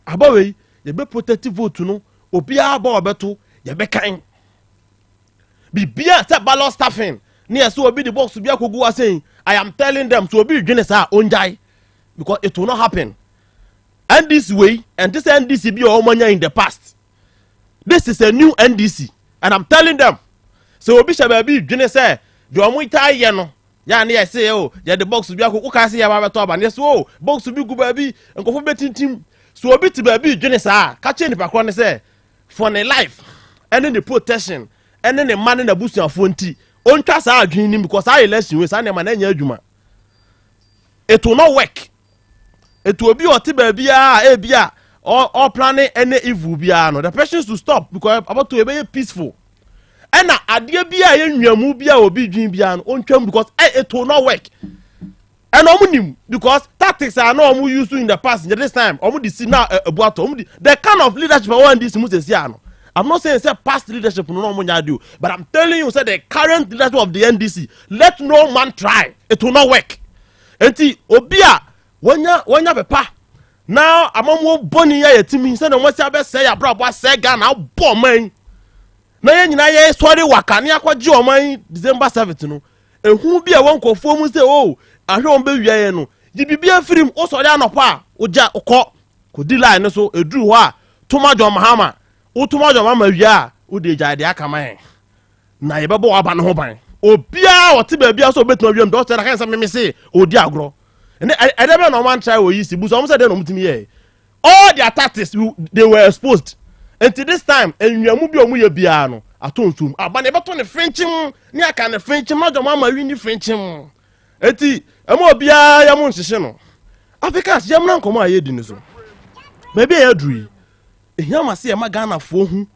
abawe ye be protective vote no obi aba obeto ye be kan bibia say ballot staffing near so obi the box bia kogu wa saying I am telling them so obi dwene sa onjai because it will not happen. And this way and this NDC be omanya in the past. This is a new NDC and I'm telling them so obi sha be dwene say the omuita ye no ya na ye say oh ya the box bia kogu ka say ya ba beto aba ne so oh box bi gu ba bi nkofo betintim so obi ti ba bi dwene sa ka che ni pakro ne say for the life and the protection and the man na busuafo nti ontwa sa adwene nim because I election we sa na ma na nya adwuma it will not work. It will be oti ba bia bia or planning any evil bia no the person to stop because about to be peaceful and na ade bia ye nwamu bia obi dwin bia no ontwam because it will not work. And omunim because tactics are not used in the past. This time, see now the kind of leadership I want this no. I'm not saying say past leadership no do, but I'm telling you say the current leadership of the NDC. Let no man try. It will not work. Enti obia wanya bepa. Now amamo boni ya yetimi say no mo say say ya brabo say Ghana bo man. Na ye nyina ye sorry waka ne akwaje o man December 7th no. Ehu bia won kofo mu say oh ahwe on be wiaye no di bibia firim o so ya nopa oja okọ kodi line no so eduru ho a toma John Mahama wo toma John Mahama wia wo de gya de aka man na ye bebo aba no ho ban obia wote ba bia so betuma wiem do say na kan say me say odi agro and I never no man try o yi si bu so say dey no mutimi ye all their tactics they were exposed until this time enwiamu bi omu ye bia no atonsum aba na beto ne frenchim ni aka ne frenchim na John Mahama wi ni frenchim eti emo obia ya mu nhihye no Africans yam na nkomo aye di ni so maybe ya duri ehia ma se ya magana fo hu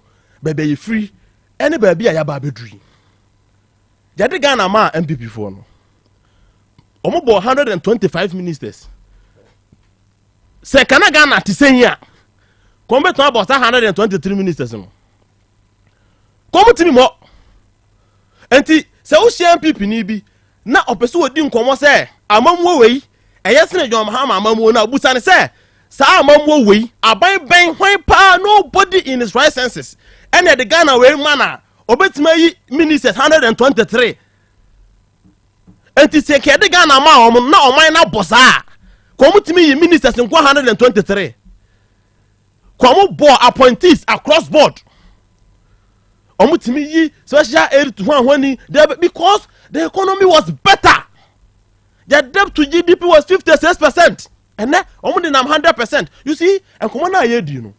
bebe ye free any baby ya ba beduri jade Ghana ma MPP fo no omo bo 125 ministers se kana Ghana ti senya kombe to about 123 ministers no komo timi mo enti se wo hia MPP ni bi na opeso odi nkomo se amamwo wei eyesene John Mahama amamwo na obusa ne se sa amamwo wei aban ben hwan pa nobody in his right senses ene the Ghana wei mana obetima yi ministers 123 enti se ke de Ghana ma om na oman na bosa komutimi yi ministers nko 123 komu bo appointees across board omutimi yi special aid to hwani because the economy was better. The debt to GDP was 56%. And then only 100%. You see, and come on here, do you know?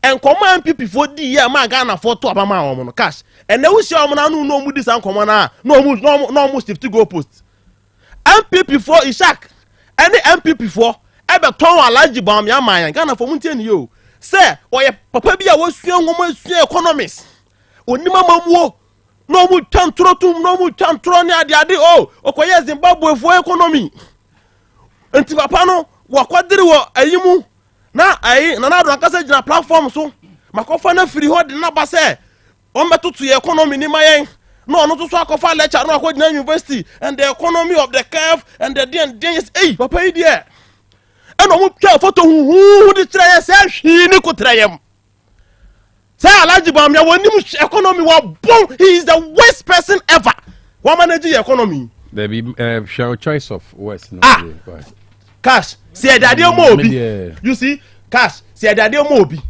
And come on, people for the year, my Ghana for two abama cash. And then we share no moody and come on, no most if to go post. MPP for Ishak. Any MPP for ever told a large bomb your mind, Ghana for Muntin you. Say, or your papa be a was young woman, economist. Onima mamu. No mu chantro no mu chantro ni ade okoye Zimbabwe for economy enti papa no wakwadiri wo ayimu na ayi na do akasa gina platform so makofa na free hold na ba se o metutu economy ni mayen no no to so akofa lecture no akogina university and the economy of the curve and the is papa yi there eno mu twa photo hu di tire se hwi ni ko tire say Alhaji Bamia woni economy wa boom, he is the worst person ever. What manage the economy? There be choice of words. No, cash. See daddy omobi. You see, cash. See daddy omobi.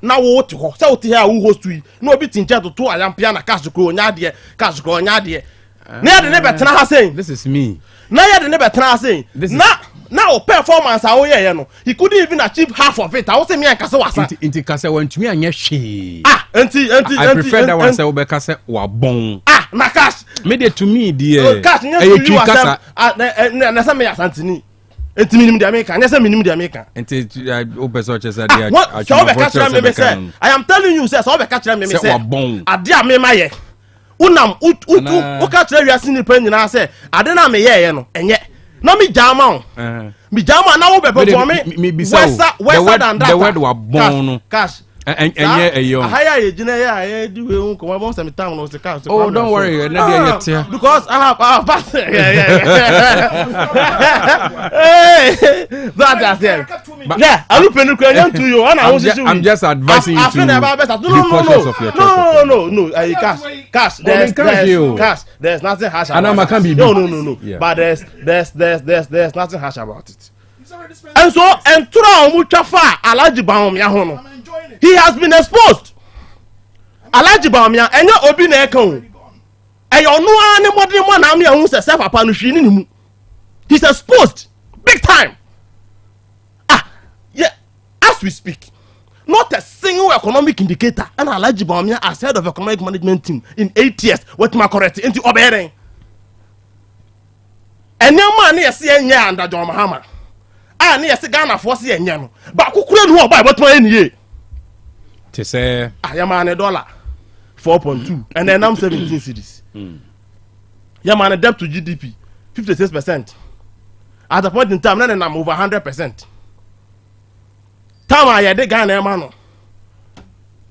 Now what to ho? Say what here who host we? No be tincha to ayampa na cash ko nya de, cash ko nya de. Na de ne betena ha saying. This is me. Na ya de ne betena ha saying. Now performance I yeah no. He couldn't even achieve half of it. I was saying me and Kasa wasa. Inti Kasa went to me and she. I prefer that one say we Kasa wa bon. Na cash. Made it to me dear. Cash you Kasa. Na say me asantini. Enti minimum the American. Na say minimum the American. Enti obe so che say dia. So be catch me say. I am telling you say so be catch me say. Say wa bon. Ade me maye. Unam u catch we asini pa nyina say ade na me ye no enye. No me jama me jama na wo be perform me wesa than that the word wa bon cash enye eyo higher ye gina ya do we won come about some time no se cash. Oh don't worry na dey yet here because I have hey that's it yeah I look penu kran to you I'm just advising you to no cash there's nothing harsh about it. No yeah. But there's nothing harsh about it. And so entura omutwafa Alhaji Bawumia ho no he has been exposed. Alhaji Bawumia enye obi na eka o eyo no ani modern man am ya hu se self papa no hwi ni mu. He's exposed big time. Yeah, as we speak not a single economic indicator and Alhaji Bawumia as head of economic management team in 8 years what ma correct into oberen enye man na yesi enye under John Mahama na yesi Ghana force enye no ba kokura no oba what man eniye to say ayama dollar 4.2 and then I'm 17 cities yama debt to GDP 56% at the point in time na I'm over 100%. Tama ya de Ghana mano.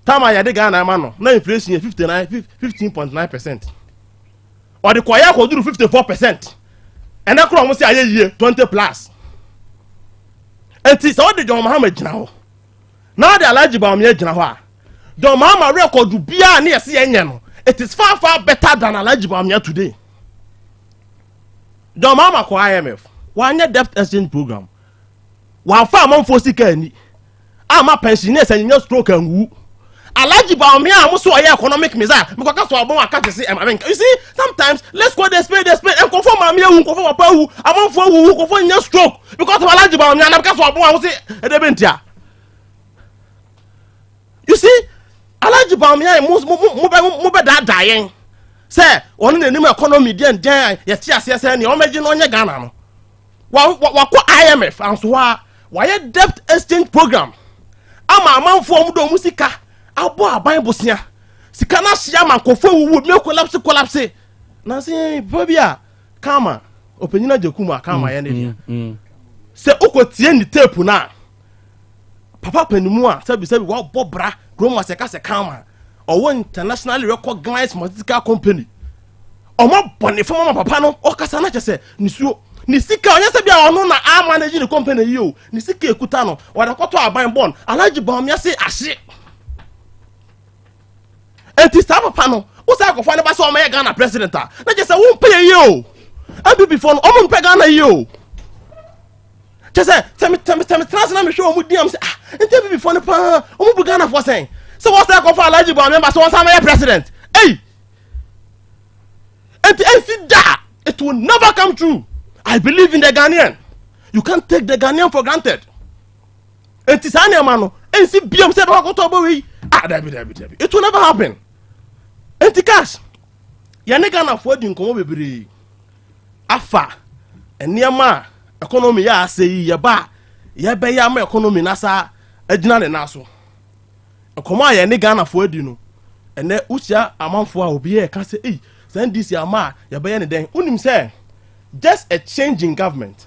Tama ya de Ghana mano. Na inflation 15.9%. Or the kwaya ko duru 54%. And na kro mo say aye yie 20+. Enti so de John Mahama gina ho. Na de Alhaji Bawumia gina ho a. John Mahama record bia na yesi enye no. It is far better than Alhaji Bawumia today. John Mahama ko IMF. Wanya debt exchange program. Wa fa amon fo sika ani. ama pensioners and your stroke and woo. Alaji Baumia, I'm also a economic missile. Because I want to see. You see, sometimes let's go the spade, and conform Mamia who conform a power. I want for who conform your stroke. Because of Alaji Baumia, because I want to say a debentia. You see, Alaji Baumia move that dying. Say, one in the new economy, then, yes, and you imagine on your Ghana. What IMF and so why a debt exchange program? I'm a man for Musika. Abo aban bosia sika na hia man kofo wu me collapse na say babia kama openyina jekuma kama ye ne dia se okotie ni tape na papa panimu a sabi wa bobra groma se ka se kama owo internationally recognized pharmaceutical company omo bone fo mama papa no o kasa na chese nisuo ni sika onye se bia ono na a manage the company yi o ni sika ekuta no wada kwoto aban bon Alaji Baumia se ahye enti sa papa no wo sa akofo ne ba so o ma Ghana president a na je se wo pay yi o abi before no o mo pay Ghana yi o je se temi transna me hwe o mu diam se enti abi before no pa o mo bu Ghana for sen so wo sa akofo Alaji Baumia ba so wo sa ma president hey enti ensi da it will never come true. I believe in the Ghanaian. You can't take the Ghanaian for granted. Enti sa ne ma no ensi biam se ba ko to bo wi dabi it will never happen. Enti cash ya ne Ghana for di nkomo bebre afa eniema economy ya asei ya ba ya be ya ma economy na sa agina ne na so ekomo ya ne Ghana for di no ene usia amanfo a obi e ka se send this ya ma ya be ya ne den unim say just a change in government,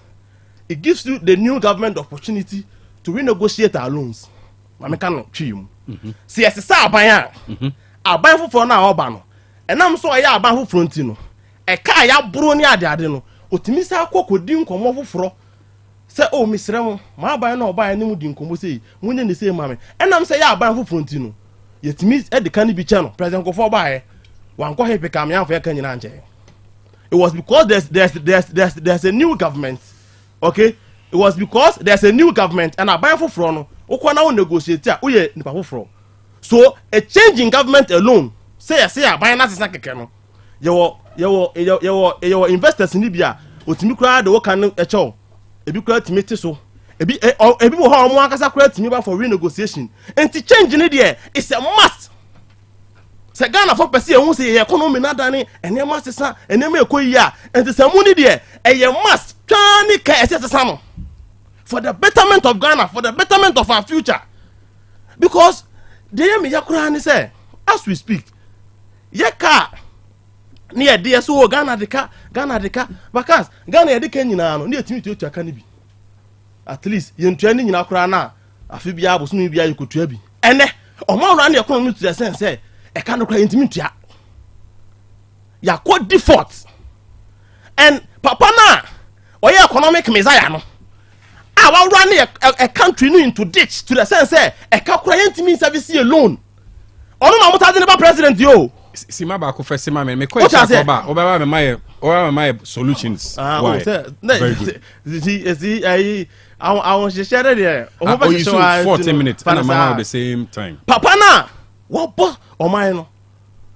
it gives you the new government opportunity to renegotiate our loans. Mama can chew. See, as a Sabaya, a ban for now, Obano, and I'm so a ban who frontino. A kaya brunia diadino, Utimisa could dim come over fro. Say, oh, Miss Remo, my buy no buy any mudding come say, when they say, mammy, and I'm say, ya ban for frontino. Yet miss at the candy be channel, President go for by one go ahead become young for Kenyan. It was because there's a new government, okay? It was because there's a new government and a buy for front. Okwana will negotiate. Uye nipa for. So a change in government alone. Say a buy na sisa kekeno. Your investors in Libya. Otimi kura de wokan echo. Ebi kura timete so. Ebi wo ha omo akasa kura timi ba for renegotiation. And to change in there is a must. Se Ghana for person who say economy na dani ene ma sesa ene ma ekoyi a enti se mu ni de eye must twani ka esesa no for the betterment of Ghana, for the betterment of our future. Because the me yakura ni say as we speak yeka ni e de so Ghana de ka because Ghana e de ka nyina no ni etimi tuatu aka ni bi at least yentua ni nyina kura na afi bia aboso ni bia yikotua bi ene omo ora na economy to the sense say e can no intimate ya code default and papa na oye economic messiah no our run a country no into ditch to the sense say e ka kura intimate service alone ono na mutade ne ba president yo sima ba ko fese ma me ko e cha ba oba ba my solutions why very good see I want to share there over you 40 minutes and I'm at the same time papa na what boss o man no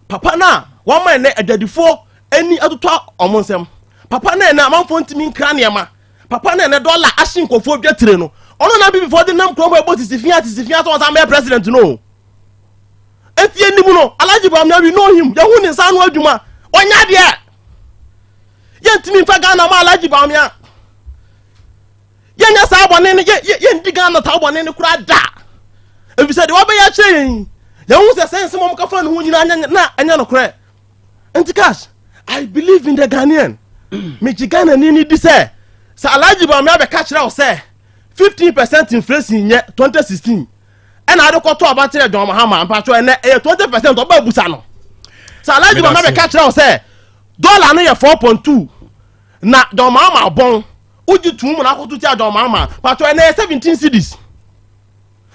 papa na one man na adadifo ani atoto omonsem papa na amanfo ntimi nkra niema papa na dollar ashin kofo dwetire no ono na bi before the nam krom ebo tisifia so say president no etie nimu no Alaji Baumia we know him yahu ni nsa no adwuma onya de ye ntimi fa Ghana ma Alaji Baumia ye nya sa abone ne ye ndi Ghana ta abone ne kura da ebi say de wa be ya chen yahu say sense mom ka fa no hu nyina na anya no kura enti cash I believe in the Ghanaian me Ghana ni di say Alaji Baumia be catch ra say 15% inflation in 2016 and I don't go to about John Mahama and Pacho and 20% of Busano. So Alaji Baumia be catch ra say dollar na 4.2 na John Mahama bon uji 2 mo na ko to John Mahama Pacho and 17 cedis.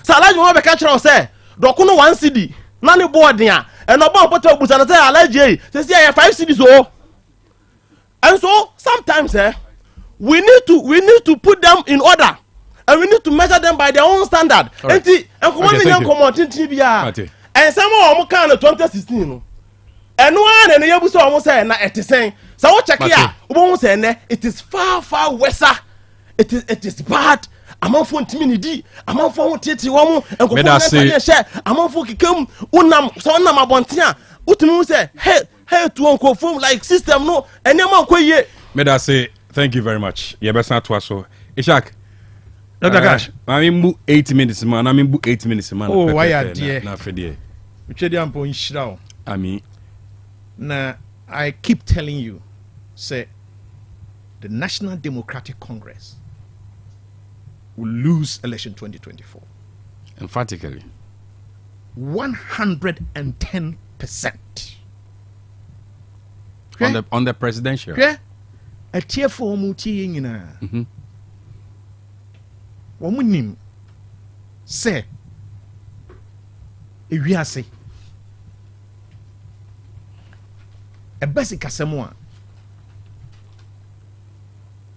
So Alaji Baumia be catch ra say doko no 1 cedi na ne board ya and oba put Busano say Alaji say 5 cedis oh. And so sometimes we need to put them in order. and we need to measure them by their own standard. Right. And come on, young come on, TTBA. And some more kind of 2016. No. And one and the Yabuso almost said, "It is saying so. Check here, almost saying it is far worse. It is bad. I'm on phone timidity. I'm on phone titi woman and go share. I'm on phone come unam so unam abontia. Utimu say hey to uncle phone like system no and them on ye." May I say thank you very much. Yeah, best not to us so. Ishak. Dr. Cash. I mean 80 minutes man. I mean 80 minutes man. Oh, why are dear? Na fedie. Uchedi ampo inshirawo. I mean now, I keep telling you, say, the National Democratic Congress will lose election 2024. Emphatically. 110%. Okay? On the presidential. Okay? A tier for muti yina. Womunim say, we are say. A basic asemwa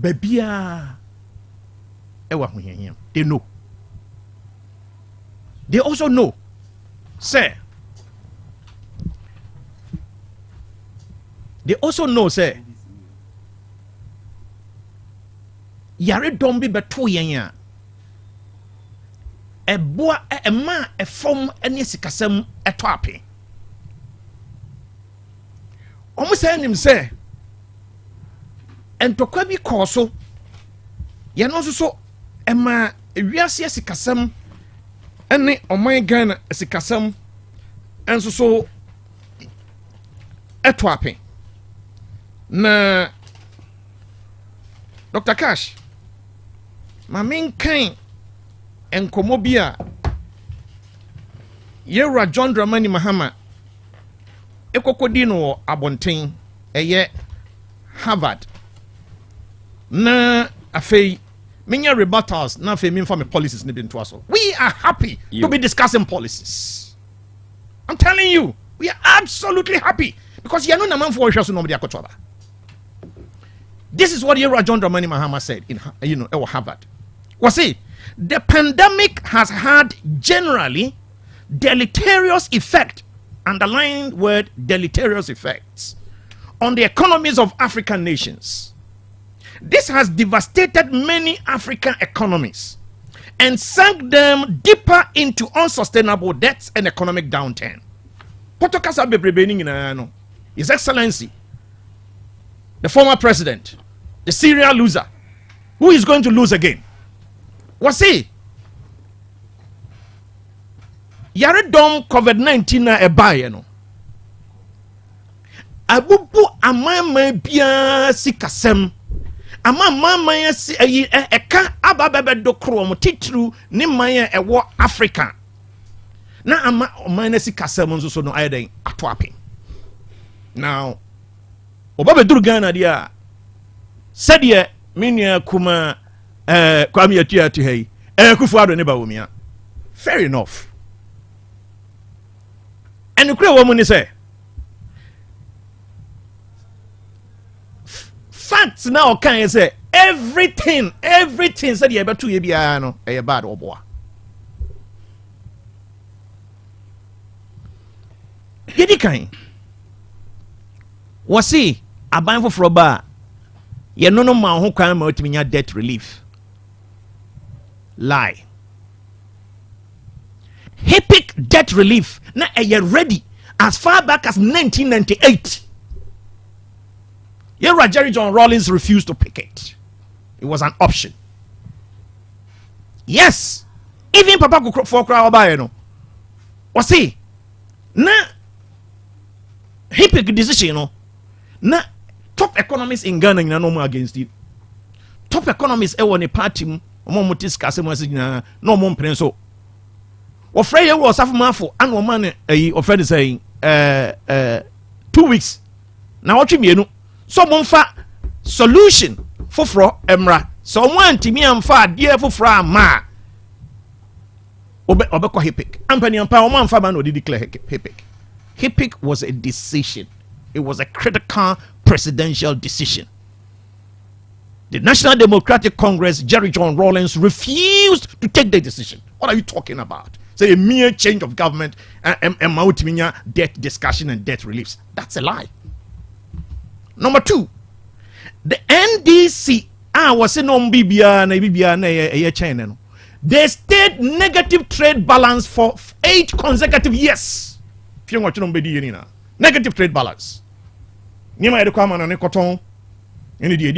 babia ewa hunyanya. They know. They also know say yare dombi beto yenya eboa ema efom ene sikasem eto ape. Almost him say, and to Kwabi Corso, Yanoso so Emma Riasia Sikasam, and on my Ghana Sikasam, and so Etwape. Na Dr. Cash, my main kind and Komobia Yera John Dramani Mahama. Ekokodino abonten eye Harvard na afei menya rebuttals na afei me policies ne binto aso. We are happy to be discussing policies. I'm telling you, we are absolutely happy because you know na man for hwe so no de akotoba. This is what Yera John Dramani Mahama said in Harvard. Was it the pandemic has had generally deleterious effect, underlined word deleterious effects, on the economies of African nations. This has devastated many African economies and sunk them deeper into unsustainable debts and economic downturn. His Excellency, the former president, the serial loser, who is going to lose again? Was he? Yare dom COVID-19 na ebaye no. Abubu amama bia sikasem. Amama ya si eka ababebe dokro mo titru ni maya ewo Africa. Na ama omana sikasem nso so no ayeden ato ape. Now obabe duru Ghana dia said minia kuma kwame atua to hey kufu ado ne ba womia. Fair enough. And the crew woman say facts now can say everything said you about 2 years no a bad oboa. Yedi kan was see a ban for bar ye no man who can multi debt relief. Lie. HIPIC debt relief na ready as far back as 1998. Here Jerry John Rawlings refused to pick it. It was an option. Yes, even Papa for crowd no. Was he na HIPIC decision no na top economists in Ghana na no more against it. Top economists ne party mo mutis kase mo asina no mo prenso. Ofrey was half mafo and woman offer saying 2 weeks. Now what you mean? So monfa solution for emra. So one timi amfa dear for ma. Obeko HIPIC. Ampany ampa woman fa man declare HIPIC. HIPIC was a decision. It was a critical presidential decision. The National Democratic Congress, Jerry John Rawlings, refused to take the decision. What are you talking about? Say a mere change of government and debt discussion and debt reliefs. That's a lie. Number 2, the NDC was saying China. They stayed negative trade balance for 8 consecutive years. Negative trade balance.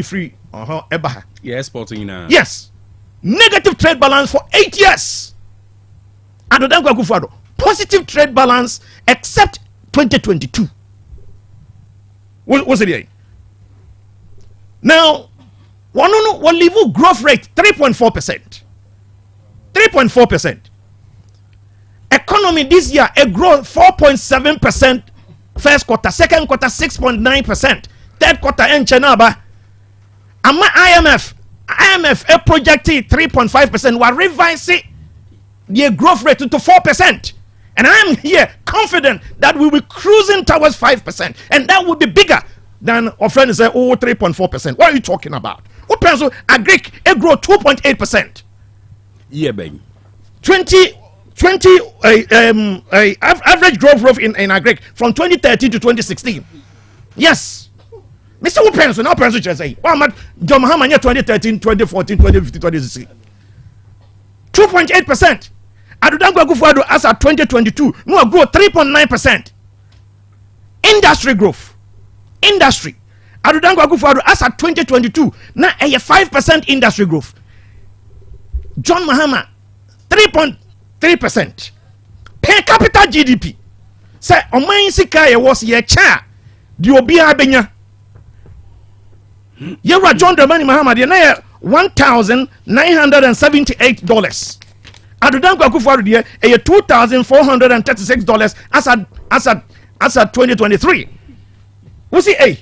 Free. Yes. Negative trade balance for 8 years. Positive trade balance except 2022. What's it? Now, one level growth rate 3.4%. 3.4%. Economy this year a growth 4.7%. First quarter, second quarter 6.9%. Third quarter in Chenaba. Ama IMF a projected 3.5%. We're revising the growth rate to 4%. And I am here confident that we will be cruising towards 5%. And that will be bigger than our friend say, 3.4%. What are you talking about? What pencil agric a grow 2.8%. Yeah, baby. 20 average growth rate in agric from 2013 to 2016. Yes. Mr. Upenso, now Penso just say, John Mahama 2013, 2014, 2015, 2016. 2.8%. Adudango Akufo-Addo as at 2022, no grow 3.9%. Industry growth. Industry. Adudango Akufo-Addo as at 2022, now a 5% industry growth. John Mahama 3.3%. Per capita GDP. Say Oman Sika was ye cha. Di obi abenya. Yewa John Dramani Mahama de na $1,978. Adudango Akufo-Addo de $2,436 as at 2023. We see hey.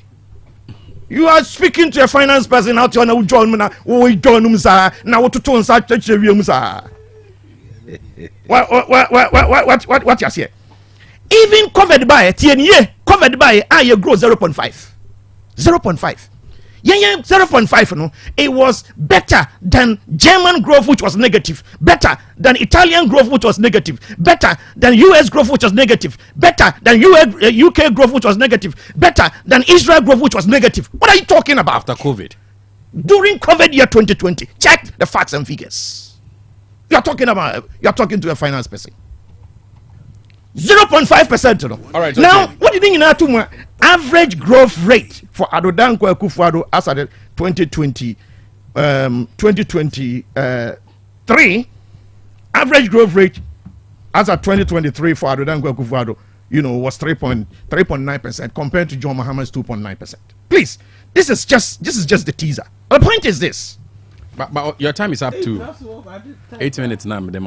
You are speaking to a finance person out here now. John Muna, John Umsa, now to turn such a Umsa. What you say? Even covered by TNA, covered by I grow 0.5. 0.5. Yeah, 0.5. No, it was better than German growth, which was negative. Better than Italian growth, which was negative. Better than US growth, which was negative. Better than UK growth, which was negative. Better than Israel growth, which was negative. What are you talking about? After COVID. During COVID year 2020. Check the facts and figures. You are talking to a finance person. 0.5%. All right. Now, okay. What do you think in our average growth rate for Adodanko Akufo-Addo as at 2023? Average growth rate as at 2023 for Adodanko Akufo-Addo, was 3.9% compared to John Mahama's 2.9%. Please, this is just the teaser. The point is this. But your time is up to 8 minutes now, Madam.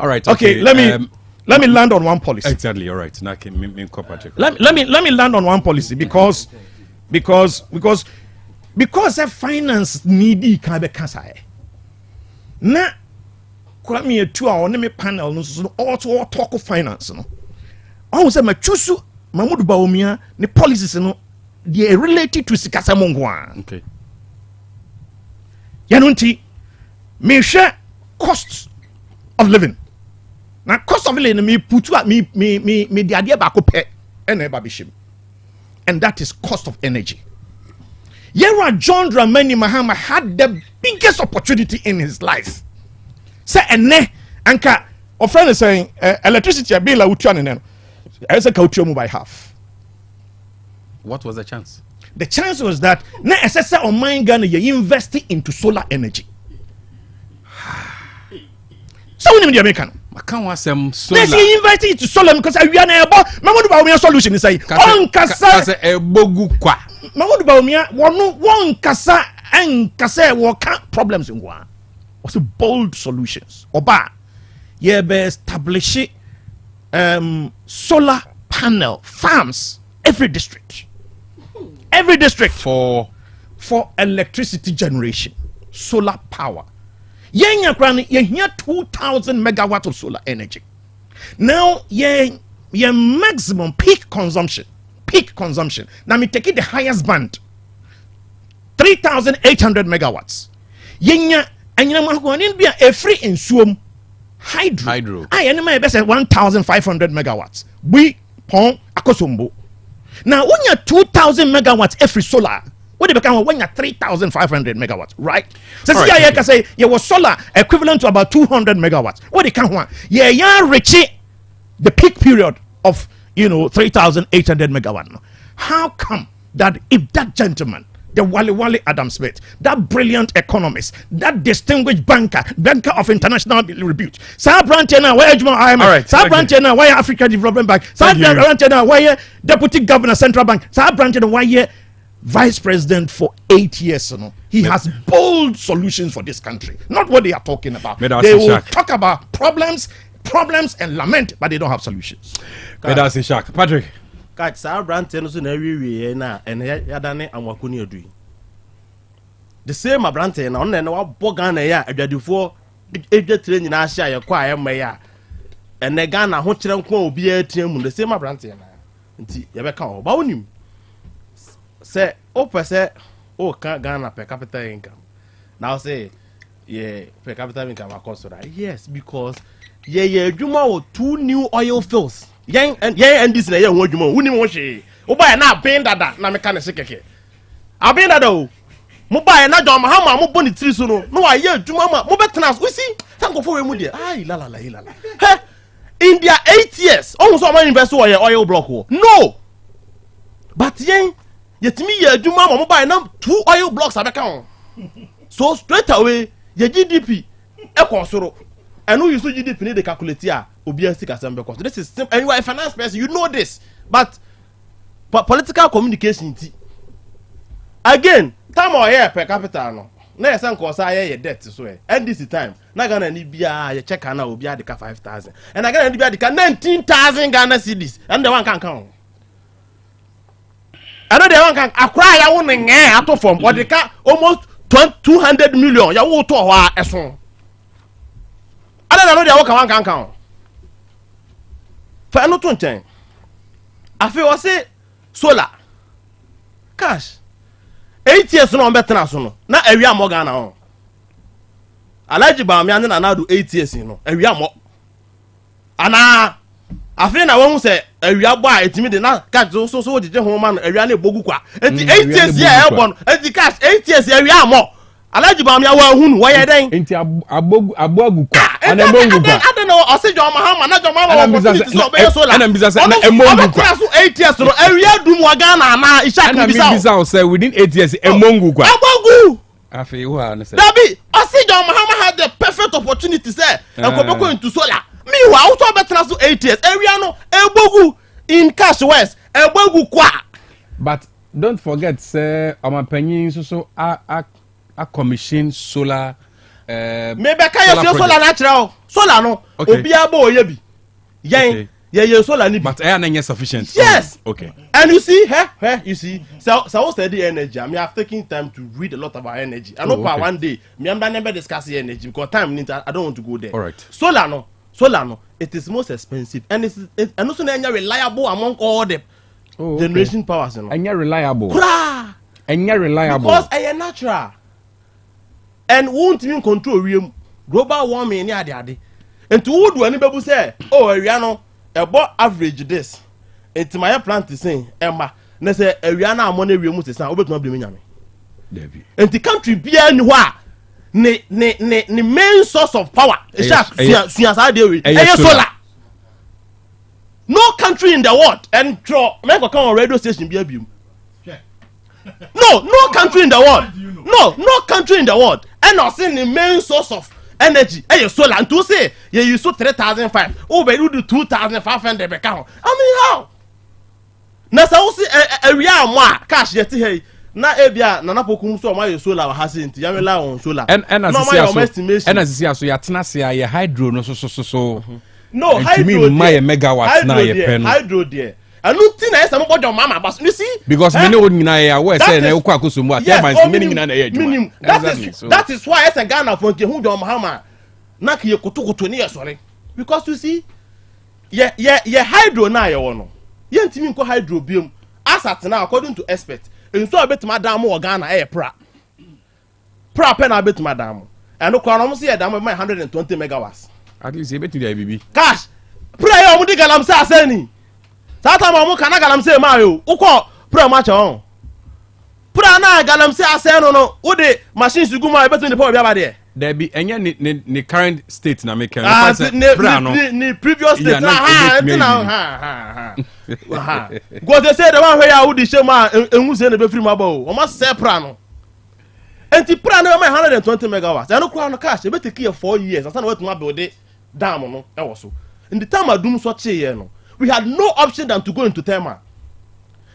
All right. Okay. Let me land on one policy. Exactly. All right. Now let me land on one policy because a finance needy can be cancer. Na kwame etu a one me panel no so all talk of finance no. I say ma chusu Mamudu Bawumia the policies no they related to sikasa mongwa. Okay. Yanunti me share cost of living. Now cost of living me put at me the idea back up and that is cost of energy. Yera John Dramani Mahama had the biggest opportunity in his life. Say ene anka our friend is saying electricity bill a utwan as a culture by half. What was the chance? The chance was that na SSA on mine Ghana you investing into solar energy. So we need American. I can't want some solar. Let's invite it to solar because we are now. Mamudu Bawumia solution is say on kasa bogu kwa. Mamudu Bawumia one kasa and kasa work problems in one. Was bold solutions. Oba ye be establish solar panel farms every district. Every district for electricity generation, solar power. You hear 2,000 megawatts of solar energy. Now, your maximum peak consumption peak consumption. Now me take it the highest band. 3,800 megawatts. Yenya anyina mahoni bia every insuom hydro. I anima be say 1,500 megawatts. We pon akosombo. Now when you 2,000 megawatts every solar, what they become when you 3,500 megawatts, right? So see I can say you was solar equivalent to about 200 megawatts. What they can want? Yeah, reach the peak period of 3,800 megawatts. How come that if that gentleman, the Wally Adam Smith, that brilliant economist, that distinguished banker of international repute, Sir Brantena, where IMF, Sir Brantena, where Africa Development Bank, Sir Brantena, where Deputy Governor Central Bank, Sir Brantena, where Vice President for 8 years, he has bold solutions for this country. Not what they are talking about. They will talk about problems and lament, but they don't have solutions. Patrick. Catch Sir Brantena so na wiwie na yadane anwakuni odui. The same Brantena on na wabɔ Ghana ya adwadifo edwetire nyina ahia ye kwa ayema ya. Ene Ghana ho kyerɛ nko obi atia mu the same Brantena. Nti ye bɛka o ba onim. Say o pese o ka Ghana per capita income. Now say per capita income across right. Yes, because adwuma o 2 new oil fields. And this na one you woni mo hwe wo ba na ben dada na me ka ne sekeke aben dada o mo ba na John Mahama mo boni tiri so no wa ye adwuma ma mo betena we see thank for we mu de ai la he India 8 years almost so man invest oil block no but yetimi ye adwuma ma mo ba na 2 oil blocks abeka on so straight away ye GDP e konsoro and who you so GDP need the calculate here because this is simple. And you are a finance person, you know this. But political communication again, time or year per capita no. Na san ko sa ye debt so and this time na Ghana ni bia ye check na obi adika 5,000 and Ghana ni bia adika 19,000 Ghana cedis and the one can count. I know the one can acquire ya won nge ato form odika almost 200 million ya wo to ho eson. I don't know the one can count. For no to I feel I say solar cash 8 years no better so na ewia mo Ghana on Alhaji ba me ane na do 8 years no ewia mo ana I feel na won say ewia bo a etimi de na cash so jeje ho ma no ewia na ebogu kwa enti 8 years ya e bon enti cash 8 years ewia mo Alhaji ba me awa hunu wo ye den enti abogu kwa ana mbongu kwa I don't know ose John Mahama na John Mahama so be so la ana mbisa na emongu kwa so 8 years no ewia dum wa Ghana na Ishak ana mbisa say within 8 years emongu kwa abogu afi wo na say Dabi ose John Mahama had the perfect opportunity say enkobeko into solar me wa wo to betra so 8 years ewia no ebogu in cash west ebogu kwa. But don't forget say amapanyin so a commission solar maybe can you solar natural solar no obi abo oye bi yen ye solar ni but air na sufficient. Yes. Okay. And you see you see so study energy. I mean I've taken time to read a lot about energy. I know one day me am never discuss energy because time I don't want to go there. All right. Solar no it is most expensive and it's and also reliable among all the generation powers no. And reliable. Reliable because I am natural. And won't even control global warming near the ade. And to would do any baby say, oh, Ariano, about average this. It's my plant is saying, Emma, let's say Ariana money we must say, over to be me. And the country be anywhere. The main source of power is solar. No country in the world and draw make a come on radio station be abuse. No country in the world. No country in the world. And not seeing the main source of energy. Hey, solar. And to say, you so 3,500. Oh, but you do 2,500 per count. I mean, how? Na sa usi area mwa cash yeti hey. Na ebia na napokum so ma solar wa hase nti ya mela on solar. And as you so ya tena se ya hydro no so. No, hydro megawatts na ye pen. Hydro there. And no thing I some body mama but you see because many would na we say na ukwa kosomu atema many na ye adwuma. That is why as a Ghana for who John Mahama na ke kotokoto ne yesore because you see ye hydro na ye wono ye ntimi nko hydro biom as at now according to experts nso a betima dan mo Ghana pra pen na betima dan mo eno kwa no mo se dan mo 120 megawatts at least e betu dia bibi cash pra ya mo di galamse asani tata mo kana galamse ma yo ukọ pra ma cha pra na galamse asani no wo de machine suguma e betu ni power bia ba de there be enya ni current state na make ni previous state ha go they say the one where you di shema enwu se na be free ma ba o ma se pra no enti pra na 120 megawatts eno kwa no cash e be take 4 years asa na wetu ma build dam no e wo so in the time adum so che ye no we had no option than to go into thermal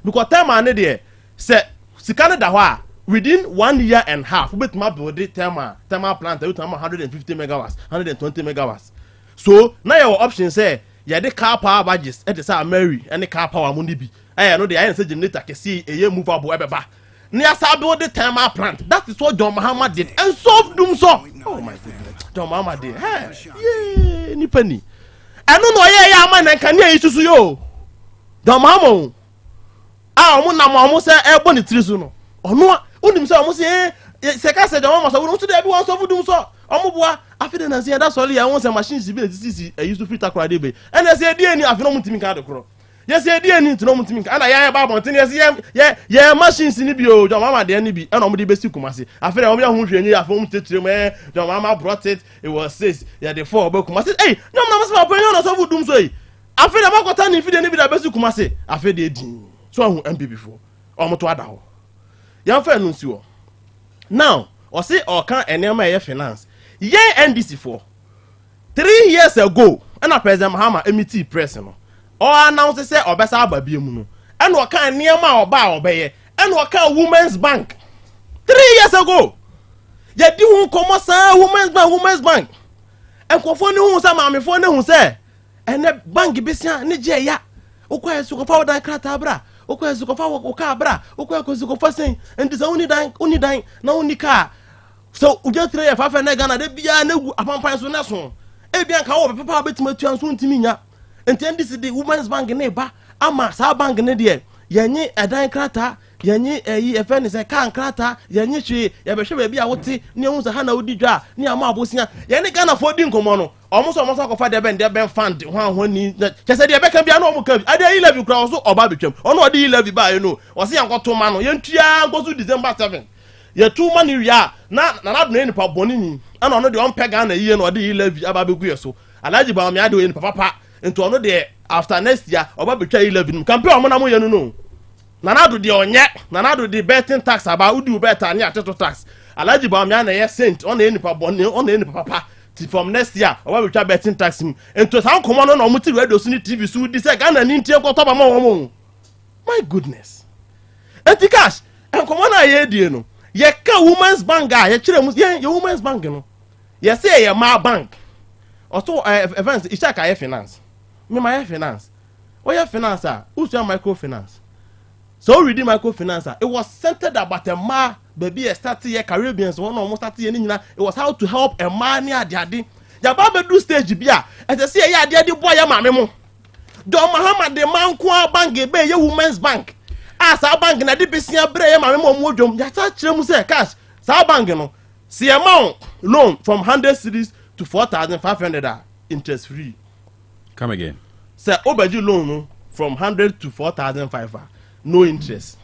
because thermal ne there say sikane da ho a within 1 year and half we better build the thermal plant with 150 megawatts 120 megawatts so now your option say yeah the car power badges at the say Mary and the car power money bi no the I say generator can see a year movable ebeba near sa build the thermal plant that is what John Mahama did and solve doom so oh my goodness John Mahama did hey ni penny I don't know yeah man and can hear isusu yo John Mahama mo na mo say e bo ni trisu no ono unim say omo say seka say John Mahama so we dey be one so doom so omo boa afide na say that solely I want say machine si be tisi I used to fit akura dey be and say dey ni afino mutimi ka de kro yes say dey ni tino mutimi ka na ya ba bon tin yes yeah machine si ni bi o John Mahama dey ni bi and omo dey be si kumase afide omo ya hu hwenyi afo mtetire me John Mahama brought it was 6 yeah the 4 be kumase hey John Mahama say open no so doom so afide ba kwata ni fide ni bi da be si kumase afide din so hu MP before omo to ada ho yan fa nu si wo now o say o kan enema ye finance ye NDC for 3 years ago and President Mahama emiti press no o announce say obesa ababie mu no and o kan enema oba obeye and o kan Women's Bank 3 years ago ye di hu komo sa Women's Bank enkofo ni hu sa maamefo ne hu say ene bank besia ne je ya okwa su ko fa odan krata bra okwa su ko fa oka bra okwa ko su ko fa sen and this only dan na only car so uja 3 years fa na Ghana de bia na gu apampan so na so e bia nka wo papa betima tuan so ntimi nya enti this the Women's Bank ne ba ama sa bank ne de yenye edan krata yenye eyi efe ne se kan krata yenye hwe ye be hwe ba bia wote ne hu sa ha na odi dwa ne ama abosia yenye Ghana for di nkomo no omo so akofa de ben fund ho ni chese de be kan bia na omo kan ade yi level kra so oba betwam ono ode yi level ba ye no o se yankoto ma no yentua nkoso December 7 ye tu ma ni wia na do ni pa boni ni ana ono de on pega na yiye no ode yi level aba begu ye so alaji ba me ade we ni papa into ono de after next year oba betwa yi level campaign omo na mo ye no nanado de onye nanado de betting tax aba udi beta ni ateto tax alaji ba me na ye cent ono ye ni pa boni ono ye ni papa from next year oba betwa betting tax mu into san komo no omo ti radio so ni TV so di say Ghana ni ntie ko to ba mo my goodness enti cash en komo na ye die no ye ka Women's Bank ga ye kire mu ye Women's Bank no ye say ye ma bank also events ishaka ye finance me my finance o ye finance usu microfinance so reading microfinance it was centered about a ma baby start ye Caribbeans one almost start ye nyina it was how to help a man near ade ya ba be do stage bia e say ye ade boy ya mame mo John Mahama de man kwa bank be ye Women's Bank sa bank na de besia bre ye mame mo modwom ya ta kire mu say cash sa bank no see amount loan from 100 cedis to 4,500 interest free. Come again. Say obaji loan no from 100 to 4,500 no interest.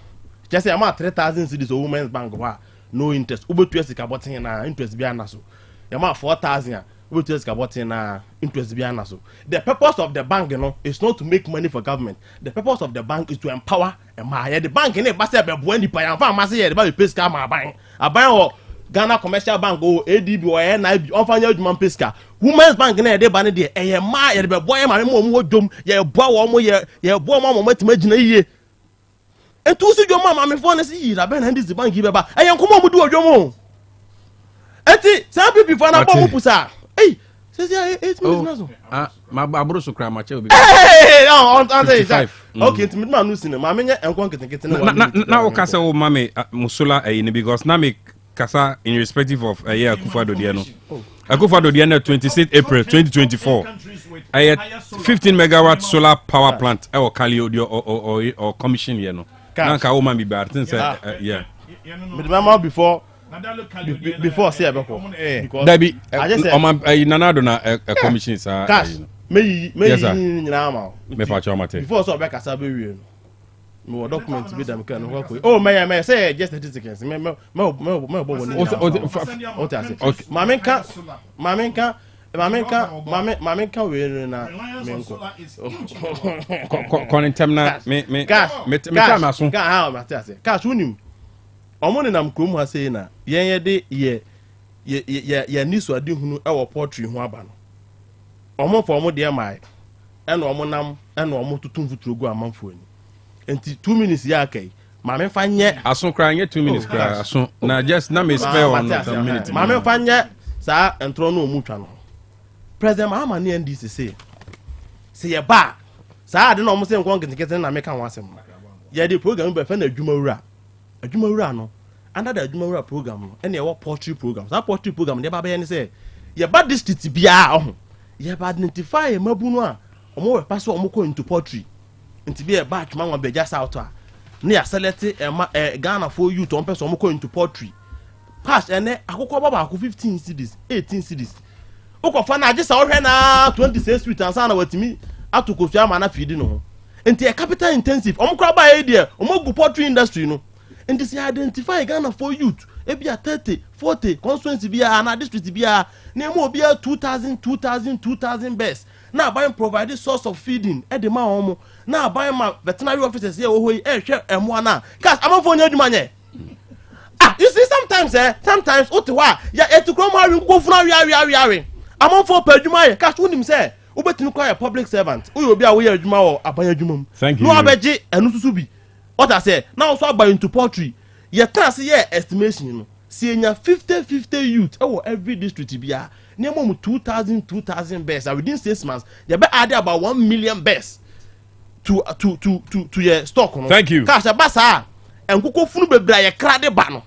Just say amount 3,000 cedis o Women's Bank wa no interest. Obetu esika botin na interest bia na so. Amount 4,000 obetu esika botin na interest bia na so. The purpose of the bank is not to make money for government. The purpose of the bank is to empower the bank in ba say be bo ani pa yan fa ma say ye de ba pay ska ma aban o Ghana Commercial Bank o ADB o NIB on fanya adwuma peska Women's Bank na de ba ne de eye ma ye de be boy ma mo dwom ye boa wo mo ye boa ma matima gina yiye entu si dwom ma me fo na si yi da be na this bank be ba eye nkomo mu du odwom enti some people for na bo pusa eh say 8 minutes na so ma abro so kra ma che obi on okay enti me ma no sine ma menye enkon ketekete na wo kasa wo ma me musula because na me kasa in respective of Akufo-Addo no Akufo-Addo 26 April 2024 15 megawatt solar power plant or Kali or commission here no Nanka woman be bad. Things yeah. But remember before say beko. Dabi Nanado na a commission sir. Cash. Me nyina ma. Me pa choma te. Before so be kasa be wie no. Me document be dem kan no ko. Oh me say just statistics. Me bo woni. Okay. Mame ka we na me nko. Kontem na me time aso. Ka ha ma te ase. Cash unim. Omo ne nam krom ha sei na yen de ye niso ade hunu e wo poetry ho aba no. Omo for omo de mai. E na omo nam e na omo tutum futuro gu amanfo ani. Enti 2 minutes ya kai. Mame fa nye aso kra nye 2 minutes kra aso na just na me spare on 1 minute. Mame fa nye sa entro no omu twa no. President Mahama ne NDC say ye ba sa ade na omo se nkon ketekete na me ka ho asem. Ye de program be fa na adwumawura no under the adwumawura program no ene ye poetry program. That poetry program dey ba be ne say ye ba district bia ho ye ba identify e mabu no a omo we pass omo ko into poetry nti be e ba atwuma nwa beja south a ne ya select Ghana for youth on person omo ko into poetry pass ene akoko baba akoko 15 cities 18 cities ukofa na agisa ohwe na 26 street ansa na watimi atokosu ama na feed no nti e capital intensive omo kra ba e dia omo gu poetry industry no nti se identify Ghana for youth e bia 30 40 constituency bia na district bia na mo bia 2000 best na buy provide source of feeding e de ma omo na buy ma veterinary officers here ohoi e hwe emo na cause amafo nya adwuma nye you see sometimes otewa ya etukrom ha wi nkofuna wi amafo pa adwuma ye cause unim say ubetinu kwa ya public servant uyo obi a wo ya adwuma wo abanya adwuma mu no abeje enu susu bi what I say now also buy into poultry ye trans ye estimation no see enya 50 youth e wo every district bia near mom 2000 bears within 6 months you be add about 1 million bears to your stock no. Thank you cash abasa enkoko funu bebra ye krade ba no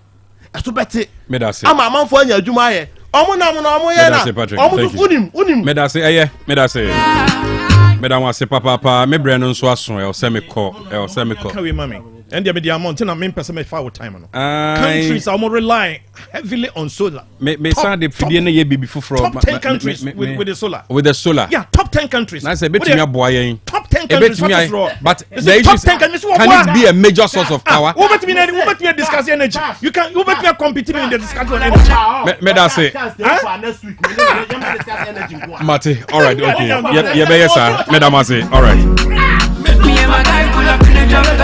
eso beti me da say ama amanfo anya adwuma ye omo na omo ye na omo unim me da say me da wa se papa me bre no nso aso e se me ko Can we mami and the media amount na me person me foul time no countries are more relying heavily on solar me sound the fidie na ye bibi fufuro top 10 countries with the solar yeah top 10 countries na say betimi aboa yen top 10 countries but the issue can it be a major source of power who betimi discuss energy you can who betimi compete in the discussion on energy me da say next week me discuss energy Mate all right okay ye be yes sir madam say all right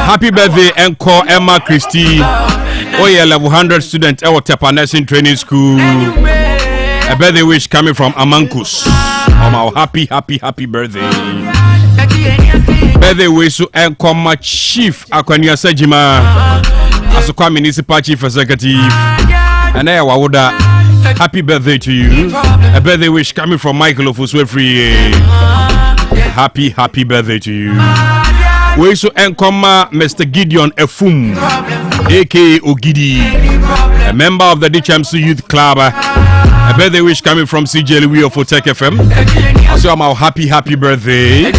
happy birthday Enko Emma Christie level 100 student at Tepa Nursing Training School. A birthday wish coming from Amankus. Our happy birthday. Birthday wish to Enko my chief Akwanya Sejima Asukwa Municipal Chief Executive. And there Wawuda, happy birthday to you. A birthday wish coming from Michael Ofuswefri. Happy birthday to you. We so enkoma Mr. Gideon Efum, aka Ogidi, a member of the DHMC Youth Club. A birthday wish coming from CJ Louis of OTEC FM. Also, I'm our happy birthday.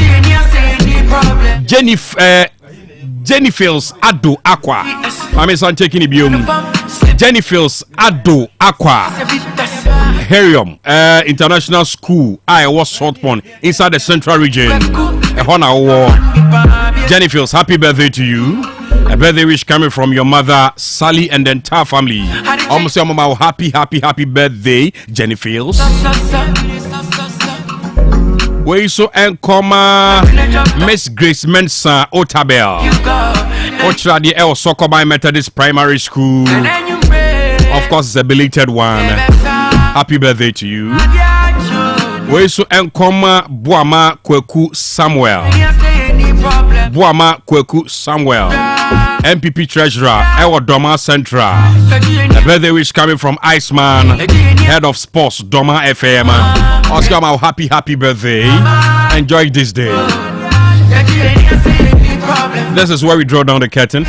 Jennifer's Ado Aqua. I mean, so I'm taking it biome. Jennifer's Ado Aqua. Herium International School. I was short one inside the central region. A honor war. Jennifer's happy birthday to you. A birthday wish coming from your mother Sally and the entire family. Almost your mama happy birthday, Jennifer's. We so enkoma Miss Grace Mensa Otabel. Otra the El Sokobai Methodist Primary School. Of course, it's a belated one. Happy birthday to you. We so enkoma Buama Kweku Samuel. Buama Kweku Samuel, MPP Treasurer, Ewa Doma Central. A birthday wish coming from Iceman, Head of Sports, Doma FM. Oscar, my happy birthday. Enjoy this day. This is where we draw down the curtain.